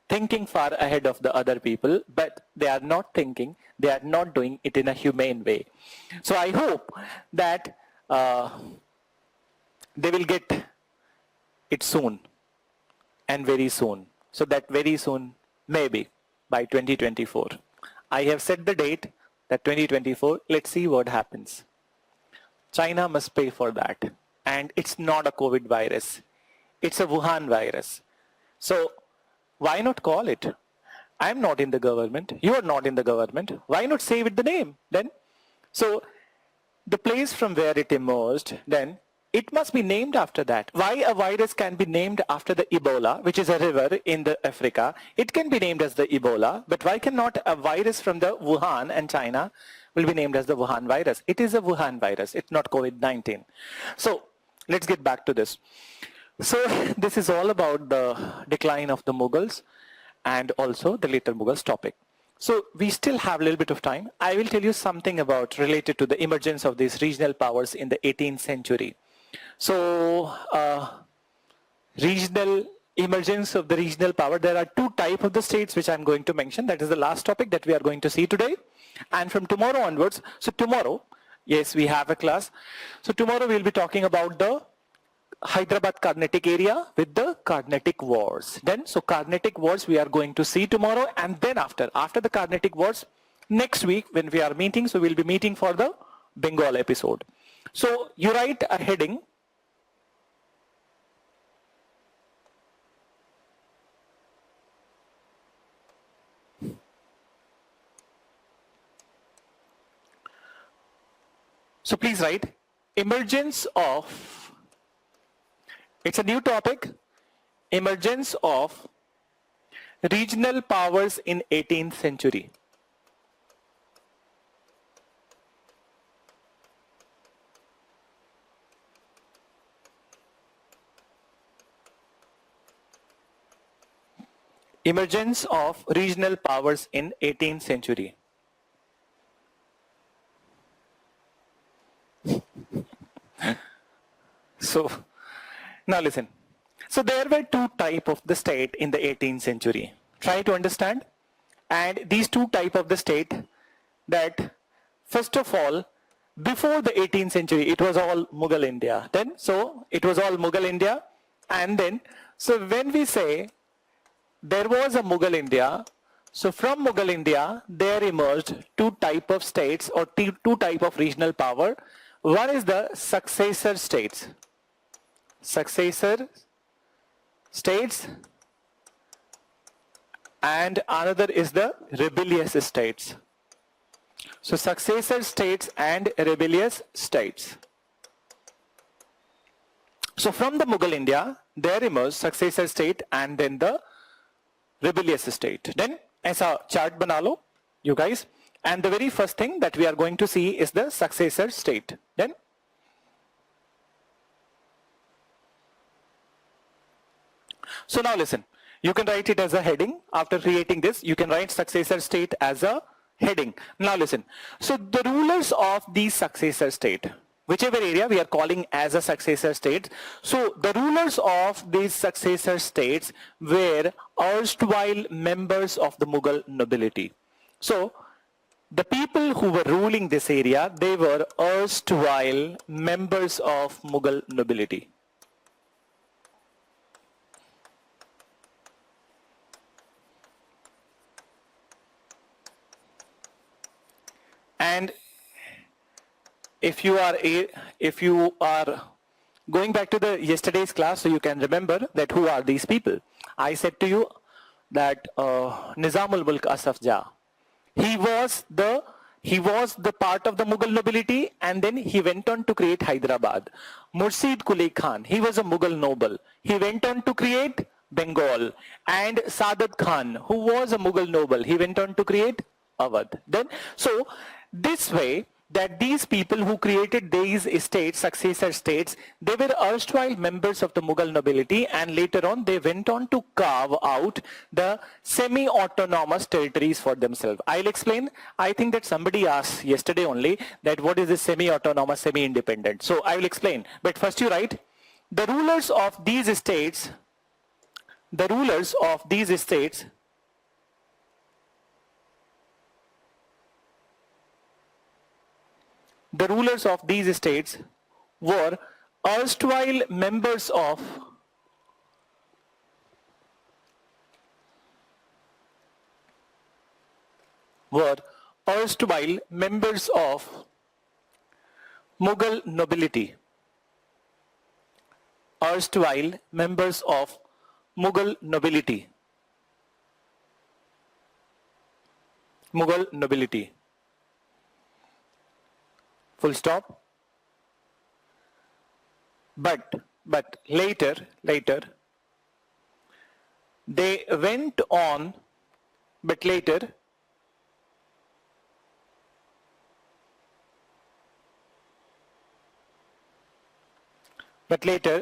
A: thinking far ahead of the other people, but they are not thinking, they are not doing it in a humane way. So I hope that they will get it soon, and very soon. So that very soon, maybe by 2024. I have set the date, that 2024, let's see what happens. China must pay for that. And it's not a COVID virus. It's a Wuhan virus. So why not call it? I'm not in the government. You are not in the government. Why not say with the name then? So the place from where it emerged, then it must be named after that. Why a virus can be named after the Ebola, which is a river in the Africa? It can be named as the Ebola, but why cannot a virus from the Wuhan and China will be named as the Wuhan virus? It is a Wuhan virus. It's not COVID-19. So let's get back to this. So this is all about the decline of the Mughals and also the later Mughals topic. So we still have a little bit of time. I will tell you something about related to the emergence of these regional powers in the 18th century. So regional emergence of the regional power, there are two types of the states which I'm going to mention. That is the last topic that we are going to see today. And from tomorrow onwards, so tomorrow, yes, we have a class. So tomorrow we'll be talking about the Hyderabad Carnatic area with the Carnatic Wars. Then, so Carnatic Wars we are going to see tomorrow, and then after the Carnatic Wars, next week when we are meeting, so we'll be meeting for the Bengal episode. So you write a heading. So please write emergence of, it's a new topic, emergence of regional powers in 18th century. Emergence of regional powers in 18th century. So now listen. So there were two types of the state in the 18th century. Try to understand. And these two types of the state, that first of all, before the 18th century, it was all Mughal India. Then, so it was all Mughal India. And then, so when we say there was a Mughal India, so from Mughal India, there emerged two types of states or two types of regional power. One is the successor states. Successor states, and another is the rebellious states. So successor states and rebellious states. So from the Mughal India, there emerged successor state and then the rebellious state. Then ऐसा chart बना लो, you guys. And the very first thing that we are going to see is the successor state. Then so now listen, you can write it as a heading. After creating this, you can write successor state as a heading. Now listen, so the rulers of the successor state, whichever area we are calling as a successor state, so the rulers of these successor states were erstwhile members of the Mughal nobility. So the people who were ruling this area, they were erstwhile members of Mughal nobility. And if you are going back to the yesterday's class, so you can remember that who are these people. I said to you that Nizamul Mulk Asaf Jah, he was the part of the Mughal nobility, and then he went on to create Hyderabad. Murshid Quli Khan, he was a Mughal noble. He went on to create Bengal. And Sadat Khan, who was a Mughal noble, he went on to create Awadh. Then, so this way, that these people who created these states, successor states, they were erstwhile members of the Mughal nobility, and later on they went on to carve out the semi-autonomous territories for themselves. I'll explain. I think that somebody asked yesterday only that what is this semi-autonomous, semi-independent. So I will explain. But first you write, the rulers of these states, the rulers of these states were erstwhile members of Mughal nobility. Erstwhile members of Mughal nobility. Mughal nobility. Full stop. But later they went on, but later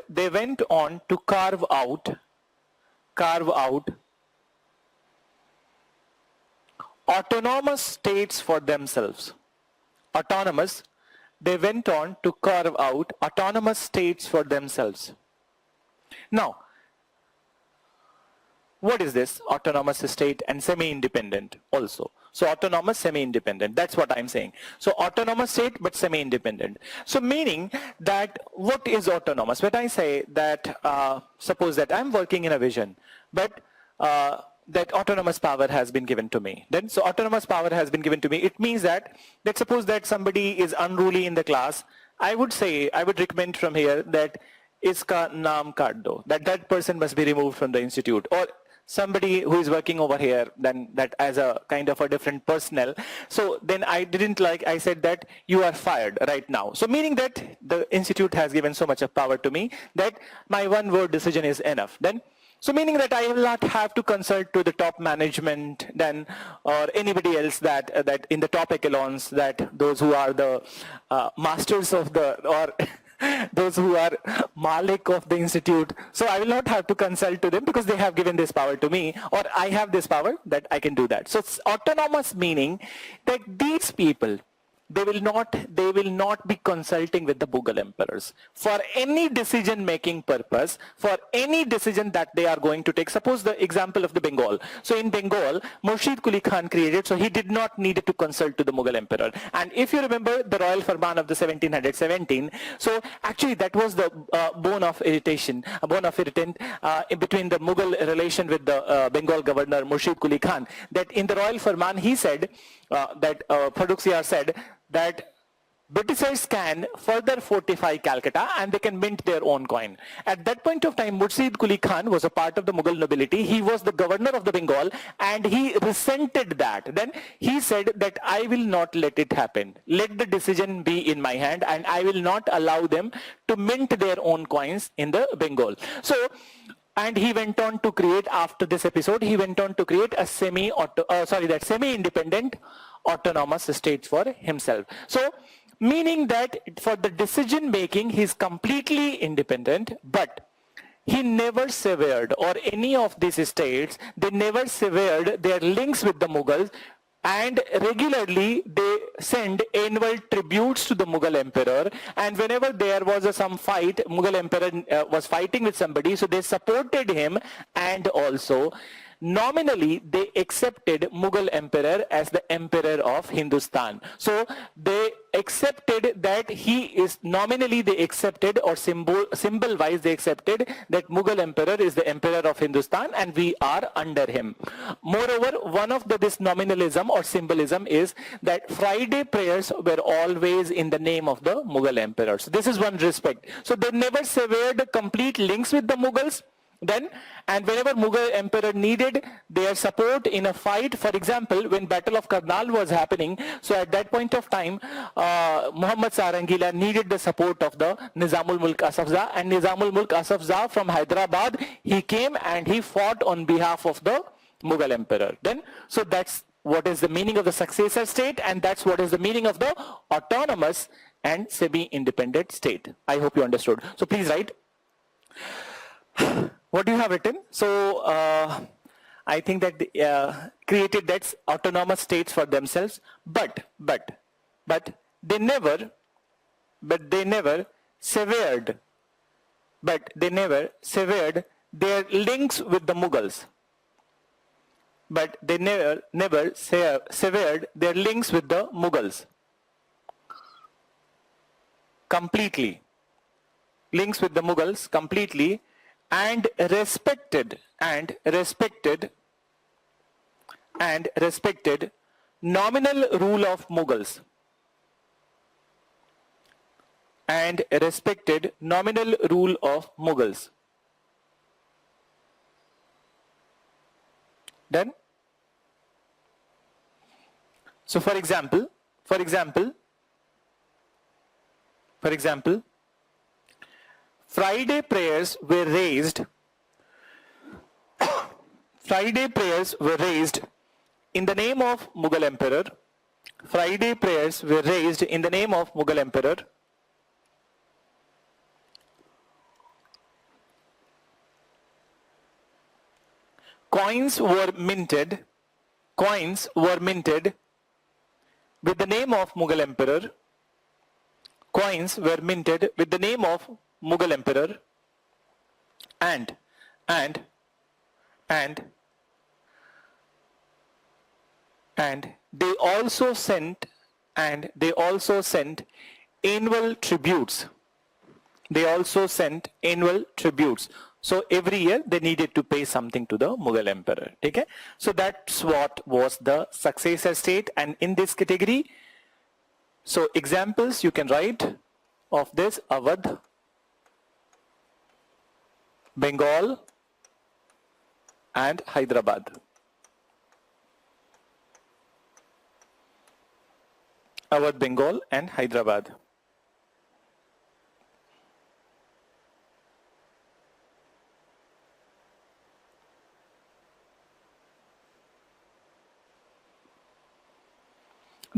A: they went on to carve out autonomous states for themselves. They went on to carve out autonomous states for themselves. Now, what is this autonomous state and semi-independent also? So autonomous, semi-independent, that's what I'm saying. So autonomous state but semi-independent. So meaning that what is autonomous? When I say that, suppose that I'm working in a vision, but that autonomous power has been given to me. Then, so autonomous power has been given to me. It means that suppose that somebody is unruly in the class, I would recommend from here that iska naam kaat do, that person must be removed from the institute. Or somebody who is working over here, then that as a kind of a different personnel. So then I didn't like, I said that you are fired right now. So meaning that the institute has given so much of power to me that my one word decision is enough. Then so meaning that I will not have to consult to the top management then or anybody else that that in the top echelons, that those who are the masters of the or those who are Malik of the institute. So I will not have to consult to them because they have given this power to me, or I have this power that I can do that. So it's autonomous, meaning that these people, they will not be consulting with the Mughal emperors for any decision making purpose, for any decision that they are going to take. Suppose the example of the Bengal. So in Bengal, Murshid Quli Khan created, so he did not need to consult to the Mughal emperor. And if you remember the Royal Farman of the 1717, so actually that was the bone of irritant between the Mughal relation with the Bengal governor Murshid Quli Khan, that in the Royal Farman he said Farrukh Siyar said that Britishers can further fortify Calcutta and they can mint their own coin. At that point of time, Murshid Quli Khan was a part of the Mughal nobility. He was the governor of the Bengal and he resented that. Then he said that I will not let it happen. Let the decision be in my hand and I will not allow them to mint their own coins in the Bengal. So, and he went on to create, after this episode, he went on to create a semi-independent autonomous state for himself. So, meaning that for the decision making, he is completely independent, but he never severed, or any of these states, they never severed their links with the Mughals, and regularly they send annual tributes to the Mughal emperor, and whenever there was some fight, Mughal emperor was fighting with somebody, so they supported him, and also nominally they accepted Mughal emperor as the emperor of Hindustan. So they accepted that he is, nominally they accepted, or symbol wise they accepted that Mughal emperor is the emperor of Hindustan and we are under him. Moreover, one of this nominalism or symbolism is that Friday prayers were always in the name of the Mughal emperor. So this is one respect. So they never severed complete links with the Mughals. Then, and whenever Mughal emperor needed their support in a fight, for example, when Battle of Karnal was happening, so at that point of time, Muhammad Sarangila needed the support of the Nizamul Mulk Asaf Jah, and Nizamul Mulk Asaf Jah from Hyderabad, he came and he fought on behalf of the Mughal emperor. Then, so that's what is the meaning of the successor state, and that's what is the meaning of the autonomous and semi-independent state. I hope you understood. So please write. What do you have written? So I think that they, created that autonomous states for themselves, but they never severed their links with the Mughals. But they never severed their links with the Mughals completely. Links with the Mughals completely. And respected nominal rule of Mughals. And respected nominal rule of Mughals. Done? So for example, Friday prayers were raised in the name of Mughal emperor. Friday prayers were raised in the name of Mughal emperor. Coins were minted with the name of Mughal emperor. Coins were minted with the name of Mughal emperor, and they also sent annual tributes. So every year they needed to pay something to the Mughal emperor. Okay? So that's what was the successor state, and in this category, so examples you can write of this: Awadh, Bengal, and Hyderabad. Awadh, Bengal and Hyderabad.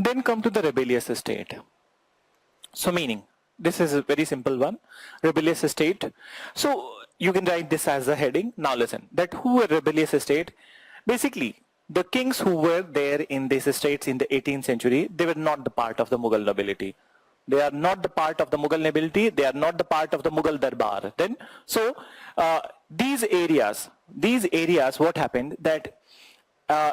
A: Then come to the rebellious state. So meaning, this is a very simple one, rebellious state. So you can write this as a heading. Now listen, that who were rebellious state? Basically, the kings who were there in these states in the 18th century, they were not the part of the Mughal nobility. They are not the part of the Mughal nobility. They are not the part of the Mughal Darbar. Then, so these areas, what happened that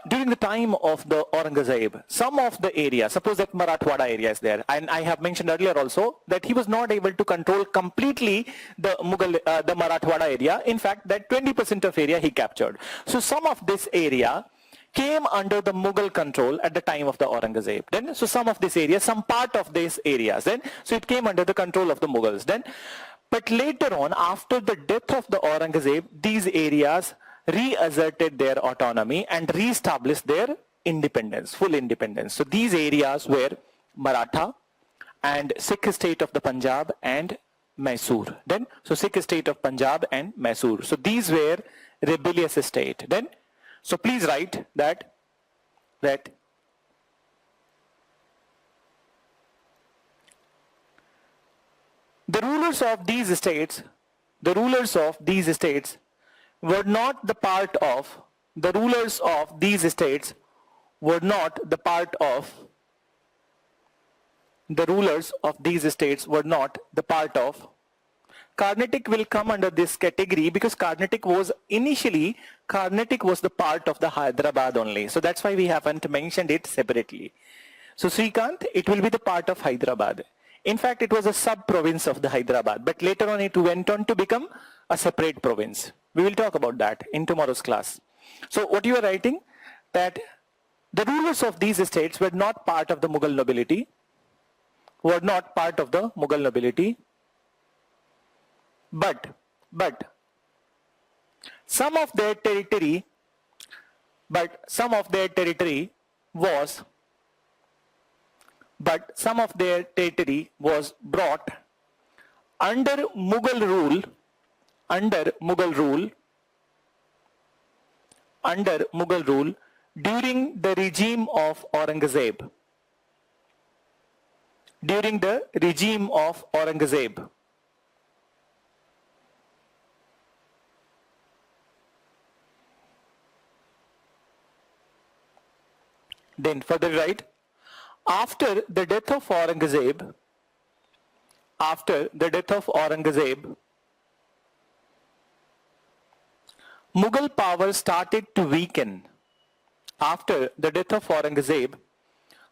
A: during the time of the Aurangzeb, some of the areas, suppose that Marathwada area is there, and I have mentioned earlier also that he was not able to control completely the Mughal, the Marathwada area. In fact, that 20% of area he captured. So some of this area came under the Mughal control at the time of the Aurangzeb. Then, so some of this area, some part of these areas, then, so it came under the control of the Mughals. Then, but later on, after the death of the Aurangzeb, these areas reasserted their autonomy and re-established their independence, full independence. So these areas were Maratha and Sikh state of the Punjab and Mysore. Then, so Sikh state of Punjab and Mysore. So these were rebellious state. Then, so please write that the rulers of these states, were not the part of, the rulers of these states were not the part of, the rulers of these states were not the part of. Carnatic will come under this category because Carnatic was initially, Carnatic was the part of the Hyderabad only. So that's why we haven't mentioned it separately. So Srikant, it will be the part of Hyderabad. In fact, it was a sub-province of the Hyderabad, but later on it went on to become a separate province. We will talk about that in tomorrow's class. So what you are writing, that the rulers of these states were not part of the Mughal nobility, but some of their territory was brought under Mughal rule during the regime of Aurangzeb. Then further write, after the death of Aurangzeb, Mughal power started to weaken. After the death of Aurangzeb,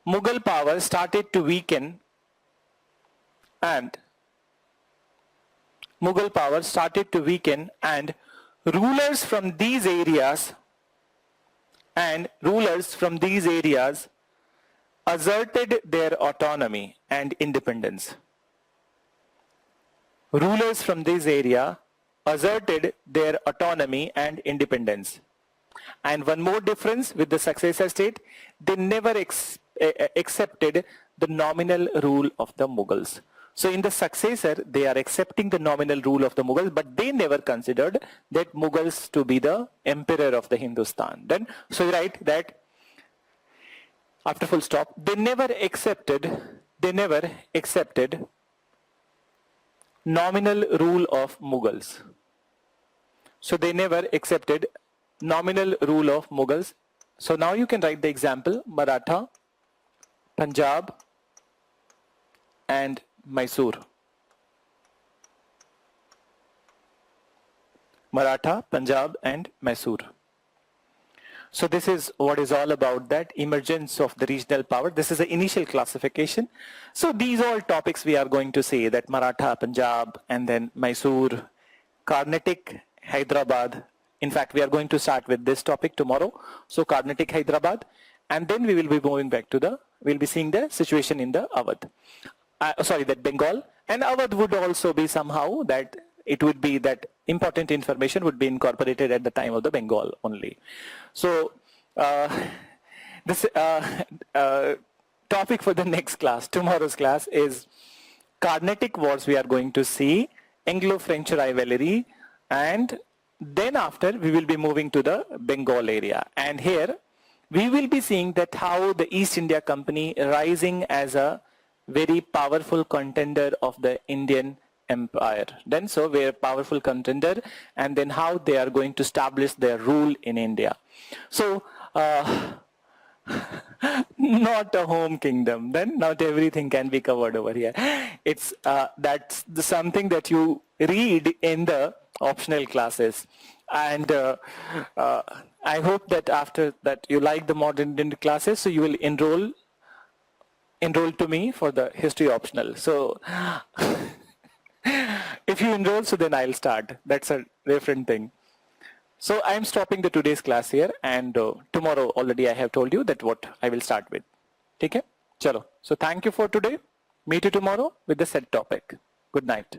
A: Mughal power started to weaken and rulers from these areas asserted their autonomy and independence. Rulers from this area asserted their autonomy and independence. And one more difference with the successor state, they never accepted the nominal rule of the Mughals. So in the successor, they are accepting the nominal rule of the Mughals, but they never considered that Mughals to be the emperor of the Hindustan. Then, so you write that after full stop, they never accepted nominal rule of Mughals. So they never accepted nominal rule of Mughals. So now you can write the example, Maratha, Punjab and Mysore. Maratha, Punjab and Mysore. So this is what is all about that emergence of the regional power. This is the initial classification. So these all topics we are going to say, that Maratha, Punjab and then Mysore, Carnatic, Hyderabad. In fact, we are going to start with this topic tomorrow. So Carnatic, Hyderabad, and then we will be moving back to we'll be seeing the situation in the Awadh. That Bengal, and Awadh would also be somehow that it would be that important information would be incorporated at the time of the Bengal only. So this topic for the next class, tomorrow's class, is Carnatic Wars. We are going to see Anglo-French rivalry, and then after we will be moving to the Bengal area. And here we will be seeing that how the East India Company rising as a very powerful contender of the Indian Empire. Then so we're a powerful contender, and then how they are going to establish their rule in India. So not a home kingdom, then not everything can be covered over here. It's that's something that you read in the optional classes, and I hope that after that you like the modern Indian classes, so you will enroll to me for the history optional. So if you enroll, so then I'll start. That's a different thing. So I'm stopping the today's class here, and tomorrow already I have told you that what I will start with. Okay? Chalo. So thank you for today. Meet you tomorrow with the set topic. Good night.